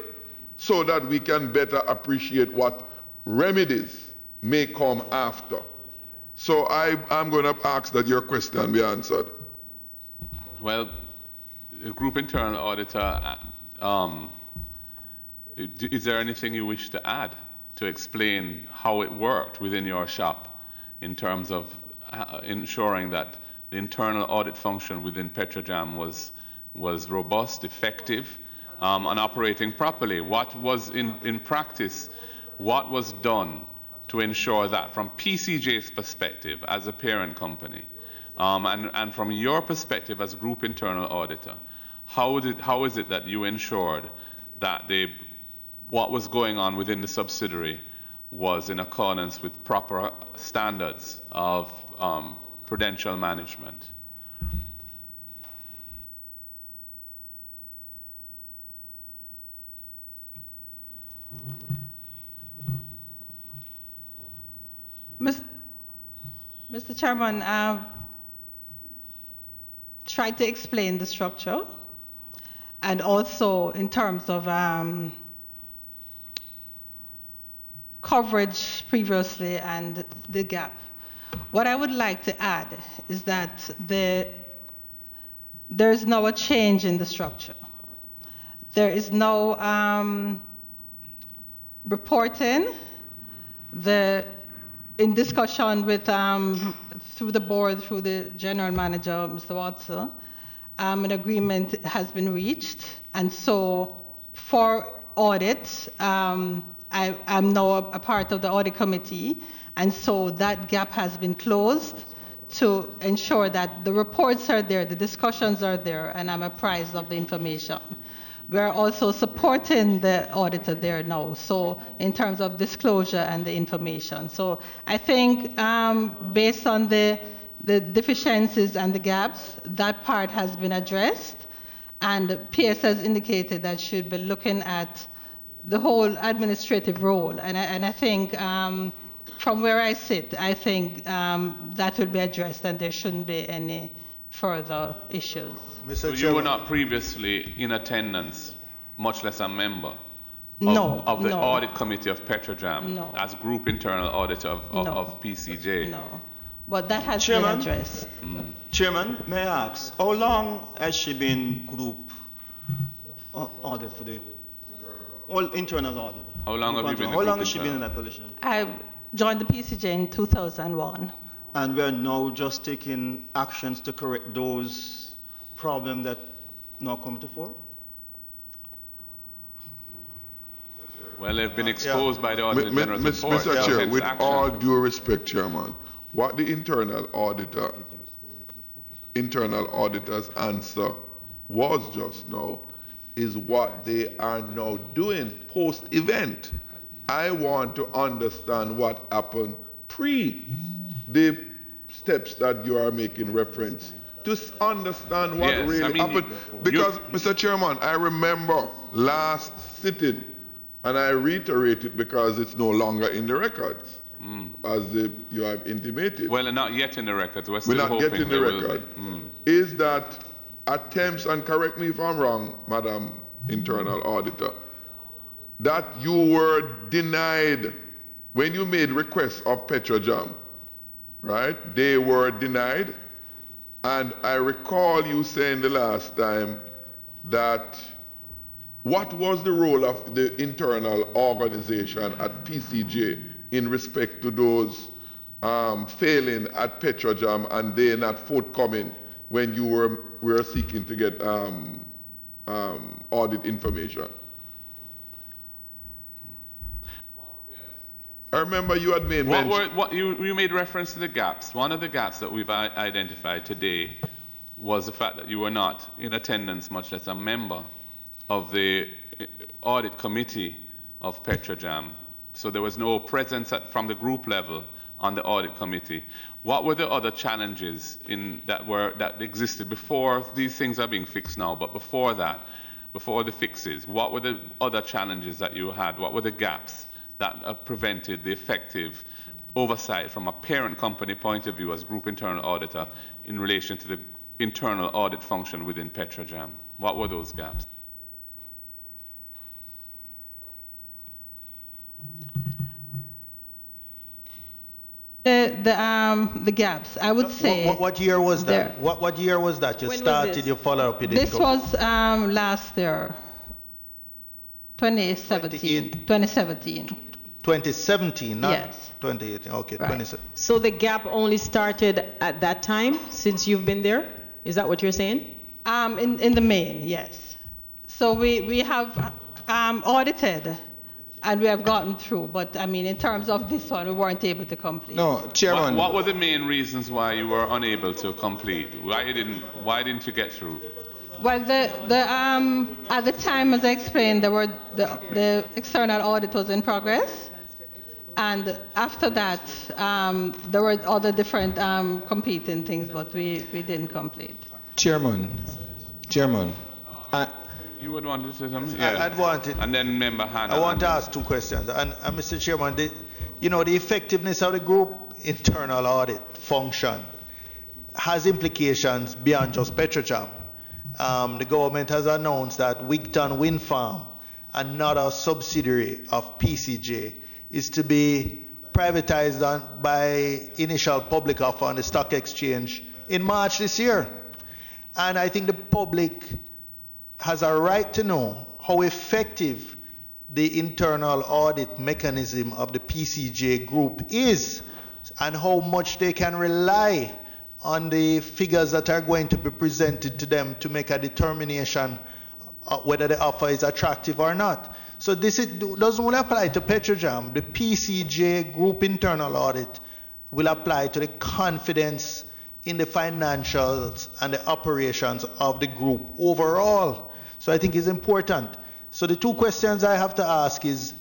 so that we can better appreciate what remedies may come after. So I'm going to ask that your question be answered. Well, the group internal auditor, is there anything you wish to add to explain how it worked within your shop in terms of ensuring that the internal audit function within Petrojam was robust, effective, and operating properly? What was in practice, what was done to ensure that from PCJ's perspective as a parent company, and from your perspective as group internal auditor, how is it that you ensured that what was going on within the subsidiary was in accordance with proper standards of prudential management? Mr. Chairman, I've tried to explain the structure and also in terms of coverage previously and the gap. What I would like to add is that there is now a change in the structure. There is no reporting. In discussion with through the board, through the general manager, Mr. Watson, an agreement has been reached, and so for audit, I'm now a part of the audit committee, and so that gap has been closed to ensure that the reports are there, the discussions are there, and I'm apprised of the information. We're also supporting the auditor there now, so in terms of disclosure and the information. So I think based on the deficiencies and the gaps, that part has been addressed, and PS has indicated that should be looking at the whole administrative role, and I think from where I sit, I think that will be addressed and there shouldn't be any further issues. So you were not previously in attendance, much less a member of the audit committee of Petrojam as group internal auditor of PCJ? No, but that has been addressed. Chairman, may I ask, how long has she been group audit for the internal audit? How long have you been? How long has she been in that position? I joined the PCJ in 2001. And we're now just taking actions to correct those problems that now come to fore? Well, they've been exposed by the Auditor General's report. Mr. Chair, with all due respect, Chairman, what the internal auditor's answer was just now is what they are now doing post-event. I want to understand what happened pre the steps that you are making reference to understand what really happened. Because, Mr. Chairman, I remember last sitting, and I reiterate it because it's no longer in the records, as you have intimated. Well, not yet in the records. We're not getting the record. Is that attempts, and correct me if I'm wrong, Madam Internal Auditor, that you were denied when you made requests of Petrojam, right? They were denied. And I recall you saying the last time that what was the role of the internal organization at PCJ in respect to those failing at Petrojam and they not forthcoming when you were seeking to get audit information? I remember you had made mention. You made reference to the gaps. One of the gaps that we've identified today was the fact that you were not in attendance, much less a member of the audit committee of Petrojam. So there was no presence from the group level on the audit committee. What were the other challenges that existed before these things are being fixed now, but before that, before the fixes, what were the other challenges that you had? What were the gaps that prevented the effective oversight from a parent company point of view as group internal auditor in relation to the internal audit function within Petrojam? What were those gaps? The gaps, I would say. What year was that? What year was that? You started your follow-up? This was last year, 2017. 2017. 2017, not yes. 2018. Okay, right. 2017. So the gap only started at that time, since you've been there? Is that what you're saying? In the main, yes. So we have audited and we have gotten through, but I mean, in terms of this one, we weren't able to complete. No, Chairman. What were the main reasons why you were unable to complete? Why didn't you get through? Well, at the time, as I explained, the external audit was in progress, and after that, there were other different competing things, but we didn't complete. Chairman. You would want to say something? I'd want it. And then member Hannah. I want to ask two questions. And Mr. Chairman, the effectiveness of the group internal audit function has implications beyond just Petrojam. The government has announced that Wigton Wind Farm, another subsidiary of PCJ, is to be privatized by initial public offer on the stock exchange in March this year. And I think the public has a right to know how effective the internal audit mechanism of the PCJ group is and how much they can rely on the figures that are going to be presented to them to make a determination whether the offer is attractive or not. So doesn't only apply to Petrojam. The PCJ group internal audit will apply to the confidence in the financials and the operations of the group overall. So I think it's important. So the two questions I have to ask is,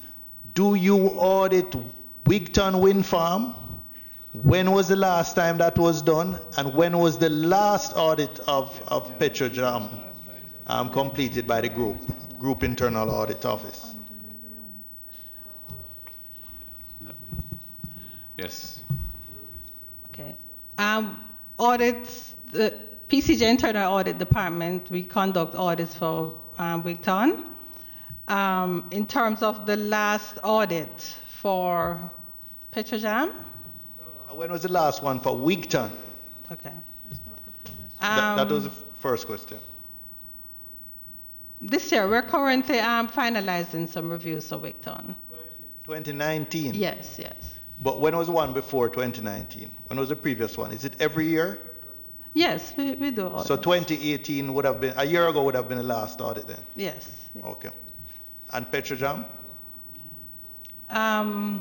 do you audit Wigton Wind Farm? When was the last time that was done? And when was the last audit of Petrojam completed by the group internal audit office? Yes. Okay. Audits, the PCJ Internal Audit Department, we conduct audits for Wigton. In terms of the last audit for Petrojam? When was the last one for Wigton? Okay. That was the first question. This year, we're currently finalizing some reviews for Wigton. 2019? Yes. But when was the one before 2019? When was the previous one? Is it every year? Yes, we do audits. So 2018 would have been, a year ago would have been the last audit then? Yes. Okay. And Petrojam? I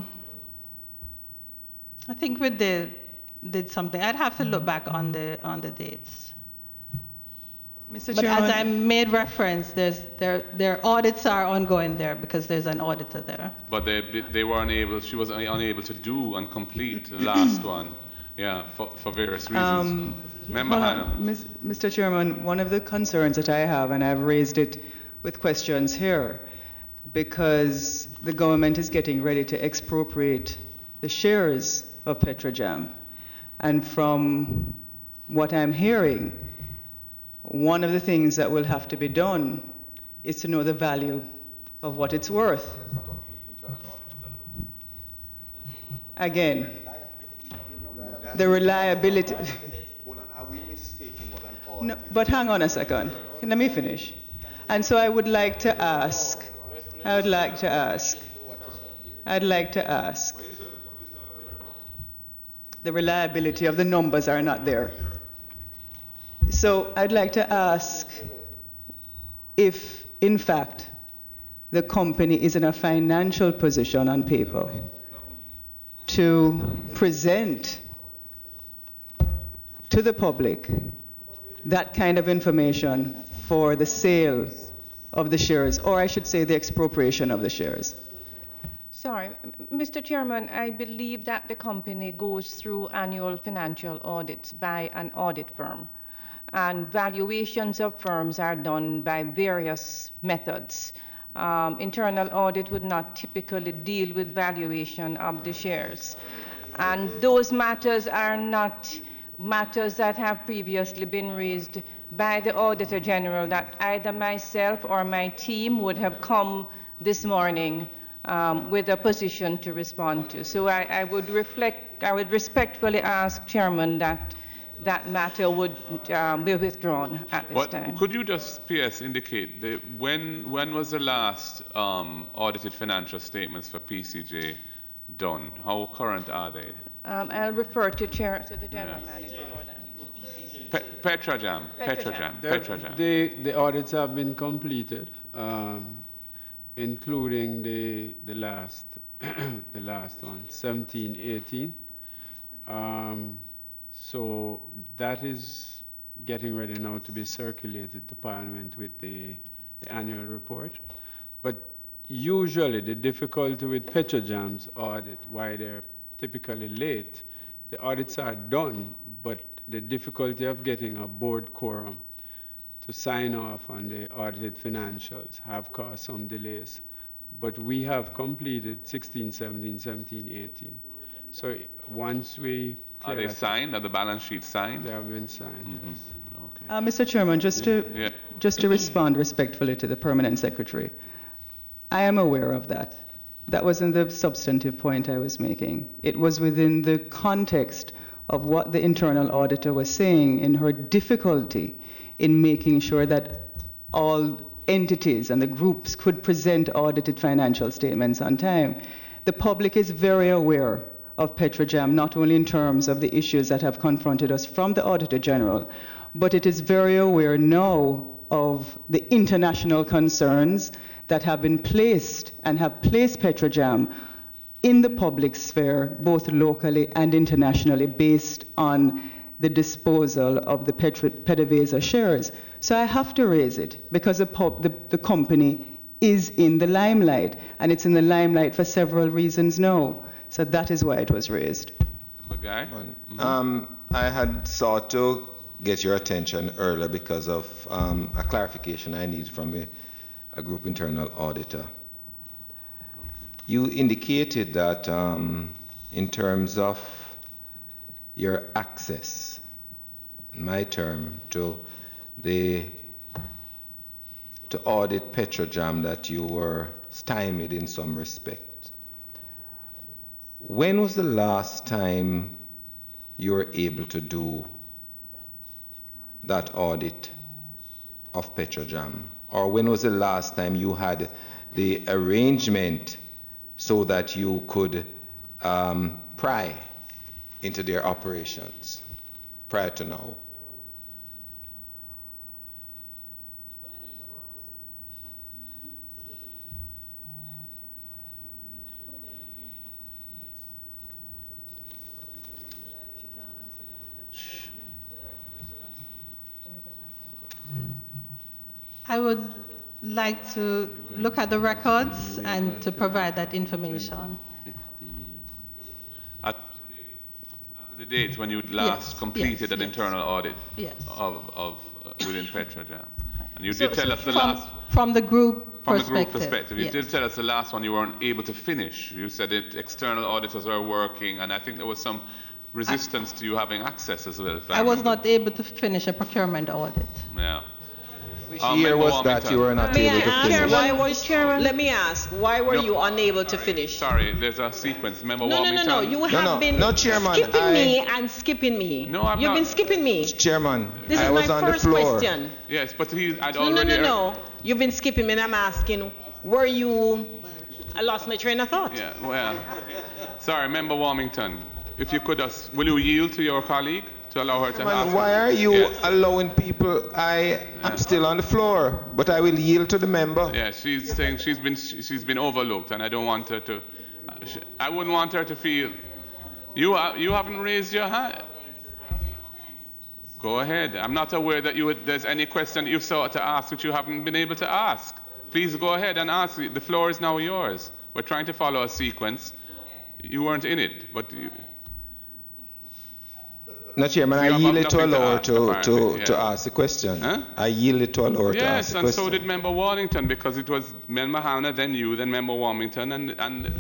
think we did something. I'd have to look back on the dates. Mr. But Chairman, as I made reference, their audits are ongoing there because there's an auditor there. But they were unable. She was unable to do and complete the last one. Yeah, for various reasons. Member Hannah. Mr. Chairman, one of the concerns that I have, and I've raised it with questions here, because the government is getting ready to expropriate the shares of Petrojam. And from what I'm hearing, one of the things that will have to be done is to know the value of what it's worth. Again, the reliability. No, but hang on a second. Let me finish. And so I would like to ask, the reliability of the numbers are not there. So I'd like to ask if, in fact, the company is in a financial position on paper to present to the public that kind of information for the sale of the shares, or I should say the expropriation of the shares. Sorry, Mr. Chairman, I believe that the company goes through annual financial audits by an audit firm. And valuations of firms are done by various methods. Internal audit would not typically deal with valuation of the shares. And those matters are not matters that have previously been raised by the Auditor General that either myself or my team would have come this morning with a position to respond to. So I would respectfully ask Chairman that that matter would be withdrawn at this time. Could you just, P.S., indicate when was the last audited financial statements for PCJ done? How current are they? I'll refer to the General Manager for that. Petrojam. The audits have been completed, including the last the last one, 17, 18. So that is getting ready now to be circulated to Parliament with the annual report. But usually the difficulty with Petrojam's audit, why they're typically late, the audits are done, but the difficulty of getting a board quorum to sign off on the audited financials have caused some delays. But we have completed 16, 17, 17, 18. So once we... Are they signed? Are the balance sheets signed? They have been signed, yes. Okay. Mr. Chairman, just to respond respectfully to the Permanent Secretary, I am aware of that. That wasn't the substantive point I was making. It was within the context of what the internal auditor was saying in her difficulty in making sure that all entities and the groups could present audited financial statements on time. The public is very aware of Petrojam, not only in terms of the issues that have confronted us from the Auditor General, but it is very aware now of the international concerns that have been placed and have placed Petrojam in the public sphere, both locally and internationally, based on the disposal of the PDVSA shares. So I have to raise it because the company is in the limelight, and it's in the limelight for several reasons now. So that is why it was raised. I had sought to get your attention earlier because of a clarification I need from a group internal auditor. You indicated that in terms of your access, in my term, to audit Petrojam, that you were stymied in some respect. When was the last time you were able to do that audit of Petrojam? Or when was the last time you had the arrangement so that you could pry into their operations prior to now? I would like to look at the records and to provide that information. At the date when you last completed an internal audit of within Petrojam. And you did tell us the last... From the group From perspective. the group perspective. You did tell us the last one you weren't able to finish. You said that external auditors were working, and I think there was some resistance to you having access as well. I was not able to finish a procurement audit. Yeah. Which year was that you were not able to finish? Let me ask, why were you unable to finish? Sorry, there's a sequence. Remember No, you have been skipping me and skipping me. No, I'm You've not. been skipping me. Chairman, This I is was my on the first floor. question. Yes, but I'd No. already... You've been skipping me and I'm asking, were you... I lost my train of thought. Yeah, well, sorry, Member Warmington, if you could, will you yield to your colleague to allow her to ask? Why are you allowing people? I'm still on the floor, but I will yield to the member. Yeah, she's saying she's been overlooked, and I don't want her to. I wouldn't want her to feel. You haven't raised your hand. Go ahead. I'm not aware that there's any question you sought to ask which you haven't been able to ask. Please go ahead and ask. The floor is now yours. We're trying to follow a sequence. You weren't in it, but. No, Chairman, I yielded to allow her to ask the question. Huh? I yielded to allow her to ask the question. Yes, and so did Member Warrington, because it was Member Hannah, then you, then Member Warmington, and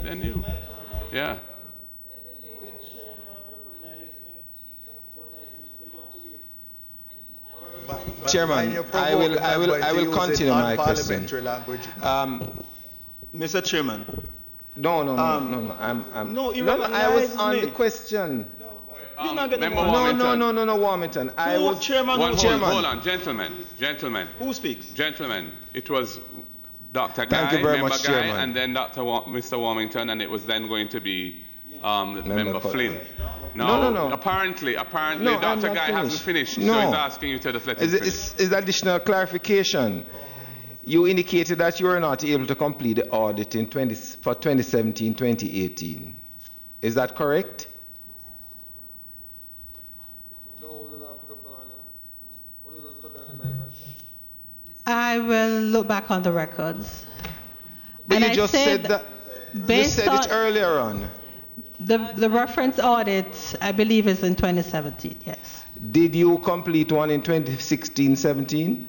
then you. Yeah. Chairman, I will continue my question. Mr. Chairman. No. I was on the question. No, Warmington. I was Chairman. Hold on, gentlemen. Who speaks? Gentlemen, it was Dr. Thank you very much, Guy, Chairman. and then Mr. Warmington, and it was then going to be Member Flynn. No. Apparently, No, Dr. Guy hasn't finished, No. so he's asking you to just let him finish. It's additional clarification. You indicated that you were not able to complete the audit for 2017-2018. Is that correct? I will look back on the records. But And you I just said that. You said it earlier on. The reference audit, I believe, is in 2017, yes. Did you complete one in 2016-17?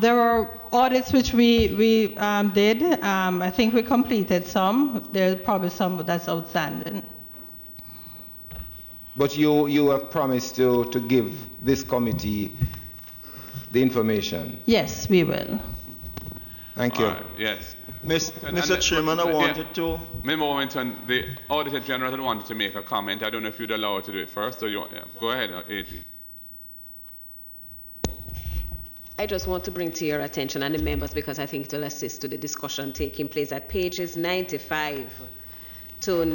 There were audits which we did. I think we completed some. There's probably some that's outstanding. But you have promised to give this committee the information. Yes, we will. Thank you. Yes. Mr. Chairman, I wanted to... Member Warrington, the Auditor General had wanted to make a comment. I don't know if you'd allow her to do it first, or you want... Yeah. Go ahead, AG. I just want to bring to your attention and the members, because I think it will assist to the discussion taking place at pages 95 to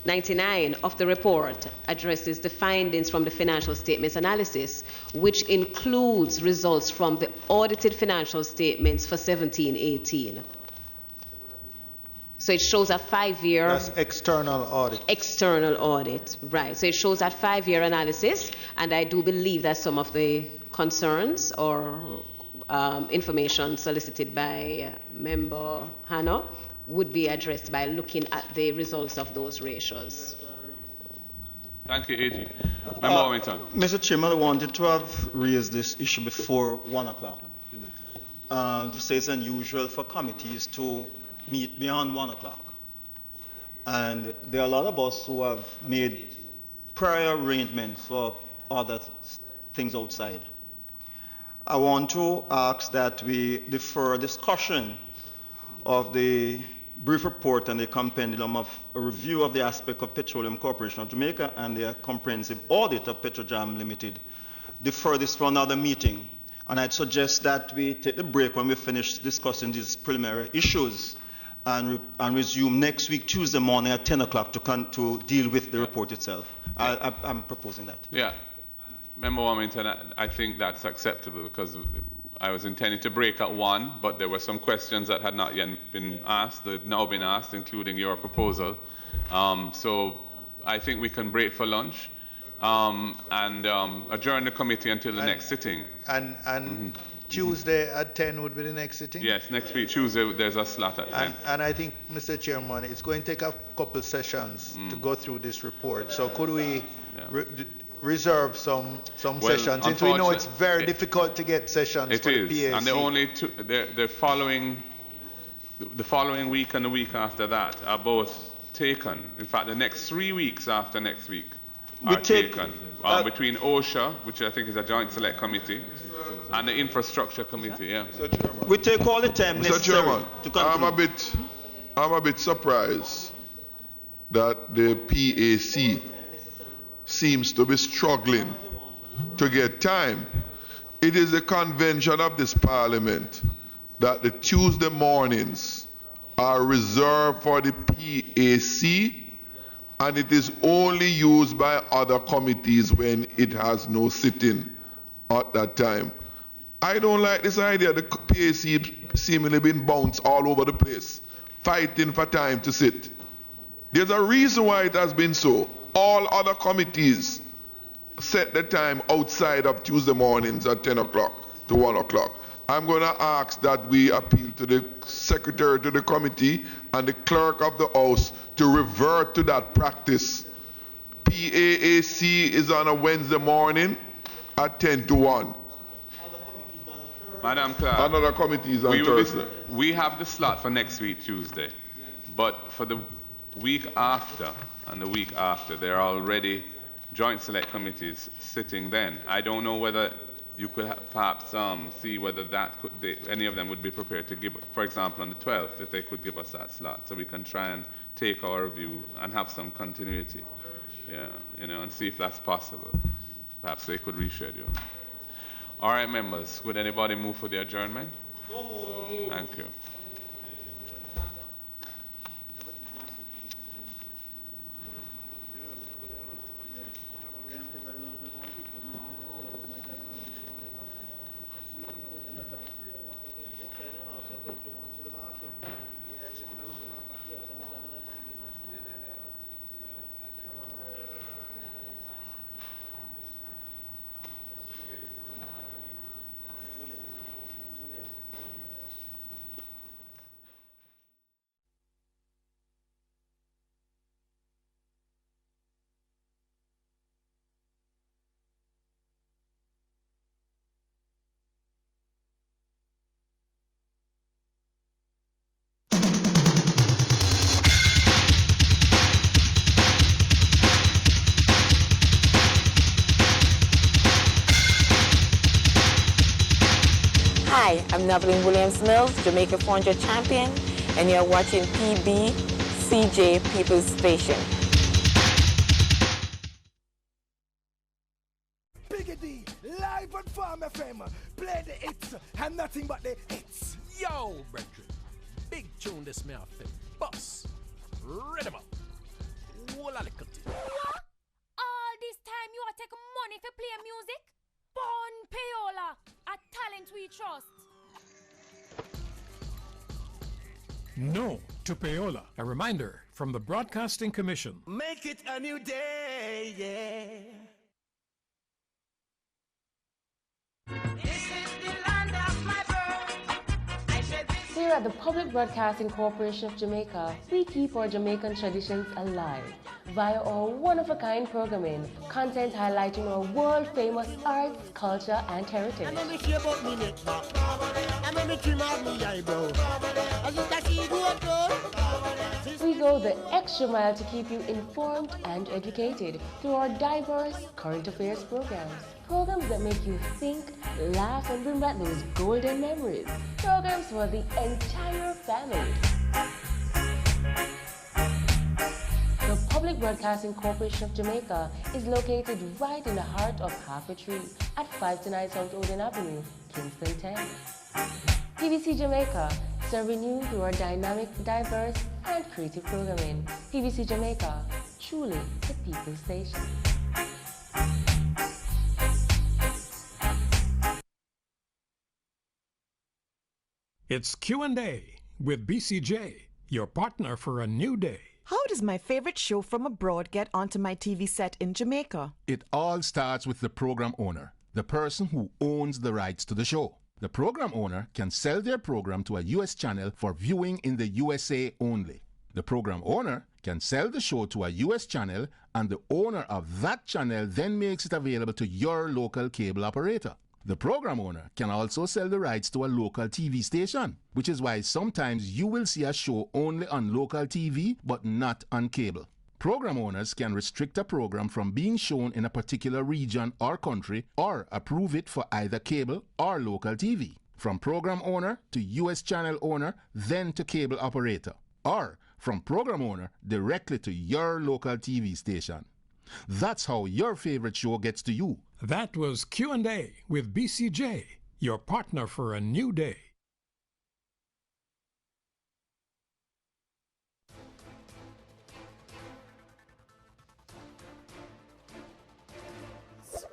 99 of the report addresses the findings from the financial statements analysis, which includes results from the audited financial statements for 17-18. So it shows a 5-year... That's external audit. External audit, right. So it shows that 5-year analysis, and I do believe that some of the concerns or information solicited by Member Hannah would be addressed by looking at the results of those ratios. Thank you, AG. Member Warrington. Mr. Chairman, I wanted to have raised this issue before 1 o'clock. To say it's unusual for committees to meet beyond 1 o'clock. And there are a lot of us who have made prior arrangements for other things outside. I want to ask that we defer discussion of the brief report and the compendium of a review of the aspect of Petroleum Corporation of Jamaica and the comprehensive audit of Petrojam Limited. Defer this for another meeting. And I'd suggest that we take the break when we finish discussing these preliminary issues and resume next week, Tuesday morning at 10 o'clock to deal with the report itself. I'm proposing that. Yeah. Member Warrington, I think that's acceptable because I was intending to break at 1, but there were some questions that had not yet been asked, that have now been asked, including your proposal. So I think we can break for lunch and adjourn the committee until the next sitting. And Tuesday at 10 would be the next sitting? Yes, next week, Tuesday, there's a slot at 10. And I think, Mr. Chairman, it's going to take a couple sessions to go through this report. So could we reserve some sessions, since we know it's very difficult to get sessions for the PAC. And the only the following week and the week after that are both taken. In fact, the next 3 weeks after next week are taken. Between OSHA, which I think is a joint select committee, and the infrastructure committee. Yeah. We take all the time necessary to conclude. I'm a bit surprised that the PAC seems to be struggling to get time. It is a convention of this parliament that the Tuesday mornings are reserved for the PAC, and it is only used by other committees when it has no sitting at that time. I don't like this idea. The PAC seemingly been bounced all over the place, fighting for time to sit. There's a reason why it has been so. All other committees set the time outside of Tuesday mornings at 10 o'clock to 1 o'clock. I'm going to ask that we appeal to the secretary to the committee and the clerk of the House to revert to that practice. PAAC is on a Wednesday morning at 10 to 1. Madam Clerk, another committee is on Thursday. We have the slot for next week, Tuesday. But for the week after and the week after, there are already joint select committees sitting then. I don't know whether you could perhaps see whether any of them would be prepared to give, for example, on the 12th, if they could give us that slot, so we can try and take our review and have some continuity. Yeah, and see if that's possible. Perhaps they could reschedule. All right, members, would anybody move for the adjournment? Thank you. Hi, I'm Nevelyn Williams-Mills, Jamaica 400 champion, and you're watching PBCJ People's Station. Biggity, live on Farm FM. Play the hits and nothing but the hits. Yo, brethren. Big tune this me off the bus. Read 'em up. Walla little thing. What? All this time you are taking money for play music? Bon payola, a talent we trust. No to payola. A reminder from the Broadcasting Commission. Make it a new day, yeah. Here at the Public Broadcasting Corporation of Jamaica, we keep our Jamaican traditions alive via our one-of-a-kind programming, content highlighting our world-famous arts, culture, and heritage. We go the extra mile to keep you informed and educated through our diverse current affairs programs. Programs that make you think, laugh, and bring back those golden memories. Programs for the entire family. The Public Broadcasting Corporation of Jamaica is located right in the heart of Half a Tree at 529 South Oden Avenue, Kingston 10. PBC Jamaica, serving you through our dynamic, diverse, and creative programming. PBC Jamaica, truly the people's station. It's Q&A with BCJ, your partner for a new day. How does my favorite show from abroad get onto my TV set in Jamaica? It all starts with the program owner, the person who owns the rights to the show. The program owner can sell their program to a U.S. channel for viewing in the USA only. The program owner can sell the show to a U.S. channel, and the owner of that channel then makes it available to your local cable operator. The program owner can also sell the rights to a local TV station, which is why sometimes you will see a show only on local TV but not on cable. Program owners can restrict a program from being shown in a particular region or country or approve it for either cable or local TV. From program owner to U.S. channel owner, then to cable operator. Or from program owner directly to your local TV station. That's how your favorite show gets to you. That was Q&A with BCJ, your partner for a new day.